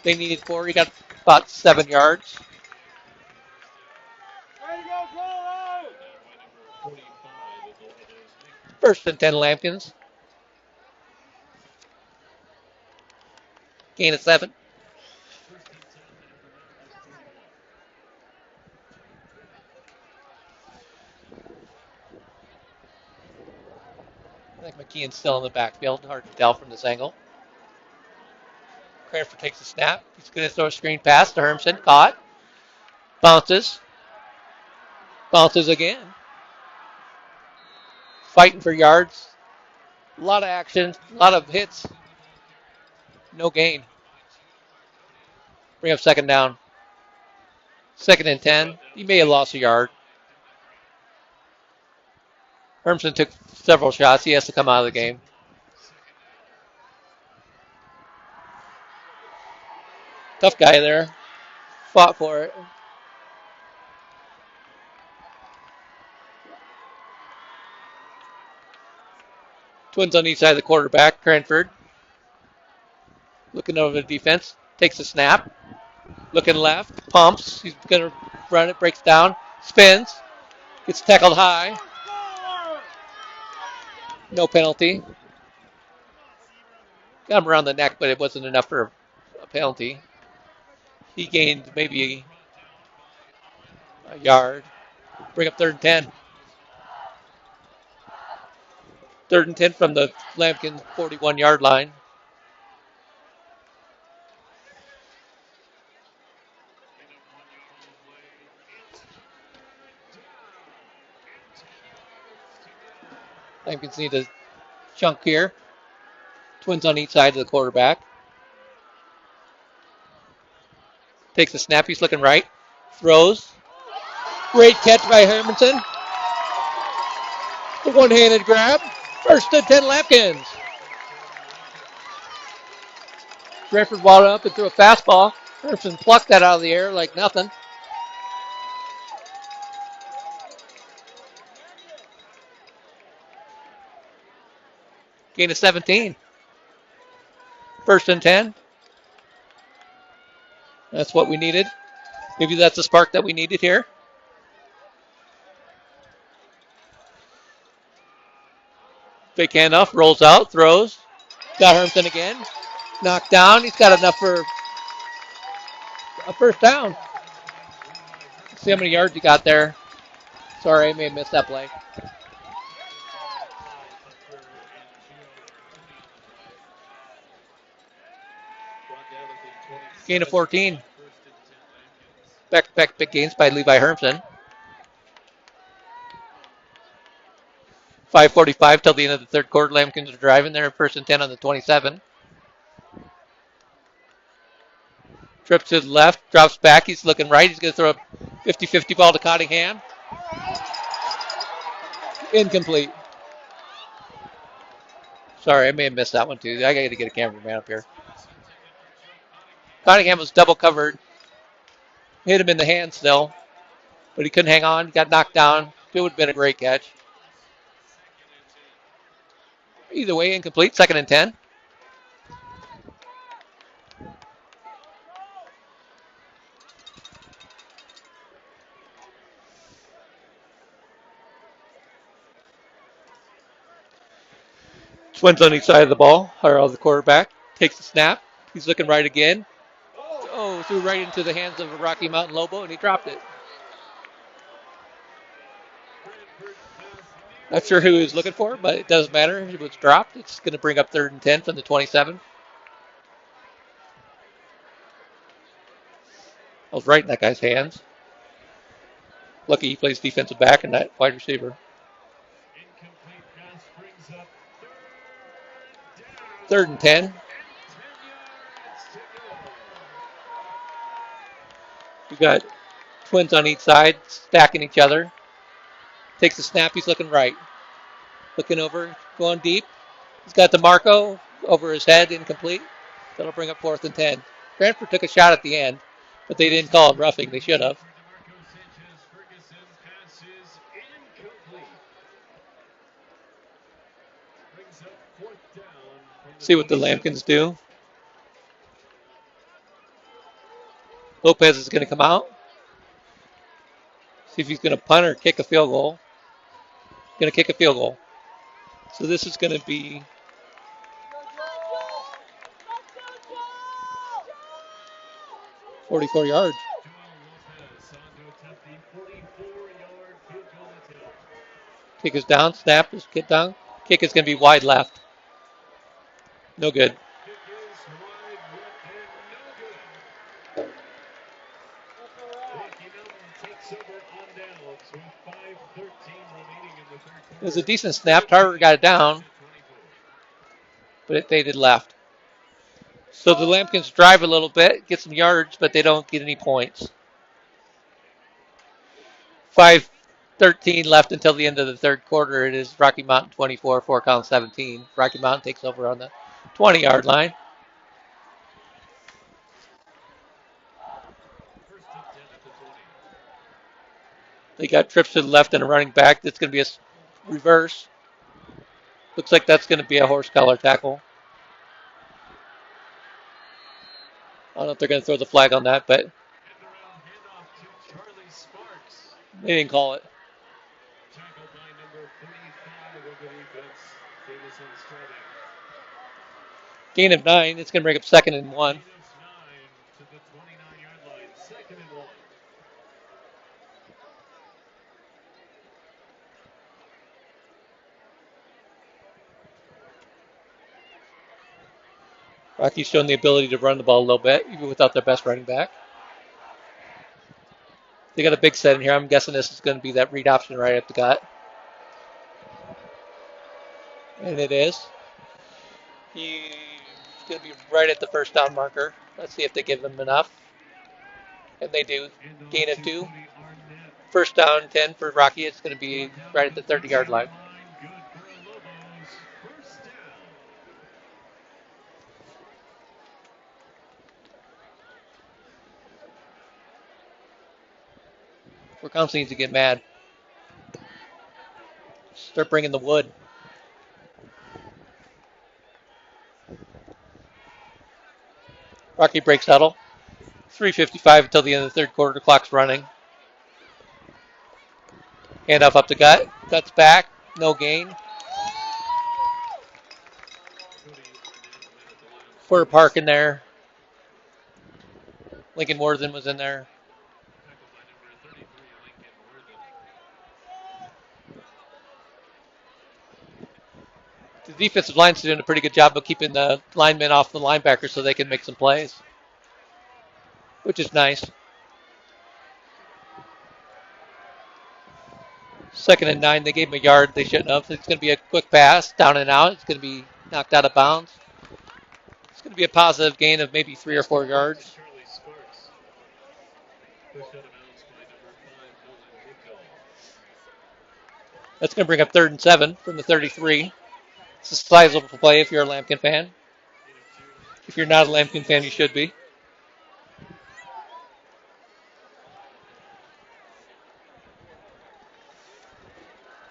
They needed 4. He got about 7 yards. 1st and 10 Lambkins. Gain of 7. First and 10. I think McKeon's still in the backfield. Hard to tell from this angle. Cranford takes a snap. He's going to throw a screen pass to Hermson. Caught. Bounces. Bounces again. Fighting for yards. A lot of action. A lot of hits. No gain. Bring up second down. Second and 10. He may have lost a yard. Hermson took several shots. He has to come out of the game. Tough guy there. Fought for it. Twins on each side of the quarterback. Cranford looking over the defense. Takes a snap. Looking left. Pumps. He's going to run it. Breaks down. Spins. Gets tackled high. No penalty. Got him around the neck, but it wasn't enough for a penalty. He gained maybe a yard. Bring up third and 10. Third and 10 from the Lambkin 41-yard line. Lambkins need a chunk here. Twins on each side of the quarterback. Takes a snap. He's looking right. Throws. Great catch by Hermanson. The one-handed grab. First and 10 Lampkins. Cranford balled up and threw a fastball. Hermanson plucked that out of the air like nothing. Gain of 17. First and 10. That's what we needed. Maybe that's the spark that we needed here. Fake handoff, rolls out, throws. Got Hermson again. Knocked down. He's got enough for a first down. Let's see how many yards he got there. Sorry, I may have missed that play. Gain of 14. Back-to-back big gains by Levi Hermson. 5:45 till the end of the third quarter. Lambkins are driving there. First and 10 on the 27. Trips to the left, drops back. He's looking right. He's going to throw a 50-50 ball to Cottingham. Incomplete. Sorry, I may have missed that one too. I got to get a cameraman up here. Cottingham was double covered. Hit him in the hand still, but he couldn't hang on. Got knocked down. It would have been a great catch. Either way, incomplete. Second and 10. Twins on each side of the ball. Or the quarterback takes the snap. He's looking right again. Oh, threw right into the hands of a Rocky Mountain Lobo, and he dropped it. Not sure who he was looking for, but it doesn't matter. If it was dropped, it's going to bring up third and 10 from the 27. I was right in that guy's hands. Lucky he plays defensive back and not wide receiver. Third and 10. We got Twins on each side, stacking each other. Takes a snap, he's looking right. Looking over, going deep. He's got DeMarco over his head, incomplete. That'll bring up fourth and 10. Cranford took a shot at the end, but they didn't call him roughing. They should have. See what the Lampkins do. Lopez is going to come out. See if he's going to punt or kick a field goal. Going to kick a field goal. So this is going to be 44 yards. Joel Lopez on to attempt the 44-yard field goal attempt. Kick is down. Snap is get down. Kick is going to be wide left. No good. Kick is wide left and no good. Rocky Mountain takes over on downs with 5:13 remaining in the third It was a quarter. decent snap. Tarver got it down, At 24. but it faded left. So the Lambkins drive a little bit, get some yards, but they don't get any points. 5:13 left until the end of the third quarter. It is Rocky Mountain 24, 4 count 17. Rocky Mountain takes over on the 20-yard line. First and 10 at the 20. They got trips to the left and a running back. That's going to be a reverse. Looks like that's going to be a horse collar tackle. I don't know if they're going to throw the flag on that, but End around handoff to Charlie Sparks. they didn't call it. Tackled by number 35 of the defense, Jameson Strawman. Gain of 9. It's going to bring up 2nd and 1. Gain of 9 to the 29-yard line. 2nd and 1. Rocky's shown the ability to run the ball a little bit, even without their best running back. They got a big set in here. I'm guessing this is going to be that read option right at the gut. And it is. He's going to be right at the first down marker. Let's see if they give him enough. And they do. Gain of 2. First down 10 for Rocky. It's going to be right at the 30-yard line. Good for a Lobos. First down. Fort Council needs to get mad. Start bringing the wood. Rocky breaks huddle. 3:55 until the end of the third quarter. The clock's running. Handoff up to Gut. Gut's back. No gain. Porter Park in there. Lincoln Worthen was in there. Tackled by number 33, Lincoln Worthen. The defensive line's doing a pretty good job of keeping the linemen off the linebackers so they can make some plays, which is nice. 2nd and 9. They gave him a yard. They shouldn't have. It's going to be a quick pass, down and out. It's going to be knocked out of bounds. It's going to be a positive gain of maybe 3 or 4 yards. Charlie Sparks. Pushed out of bounds by number 5, Nolan Nico. That's going to bring up 3rd and 7 from the 33. It's a sizable play if you're a Lambkin fan. Gain of 2. If you're not a Lambkin fan, you should be.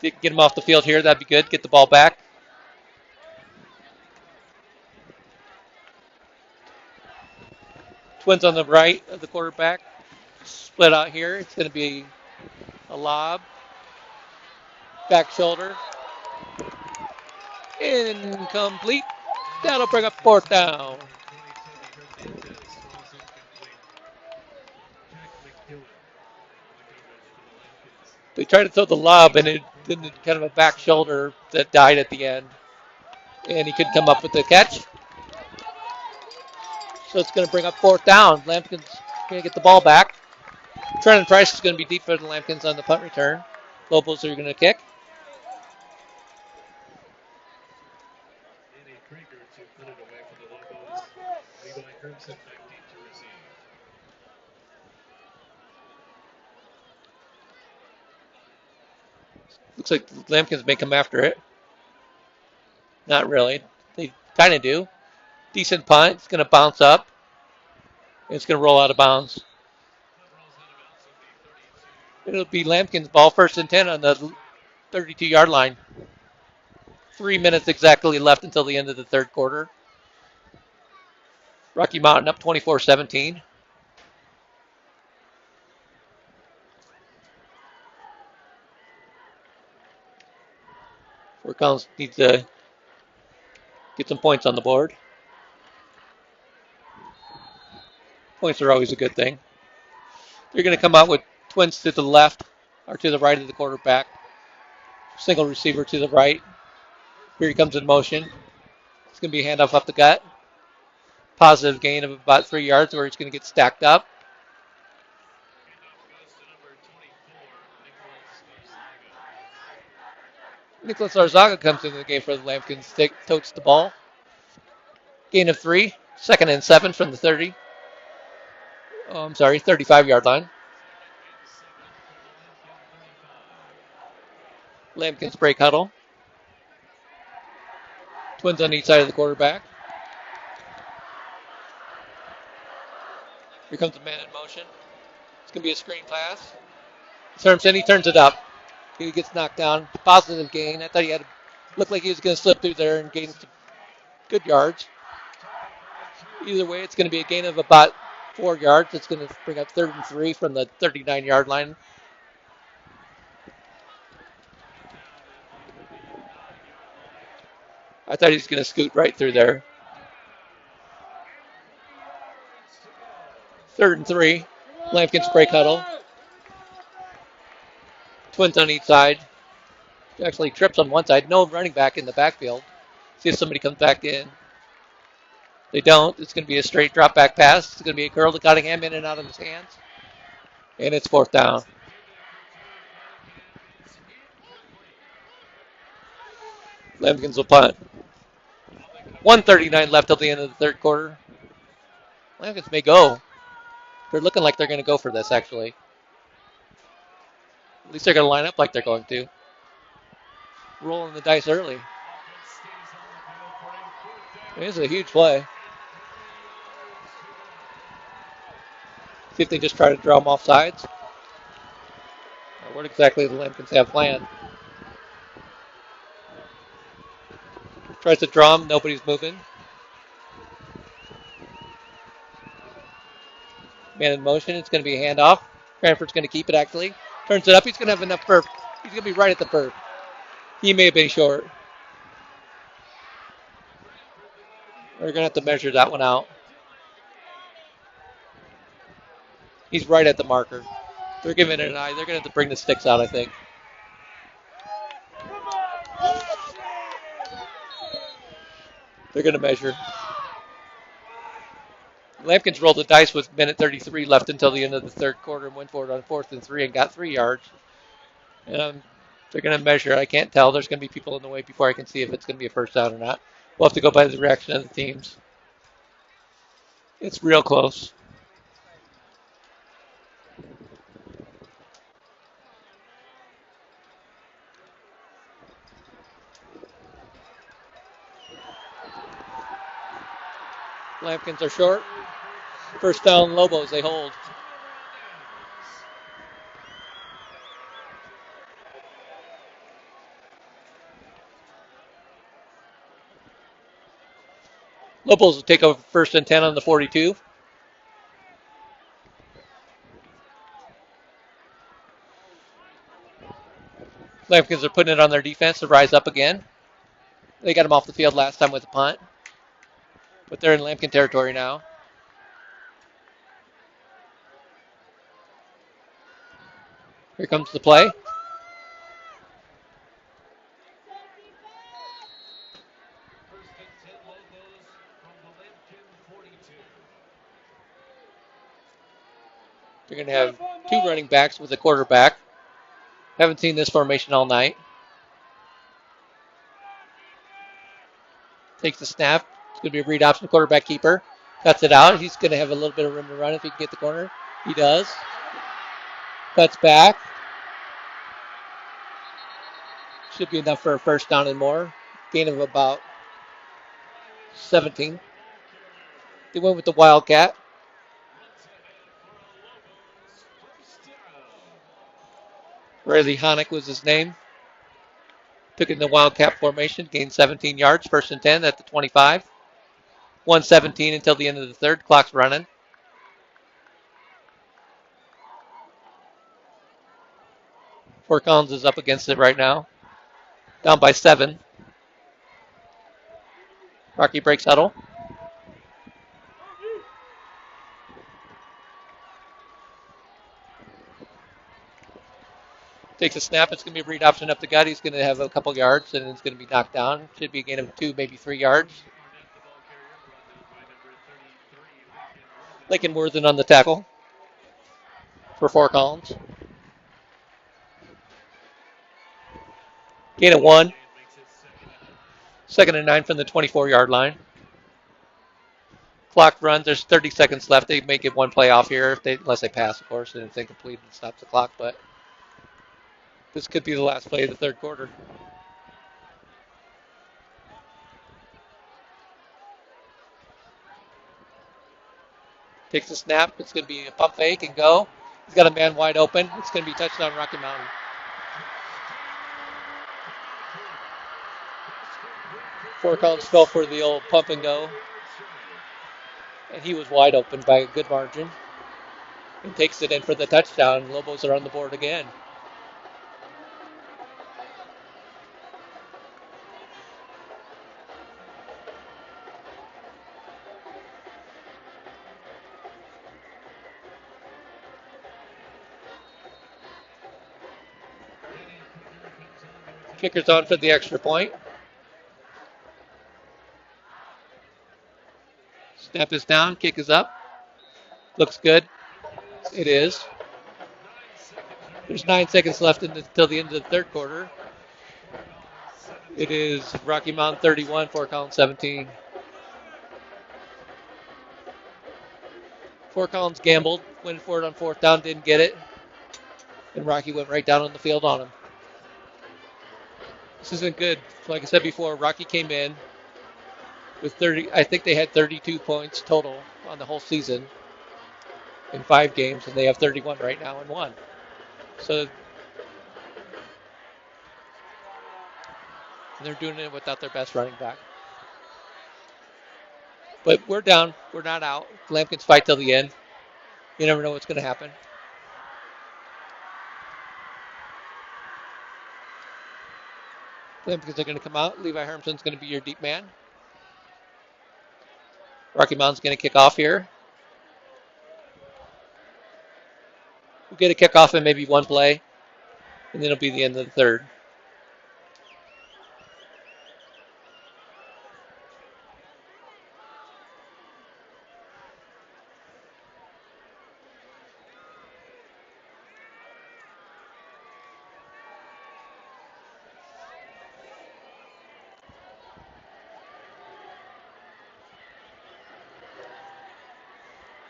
Get him off the field here. That'd be good. Get the ball back. Twins on the right of the quarterback. Split out here. It's going to be a lob. Back shoulder. Incomplete. That'll bring up 4th down. 22, Hernandez falls incomplete. Jack McGillen on the coverage for the Lambkins. They tried to throw the lob, and it did kind of a back shoulder that died at the end. And he couldn't come up with the catch. So it's going to bring up 4th down. Lambkins going to get the ball back. Trenton Price is going to be deep for the Lambkins on the punt return. Lobos are going to kick. Danny Krieger to put it away for the Lobos. Levi Hermsen back deep to receive. Looks like the Lambkins may come after it. Not really. They kind of do. Decent punt. It's going to bounce up. And it's going to roll out of bounds. It'll be Lambkins' ball, 1st and 10 on the 32-yard line. 3 minutes exactly left until the end of the third quarter. Rocky Mountain up 24-17. Fort Collins needs to get some points on the board. Points are always a good thing. They're going to come out with twins to the left or to the right of the quarterback. Single receiver to the right. Here he comes in motion. It's going to be a handoff up the gut. Positive gain of about 3 yards where it's going to get stacked up. Nicholas Arzaga comes into the game for the Lambkins. Totes the ball. Gain of 3. 2nd and 7 from the 30. 35-yard line. Lambkins break huddle. Twins on each side of the quarterback. Here comes the man in motion. It's going to be a screen pass. He turns it up. He gets knocked down. Positive gain. I thought looked like he was going to slip through there and gain some good yards. Either way, it's going to be a gain of about 4 yards. It's going to bring up 3rd and 3 from the 39-yard line. I thought he was going to scoot right through there. 3rd and 3. Lambkins break huddle. Twins on each side. Actually trips on one side. No running back in the backfield. See if somebody comes back in. They don't. It's going to be a straight drop back pass. It's going to be a curl to Cottingham in and out of his hands. And it's 4th down. Lambkins will punt. 1:39 left till the end of the 3rd quarter. Lambkins may go. They're looking like they're going to go for this, actually. At least they're going to line up like they're going to. Rolling the dice early. This is a huge play. See if they just try to draw them off sides. Or what exactly the Lambkins have planned. Tries to draw them. Nobody's moving. Man in motion. It's going to be a handoff. Cranford's going to keep it, actually. Turns it up. He's going to have enough burp. He's going to be right at the burp. He may have been short. We're going to have to measure that one out. He's right at the marker. They're giving it an eye. They're going to have to bring the sticks out, I think. They're going to measure. Lambkins rolled the dice with minute 33 left until the end of the 3rd quarter and went for it on 4th and 3 and got 3 yards. And they're going to measure. I can't tell. There's going to be people in the way before I can see if it's going to be a first down or not. We'll have to go by the reaction of the teams. It's real close. Lambkins are short. First down, Lobos, they hold. Lobos will take over 1st and 10 on the 42. Lambkins are putting it on their defense to rise up again. They got him off the field last time with a punt. But they're in Lambkin territory now. Here comes the play. They're going to have 2 running backs with a quarterback. Haven't seen this formation all night. Takes the snap. It's going to be a read option, quarterback keeper. Cuts it out. He's going to have a little bit of room to run if he can get the corner. He does. Cuts back. Should be enough for a first down and more. Gain of about 17. They went with the Wildcat. Riley Honick was his name. Took it in the Wildcat formation. Gained 17 yards. 1st and 10 at the 25. 1:17 until the end of the 3rd. Clock's running. Fort Collins is up against it right now. Down by 7. Rocky breaks huddle. Takes a snap. It's going to be a read option up the gut. He's going to have a couple yards, and it's going to be knocked down. Should be a gain of 2, maybe 3 yards. Lincoln Worthen on the tackle for Fort Collins. Gain of 1. 2nd and 9 from the 24-yard line. Clock runs. There's 30 seconds left. They may get one play off here, unless they pass, of course, and it's incomplete and stops the clock. But this could be the last play of the third quarter. Takes the snap. It's going to be a pump fake and go. He's got a man wide open. It's going to be touchdown Rocky Mountain. Fort Collins fell for the old pump and go. And he was wide open by a good margin. And takes it in for the touchdown. Lobos are on the board again. Kicker's on for the extra point. Snap is down. Kick is up. Looks good. It is. There's 9 seconds left until the end of the third quarter. It is Rocky Mountain 31, Fort Collins 17. Fort Collins gambled, went for it on 4th down, didn't get it. And Rocky went right down on the field on him. This isn't good. Like I said before, Rocky came in with 30. I think they had 32 points total on the whole season in 5 games, and they have 31 right now and 1. So they're doing it without their best running back. But we're down. We're not out. Lampkins fight till the end. You never know what's going to happen. Lampkins are going to come out. Levi Hermson's going to be your deep man. Rocky Mountain's going to kick off here. We'll get a kickoff in maybe one play, and then it'll be the end of the third.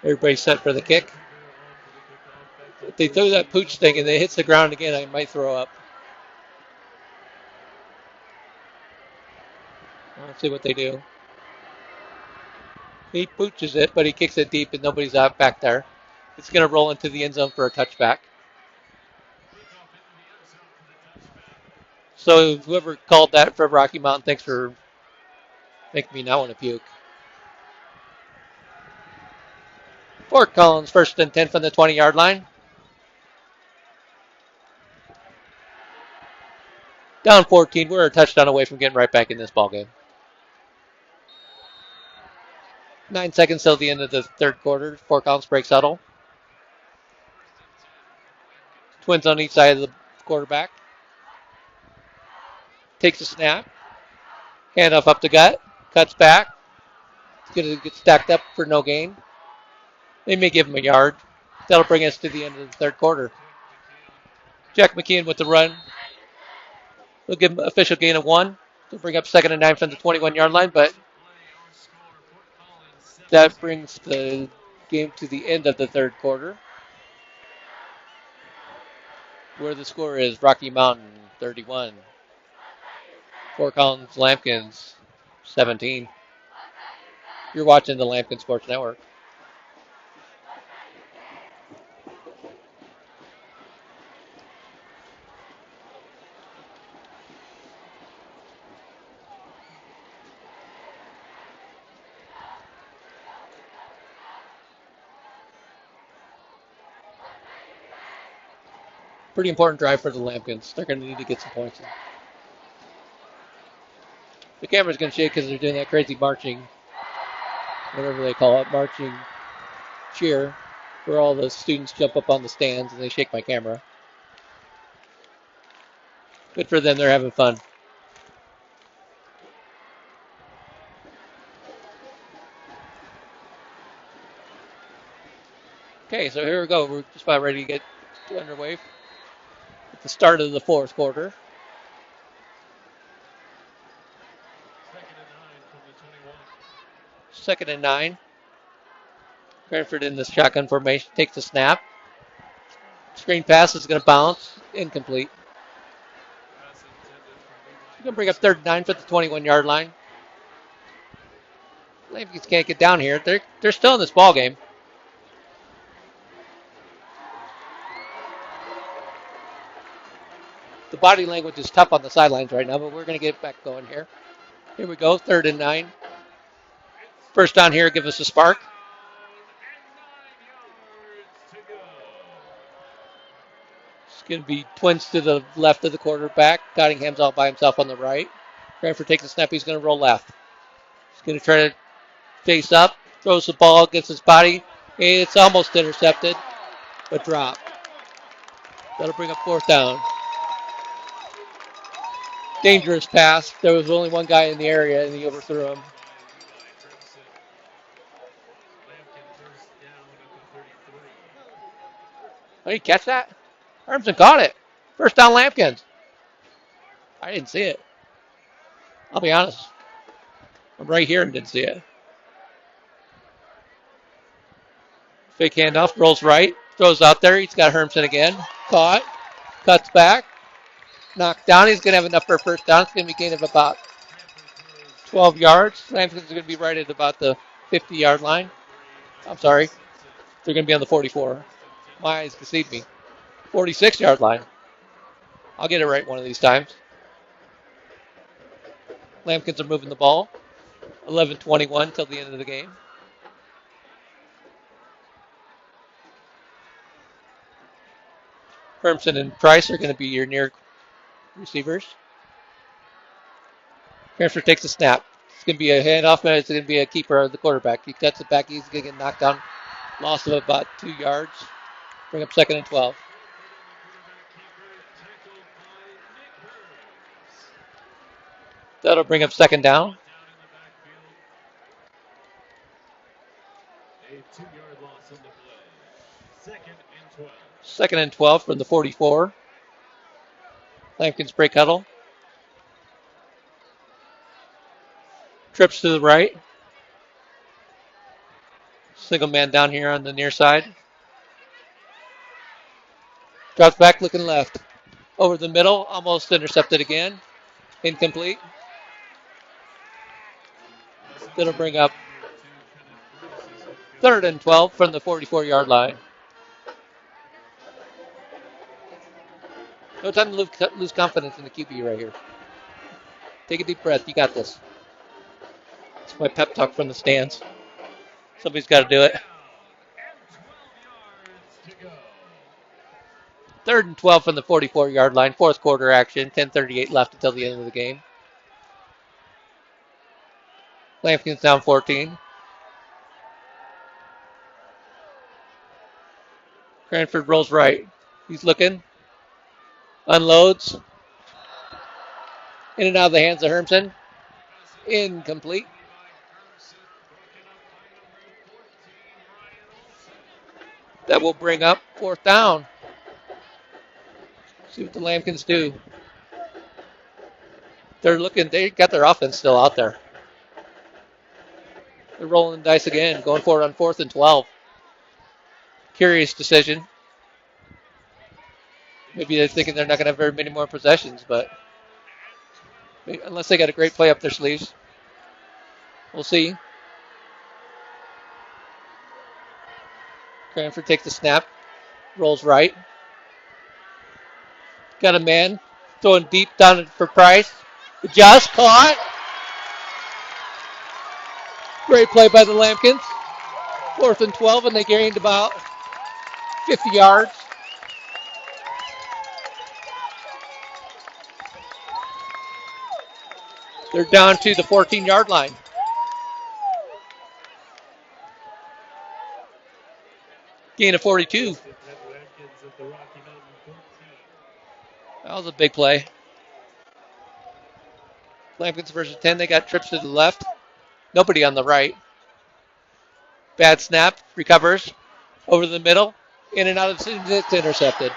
Everybody's set for the kick. If they throw that pooch thing and it hits the ground again, I might throw up. Let's see what they do. He pooches it, but he kicks it deep and nobody's out back there. It's going to roll into the end zone for a touchback. So whoever called that for Rocky Mountain, thanks for making me not want to puke. Fort Collins, 1st and 10 from the 20-yard line. Down 14. We're a touchdown away from getting right back in this ballgame. 9 seconds till the end of the third quarter. Fort Collins breaks huddle. Twins on each side of the quarterback. Takes a snap. Handoff up the gut. Cuts back. It's going to get stacked up for no gain. They may give him a yard. That'll bring us to the end of the third quarter. Jack McKeon with the run. They'll give him an official gain of 1. They'll bring up 2nd and 9 from the 21-yard line, but that brings the game to the end of the third quarter, where the score is Rocky Mountain 31, Fort Collins Lampkins 17. You're watching the Lampkin Sports Network. Pretty important drive for the Lampkins. They're going to need to get some points in. The camera's going to shake because they're doing that crazy marching, whatever they call it, marching cheer, where all the students jump up on the stands and they shake my camera. Good for them. They're having fun. Okay, so here we go. We're just about ready to get underway at the start of the fourth quarter. 2nd and 9 from the 21. 2nd and 9. Cranford in the shotgun formation takes the snap. Screen pass is going to bounce. Incomplete. Pass intended for We're Levi going to bring up 3rd and 9 for the 21-yard line. Lampkins can't get down here. They're still in this ball game. The body language is tough on the sidelines right now, but we're going to get back going here. Here we go, 3rd and 9. First down here, give us a spark. It's going to be twins to the left of the quarterback. Cottingham's all by himself on the right. Cranford takes a snap. He's going to roll left. He's going to try to face up, throws the ball, gets his body. It's almost intercepted, but dropped. That'll bring up 4th down. Dangerous pass. There was only one guy in the area, and he overthrew him. Oh, you catch that? Hermson caught it. First down, Lampkins. I didn't see it. I'll be honest. I'm right here and didn't see it. Fake handoff, rolls right, throws out there. He's got Hermson again. Caught, cuts back, knocked down. He's going to have enough for a first down. It's going to be a gain of about 12 yards. Lampkins is going to be right at about the 50-yard line. I'm sorry. They're going to be on the 44. My eyes deceive me. 46-yard line. I'll get it right one of these times. Lampkins are moving the ball. 11:21 till the end of the game. Hermson and Price are going to be your near receivers. Cranford takes a snap. It's going to be a handoff, and it's going to be a keeper of the quarterback. He cuts it back. He's going to get knocked down. Loss of about 2 yards. Bring up 2nd and 12. That'll bring up 2nd down. A 2-yard loss on the play. 2nd and 12. 2nd and 12 from the 44. Lampkins break huddle. Trips to the right. Single man down here on the near side. Drops back looking left. Over the middle. Almost intercepted again. Incomplete. That'll bring up 3rd and 12 from the 44-yard line. No time to lose confidence in the QB right here. Take a deep breath. You got this. It's my pep talk from the stands. Somebody's got to do it. 3rd and 12 from the 44-yard line. 4th quarter action. 10:38 left until the end of the game. Lampkins down 14. Cranford rolls right. He's looking. Unloads. In and out of the hands of Hermson. Incomplete. That will bring up 4th down. See what the Lampkins do. They're looking. They got their offense still out there. They're rolling the dice again, going for it on 4th and 12. Curious decision. Maybe they're thinking they're not going to have very many more possessions, but unless they got a great play up their sleeves, we'll see. Cranford takes the snap, rolls right. Got a man throwing deep down for Price. Just caught. Great play by the Lampkins. 4th and 12, and they gained about 50 yards. They're down to the 14-yard line. Gain of 42. That was a big play. Lampkins versus 10. They got trips to the left. Nobody on the right. Bad snap. Recovers. Over the middle. In and out of the. It's intercepted.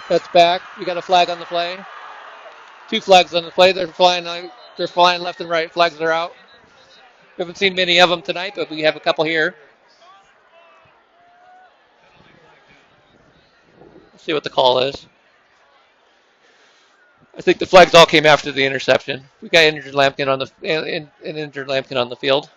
That's back. We got a flag on the play. 2 flags on the play. They're flying left and right. Flags are out. We haven't seen many of them tonight, but we have a couple here. Let's see what the call is. I think the flags all came after the interception. We got injured Lampkin on the an injured Lampkin on the field.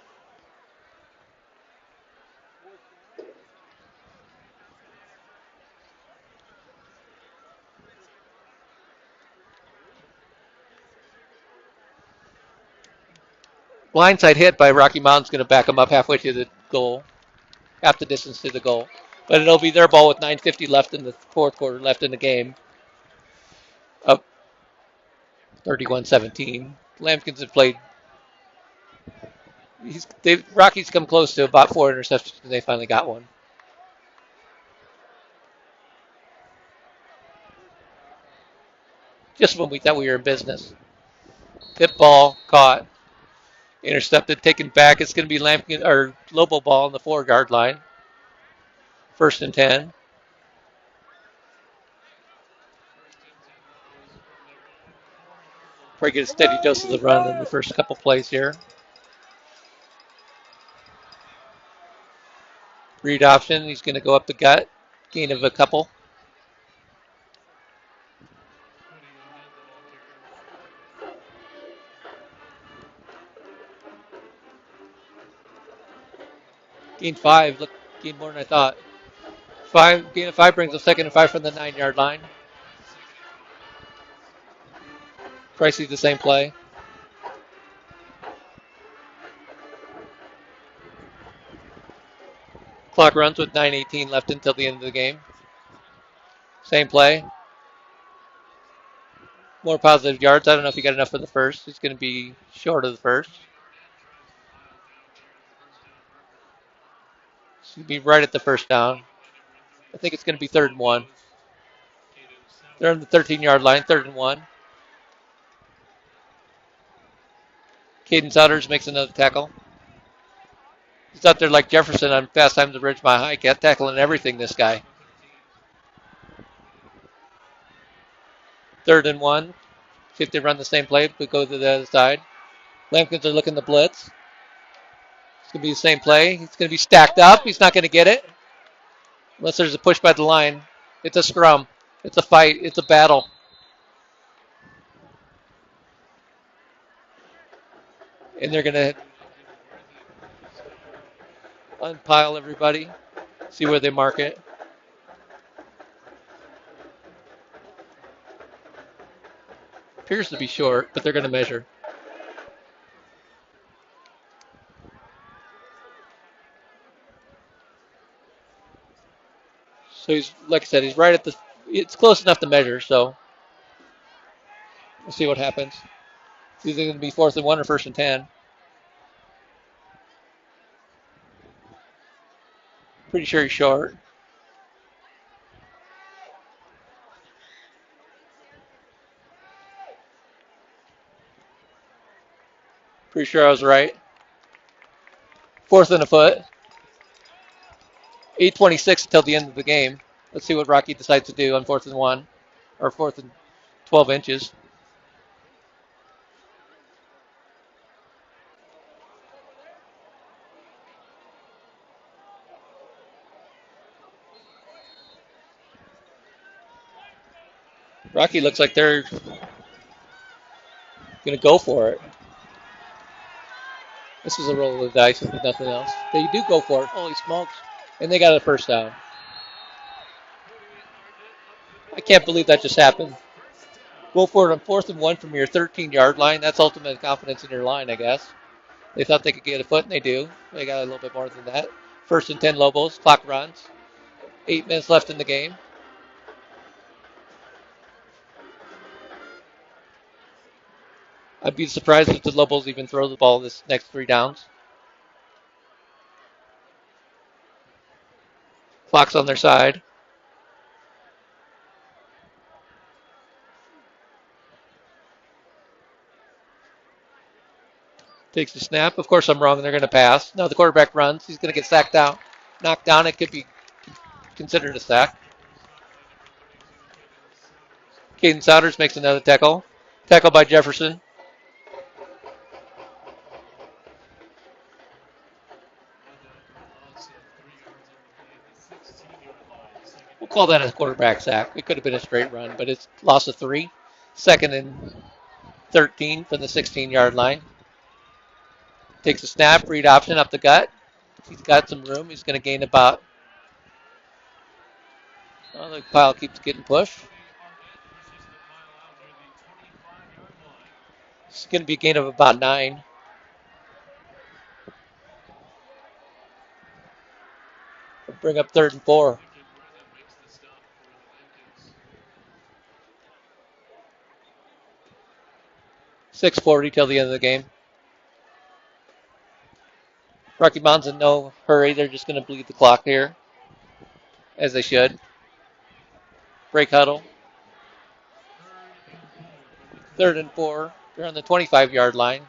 Blindside hit by Rocky Mountain's going to back them up halfway to the goal, half the distance to the goal. But it'll be their ball with 9:50 left in the fourth quarter, left in the game. Up 31-17. Lampkins have played. Rocky's come close to about 4 interceptions, and they finally got one. Just when we thought we were in business. Tip ball caught, intercepted, taken back. It's going to be Lampkin or Lobo ball on the 4-yard line. 1st and 10. Probably get a steady dose of the run in the first couple plays here. Read option. He's going to go up the gut. Gain of a couple. Gain 5. Look, gain more than I thought. Gain of 5 brings a 2nd and 5 from the 9-yard line. Pricey the same play. Clock runs with 9:18 left until the end of the game. Same play. More positive yards. I don't know if he got enough for the first. He's going to be short of the first. It's going to be right at the first down. I think it's going to be 3rd and 1. They're on the 13-yard line, 3rd and 1. Caden Souders makes another tackle. He's out there like Jefferson on fast time to bridge my high. Cat tackling everything, this guy. 3rd and 1. See if they run the same play. We go to the other side. Lampkins are looking to blitz. It's going to be the same play. He's going to be stacked up. He's not going to get it. Unless there's a push by the line. It's a scrum. It's a fight. It's a battle. And they're going to unpile everybody. See where they mark it. Appears to be short, but they're going to measure. So he's, like I said, he's right at the, it's close enough to measure, so we'll see what happens. It's either going to be 4th and 1 or 1st and 10. Pretty sure he's short. Pretty sure I was right. 4th and a foot. 8:26 until the end of the game. Let's see what Rocky decides to do on 4th and 1 or 4th and 12 inches. Rocky looks like they're going to go for it. This is a roll of the dice if nothing else. They do go for it. Holy smokes. And they got a first down. I can't believe that just happened. Go for it on 4th and 1 from your 13-yard line. That's ultimate confidence in your line, I guess. They thought they could get a foot, and they do. They got a little bit more than that. 1st and 10 Lobos. Clock runs. 8 minutes left in the game. I'd be surprised if the Lobos even throw the ball this next 3 downs. Clock's on their side. Takes the snap. Of course, I'm wrong. They're going to pass. No, the quarterback runs. He's going to get sacked down. Knocked down. It could be considered a sack. Caden Souders makes another tackle. Tackle by Jefferson. We'll call that a quarterback sack. It could have been a straight run, but it's loss of 3. Second and 13 from the 16-yard line. Takes a snap, read option up the gut. He's got some room. He's going to gain about. Well, the pile keeps getting pushed. It's going to be a gain of about 9. We'll bring up 3rd and 4. 6:40 till the end of the game. Rocky Mountain's in no hurry. They're just going to bleed the clock here, as they should. Break huddle. 3rd and 4. They're on the 25-yard line.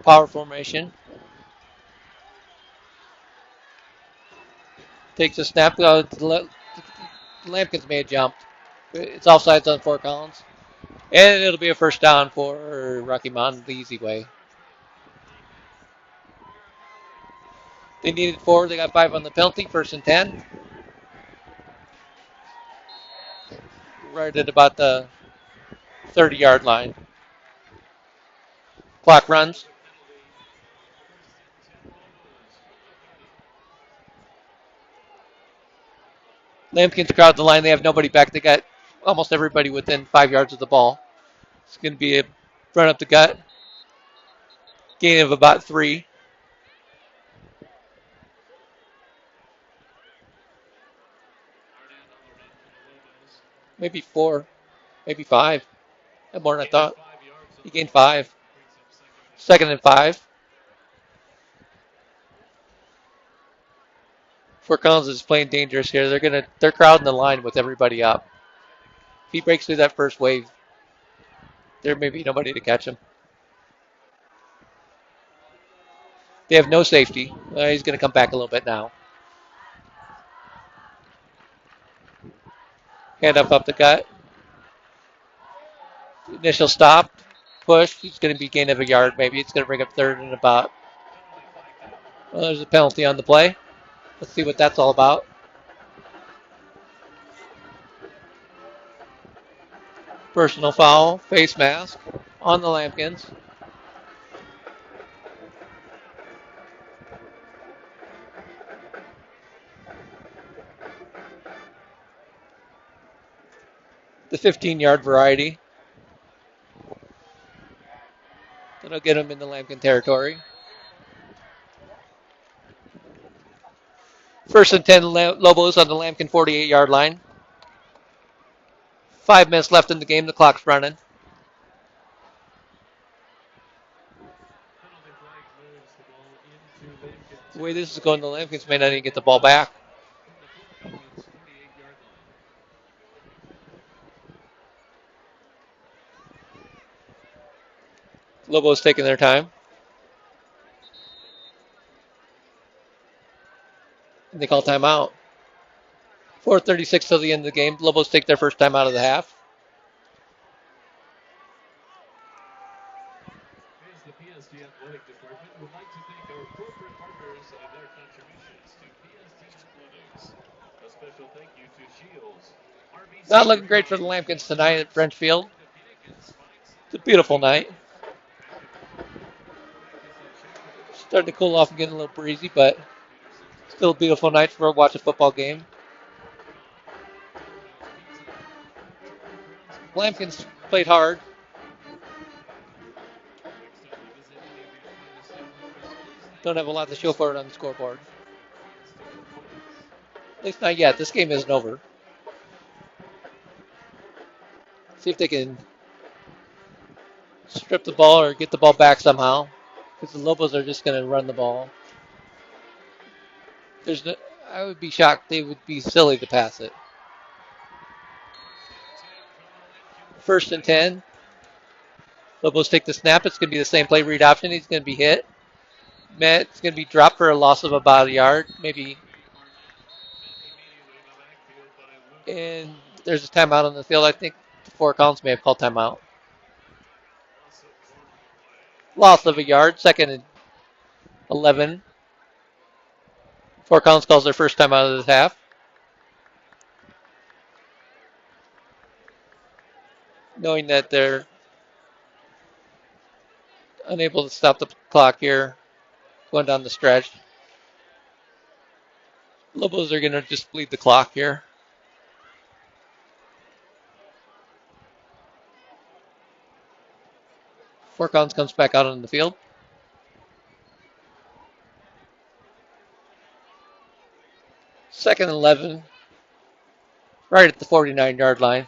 Power formation. Takes a snap. Lampkins may have jumped. It's offsides on Fort Collins. And it'll be a first down for Rocky Mountain the easy way. They needed 4. They got 5 on the penalty. 1st and 10. Right at about the 30-yard line. Clock runs. Lampkins crowd the line. They have nobody back. They got almost everybody within 5 yards of the ball. It's going to be a run up the gut. Gain of about 3. Maybe 4. Maybe 5. More than I thought. He gained 5. 2nd and 5. Fort Collins is playing dangerous here. They're crowding the line with everybody up. If he breaks through that first wave, there may be nobody to catch him. They have no safety. He's going to come back a little bit now. Hand up the gut. Initial stop. Push. He's going to be gain of a yard maybe. It's going to bring up 3rd and about. Well, there's a penalty on the play. Let's see what that's all about. Personal foul. Face mask on the Lampkins. The 15-yard variety. That'll get him in the Lampkin territory. 1st and 10 Lobos on the Lampkin 48-yard line. 5 minutes left in the game. The clock's running. The way this is going, the Lampkins may not even get the ball back. Lobos taking their time. And they call timeout. 4:36 till the end of the game. Lobos take their first time out of the half. The PSD Athletic Department would like to thank our corporate partners and their contributions to PSD Athletics. A special thank you to Shields. Not looking great for the Lampkins tonight at French Field. It's a beautiful night. Starting to cool off and getting a little breezy, but still a beautiful night for watch a football game. Lampkins played hard. Don't have a lot to show for it on the scoreboard. At least not yet. This game isn't over. See if they can strip the ball or get the ball back somehow. Because the Lobos are just going to run the ball. I would be shocked. They would be silly to pass it. 1st and 10. Lobos take the snap. It's going to be the same play read option. He's going to be hit. It's going to be dropped for a loss of about a yard, maybe. And there's a timeout on the field. I think the four counts may have called timeout. Loss of a yard, second and 11. Four counts calls their first time out of this half. Knowing that they're unable to stop the clock here going down the stretch. Lobos are going to just bleed the clock here. Four counts comes back out on the field. Second and 11, right at the 49-yard line.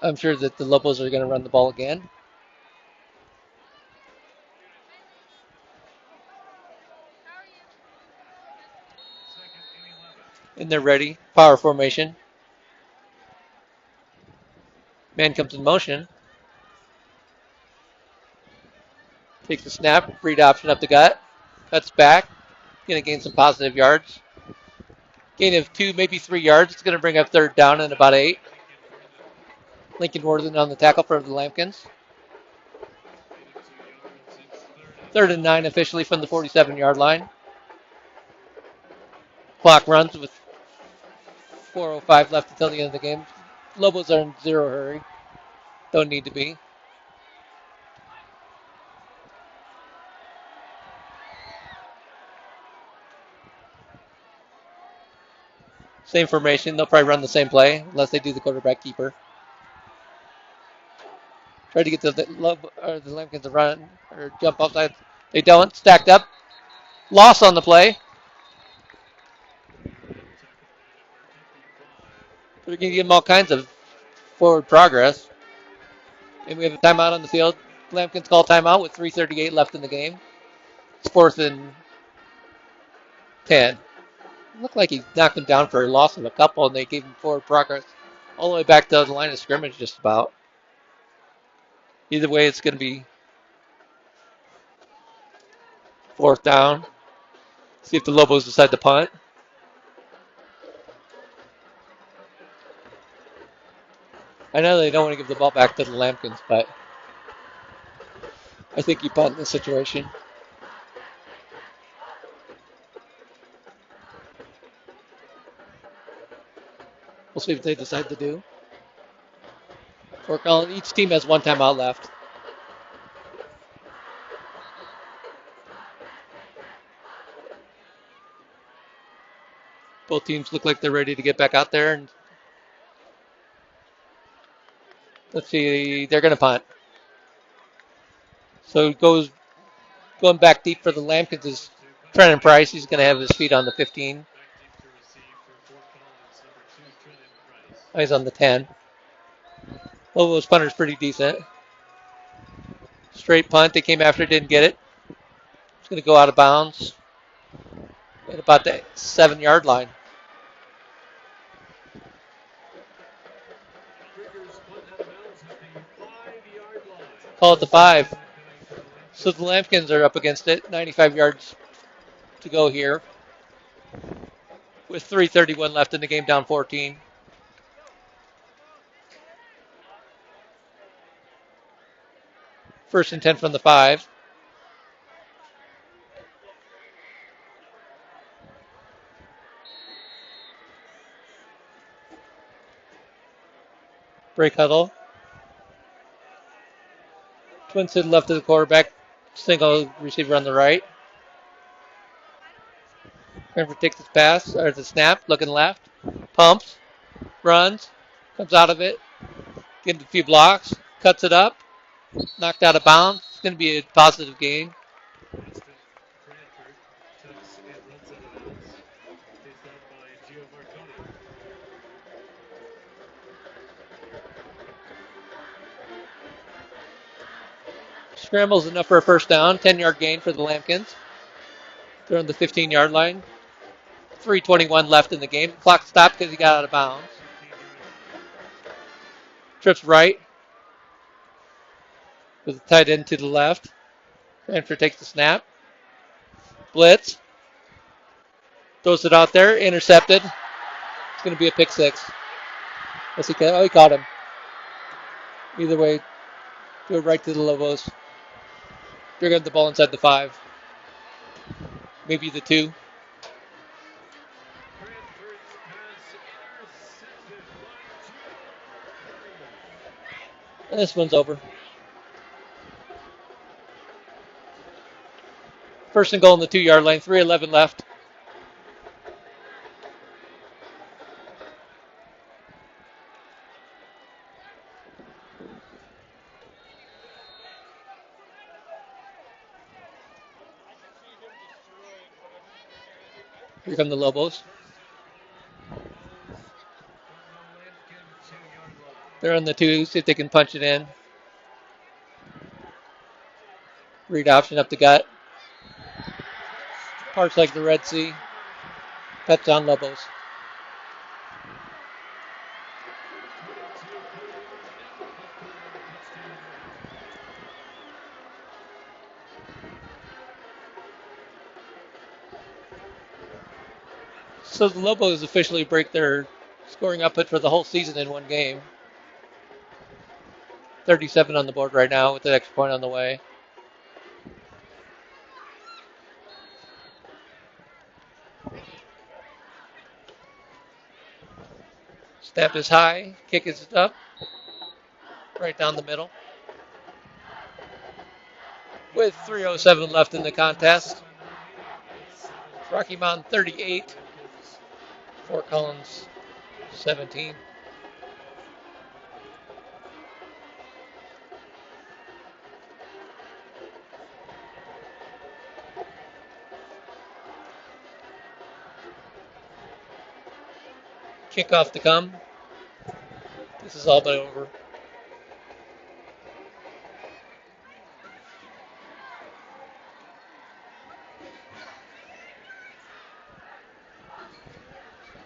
I'm sure that the Lobos are going to run the ball again. And they're ready. Power formation. Man comes in motion. Takes the snap. Read option up the gut. Cuts back. Going to gain some positive yards. Gain of 2, maybe 3 yards. It's going to bring up third down and about 8. Lincoln Worthen on the tackle for the Lambkins. Third and 9 officially from the 47-yard line. Clock runs with 4:05 left until the end of the game. Lobos are in zero hurry. Don't need to be. Same formation. They'll probably run the same play unless they do the quarterback keeper. Try to get the Lambkins to run or jump outside. They don't. Stacked up. Loss on the play. They're going to give them all kinds of forward progress. And we have a timeout on the field. Lambkins call timeout with 3:38 left in the game. It's 4th and 10. Looked like he knocked him down for a loss of a couple, and they gave him forward progress all the way back to the line of scrimmage just about. Either way, it's going to be 4th down. See if the Lobos decide to punt. I know they don't want to give the ball back to the Lambkins, but I think you punt in this situation. We'll see what they decide to do. Each team has one timeout left. Both teams look like they're ready to get back out there. And let's see, they're going to punt. So it goes going back deep for the Lambkins is Trenton Price. He's going to have his feet on the 15. Oh, he's on the 10. Lobos punter's pretty decent. Straight punt. They came after it, didn't get it. It's going to go out of bounds at about the 7-yard line. Call it the 5. So the Lambkins are up against it. 95 yards to go here. With 3:31 left in the game, down 14. First and 10 from the 5. Break huddle. Twins to the left of the quarterback. Single receiver on the right. Cranford takes his pass, or the snap, looking left. Pumps. Runs. Comes out of it. Gets a few blocks. Cuts it up. Knocked out of bounds. It's going to be a positive gain. Scrambles enough for a first down. 10-yard gain for the Lambkins. They're on the 15-yard line. 3:21 left in the game. Clock stopped because he got out of bounds. Trips right. with the tight end to the left. Cranford takes the snap. Blitz. Throws it out there. Intercepted. It's going to be a pick six. He caught him. Either way, threw it right to the Lobos. They're getting the ball inside the 5. Maybe the 2. Cranford's pass intercepted by Jimmy. And this one's over. First and goal in the 2-yard line. 3:11 left. I can see him destroying whatever he's doing. Here come the Lobos. Lobos from the Lampkin 2-yard line. They're on the 2. See if they can punch it in. Read option up the gut. Parks like the Red Sea. Touchdown Lobos. So the Lobos officially break their scoring output for the whole season in one game. 37 on the board right now with the extra point on the way. Snap is high. Kick is up. Right down the middle. With 3:07 left in the contest. Rocky Mountain 38. Fort Collins 17. Kickoff to come. This is all but over.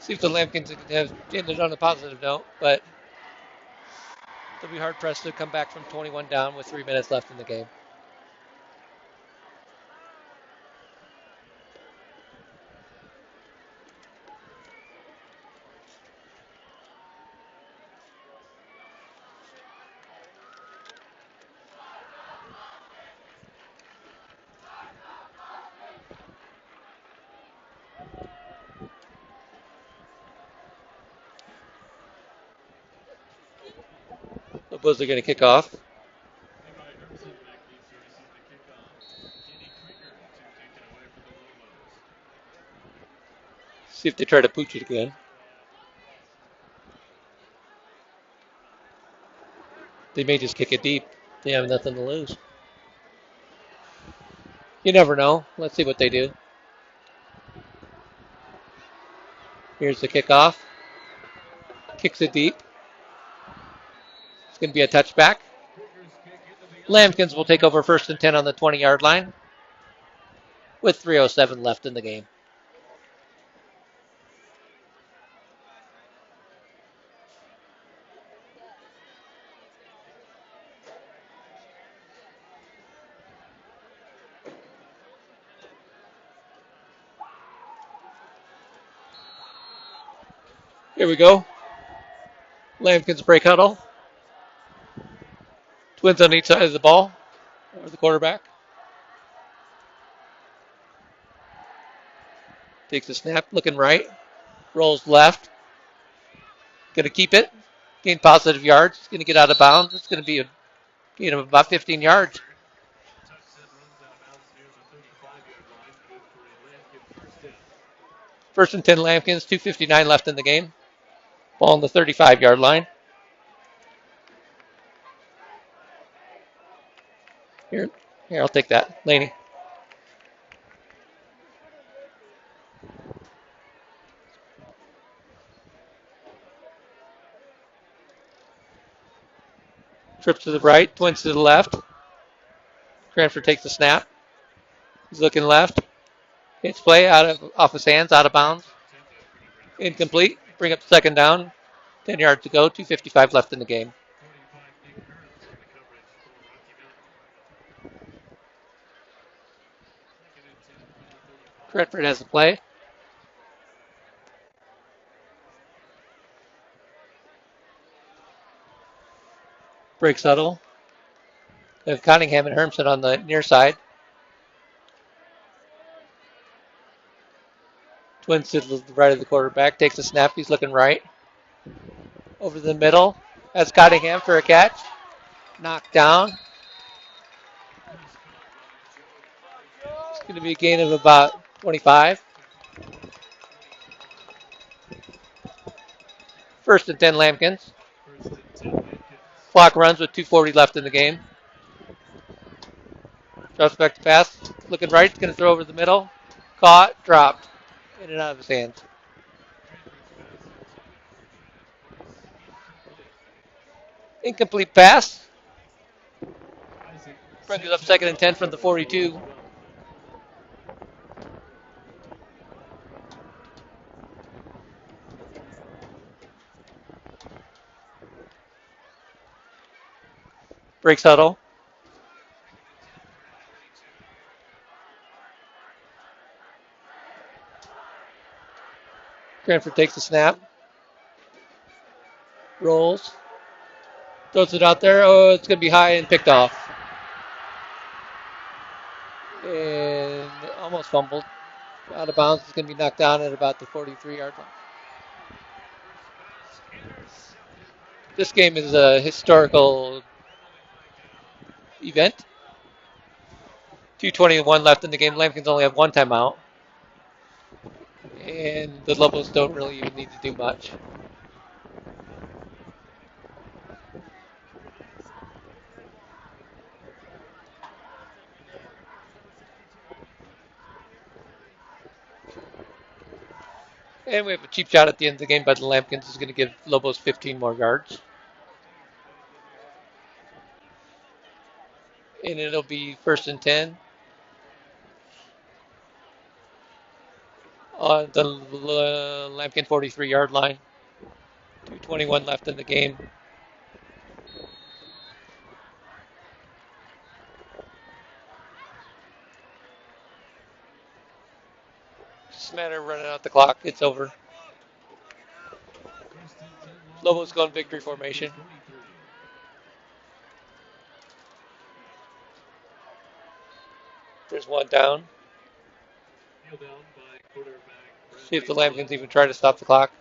See if the Lambkins can have ended on a positive note, but they'll be hard pressed to come back from 21 down with 3 minutes left in the game. The Bulls are going to kick off. Levi Hermsen back deep to receive the kickoff. Kenny Krieger to kick it away for the Lobos. See if they try to pooch it again. They may just kick it deep. They have nothing to lose. You never know. Let's see what they do. Here's the kickoff. Kicks it deep. It's going to be a touchback. Lambkins will take over 1st and 10 on the 20-yard line with 3:07 left in the game. Here we go. Lambkins break huddle. Twins on each side of the ball, or the quarterback. Takes a snap, looking right. Rolls left. Going to keep it. Gain positive yards. It's going to get out of bounds. It's going to be a gain of about 15 yards. Tucks and runs out of bounds near the 35-yard line. Good for a Lampkin first down. 1st and 10 Lambkins, 2:59 left in the game. Ball on the 35-yard line. Here, I'll take that. Laney. Trips to the right, twins to the left. Cranford takes the snap. He's looking left. Hits play off his hands, out of bounds. Incomplete. Bring up 2nd down. 10 yards to go. 2:55 left in the game. 45 Nick Kearns in the coverage for Rocky Mountain. Redford has the play. Breaks huddle. They have Cunningham and Hermson on the near side. Twins to the right of the quarterback. Takes a snap. He's looking right. Over the middle. That's Cunningham for a catch. Knocked down. It's going to be a gain of about 25. First and 10 Lampkins. Clock runs with 2:40 left in the game. Drops back to pass. Looking right. It's going to throw over the middle. Caught. Dropped. In and out of his hands. Incomplete pass. Brings it up second and 10 from the 42. Breaks huddle. Cranford takes the snap. Rolls. Throws it out there. Oh, it's going to be high and picked off. And almost fumbled. Out of bounds. It's going to be knocked down at about the 43-yard line. This game is a historical event. 2:21 left in the game. Lampkins only have one timeout. And the Lobos don't really even need to do much. And we have a cheap shot at the end of the game by the Lampkins. Is going to give Lobos 15 more yards. And it'll be first and 10 on the Lampkin 43-yard line. 2:21 left in the game. Just a matter of running out the clock. It's over. Lobos go in victory formation. There's one down. See if the Lampkins even try to stop the clock.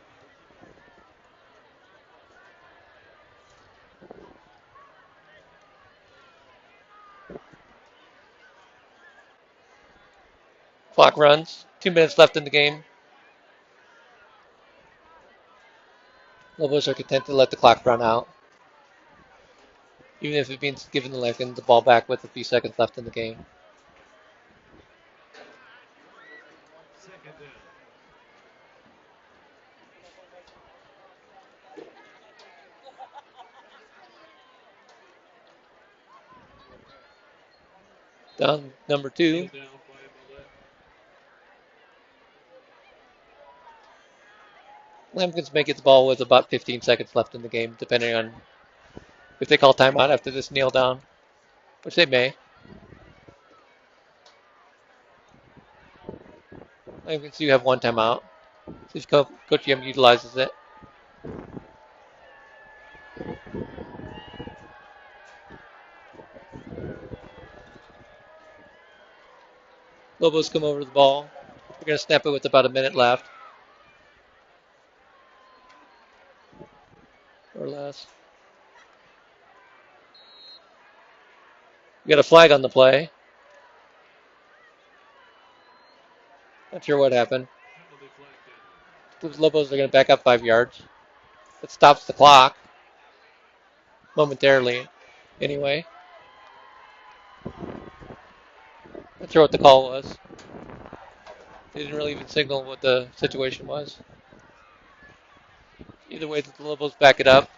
Clock runs. 2 minutes left in the game. Lobos are content to let the clock run out, even if it means giving the Lampkins the ball back with a few seconds left in the game. Down number 2. Lampkins may get the ball with about 15 seconds left in the game, depending on if they call timeout after this kneel down, which they may. Lampkins do have one timeout. See if Coach Yem utilizes it. Lobos come over the ball. They're going to snap it with about a minute left. Or less. We got a flag on the play. Not sure what happened. The Lobos are going to back up 5 yards. It stops the clock. Momentarily. Anyway. Not sure what the call was. They didn't really even signal what the situation was. Either way, the Lobos back it up.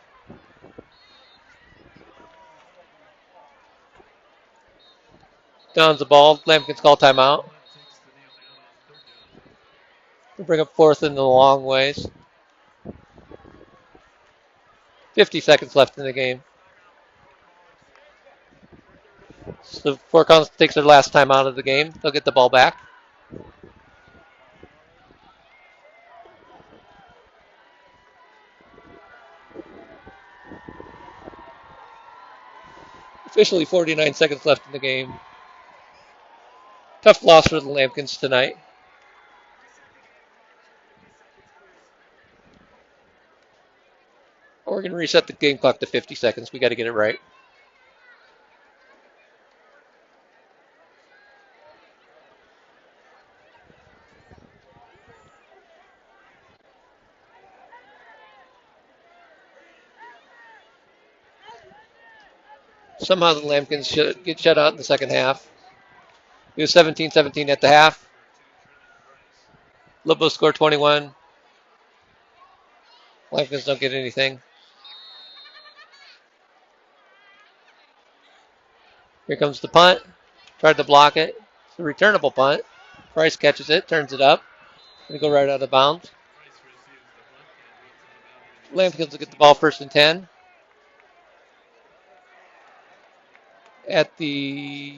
Downs the ball. Lampkins call timeout. We'll bring up fourth in the long ways. 50 seconds left in the game. So Fort Collins takes their last time out of the game. They'll get the ball back. Officially 49 seconds left in the game. Tough loss for the Lambkins tonight. We're going to reset the game clock to 50 seconds. We got to get it right. Somehow the Lambkins get shut out in the second half. It was 17-17 at the half. Lobo scored 21. Lambkins don't get anything. Here comes the punt. Tried to block it. It's a returnable punt. Price catches it, turns it up. Going to go right out of bounds. Lambkins will get the ball first and 10. At the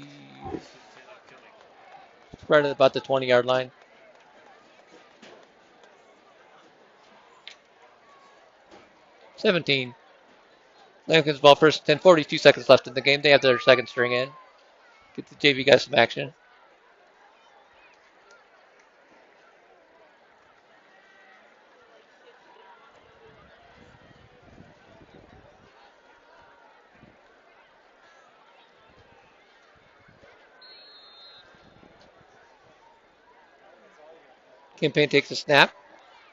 right at about the 20-yard line. $17. Lambkins ball first and 10. 42 seconds left in the game. They have their second string in. Get the JV guys some action. Campaign takes a snap.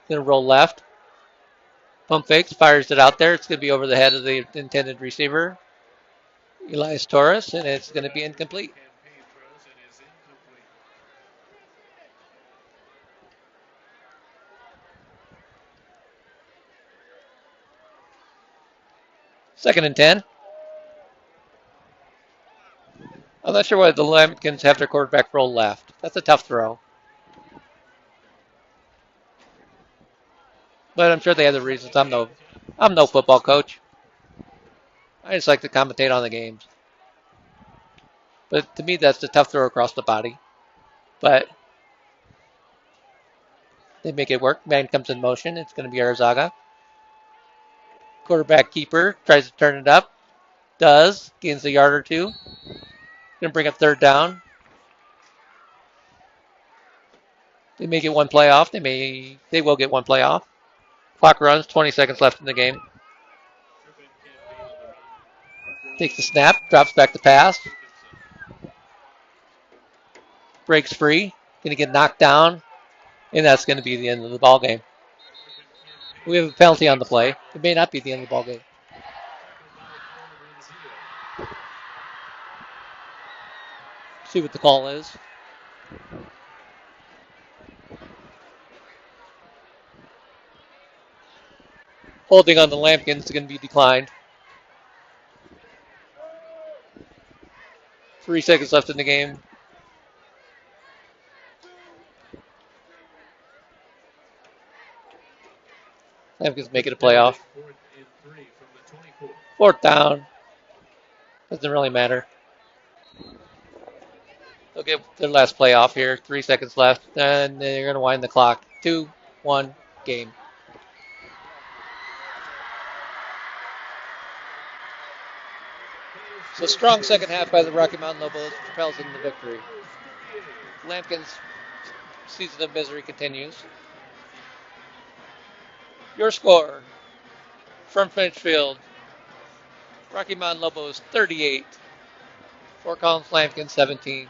Going to roll left. Pump fakes, fires it out there. It's going to be over the head of the intended receiver, Elias Torres, and it's going to be incomplete. Second and 10. I'm not sure why the Lambkins have their quarterback roll left. That's a tough throw. But I'm sure they have the reasons. I'm no football coach. I just like to commentate on the games. But to me, that's a tough throw across the body. But they make it work. Man comes in motion. It's going to be Arzaga. Quarterback keeper tries to turn it up. Does. Gains a yard or two. Going to bring up third down. They may get one playoff. They will get one playoff. Clock runs. 20 seconds left in the game. Takes the snap. Drops back to pass. Breaks free. Going to get knocked down. And that's going to be the end of the ball game. We have a penalty on the play. It may not be the end of the ball game. See what the call is. Holding on the Lambkins is going to be declined. 3 seconds left in the game. Lambkins make it a playoff. Fourth down. Doesn't really matter. They'll get their last playoff here. 3 seconds left. And they're going to wind the clock. 2-1 game. So strong second half by the Rocky Mountain Lobos propels them to victory. Lambkins' season of misery continues. Your score from Finchfield. Rocky Mountain Lobos 38. Fort Collins Lambkins 17.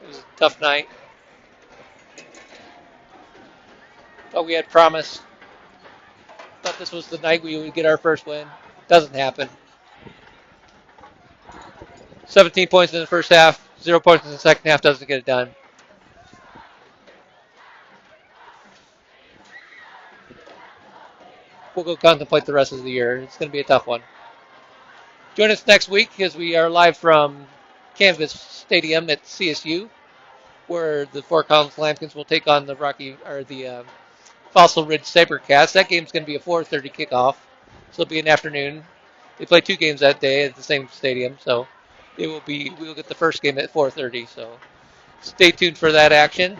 It was a tough night. Thought we had promise. Thought this was the night we would get our first win. Doesn't happen. 17 points in the first half, 0 points in the second half, doesn't get it done. We'll go contemplate the rest of the year. It's going to be a tough one. Join us next week as we are live from Canvas Stadium at CSU, where the Fort Collins Lambkins will take on the Fossil Ridge Sabercats. That game's going to be a 4:30 kickoff, so it'll be an afternoon. They play 2 games that day at the same stadium, so we'll get the first game at 4:30. So stay tuned for that action.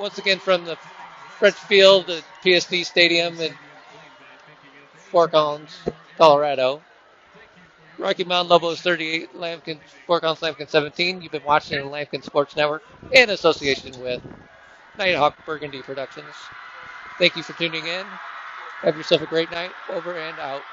Once again, from the French Field at PSD Stadium in Fort Collins, Colorado. Thank you for your Rocky Mountain Lobos 38, Lambkin, Fort Collins Lambkin 17. You've been watching the Lambkin Sports Network in association with Nighthawk Burgundy Productions. Thank you for tuning in. Have yourself a great night. Over and out.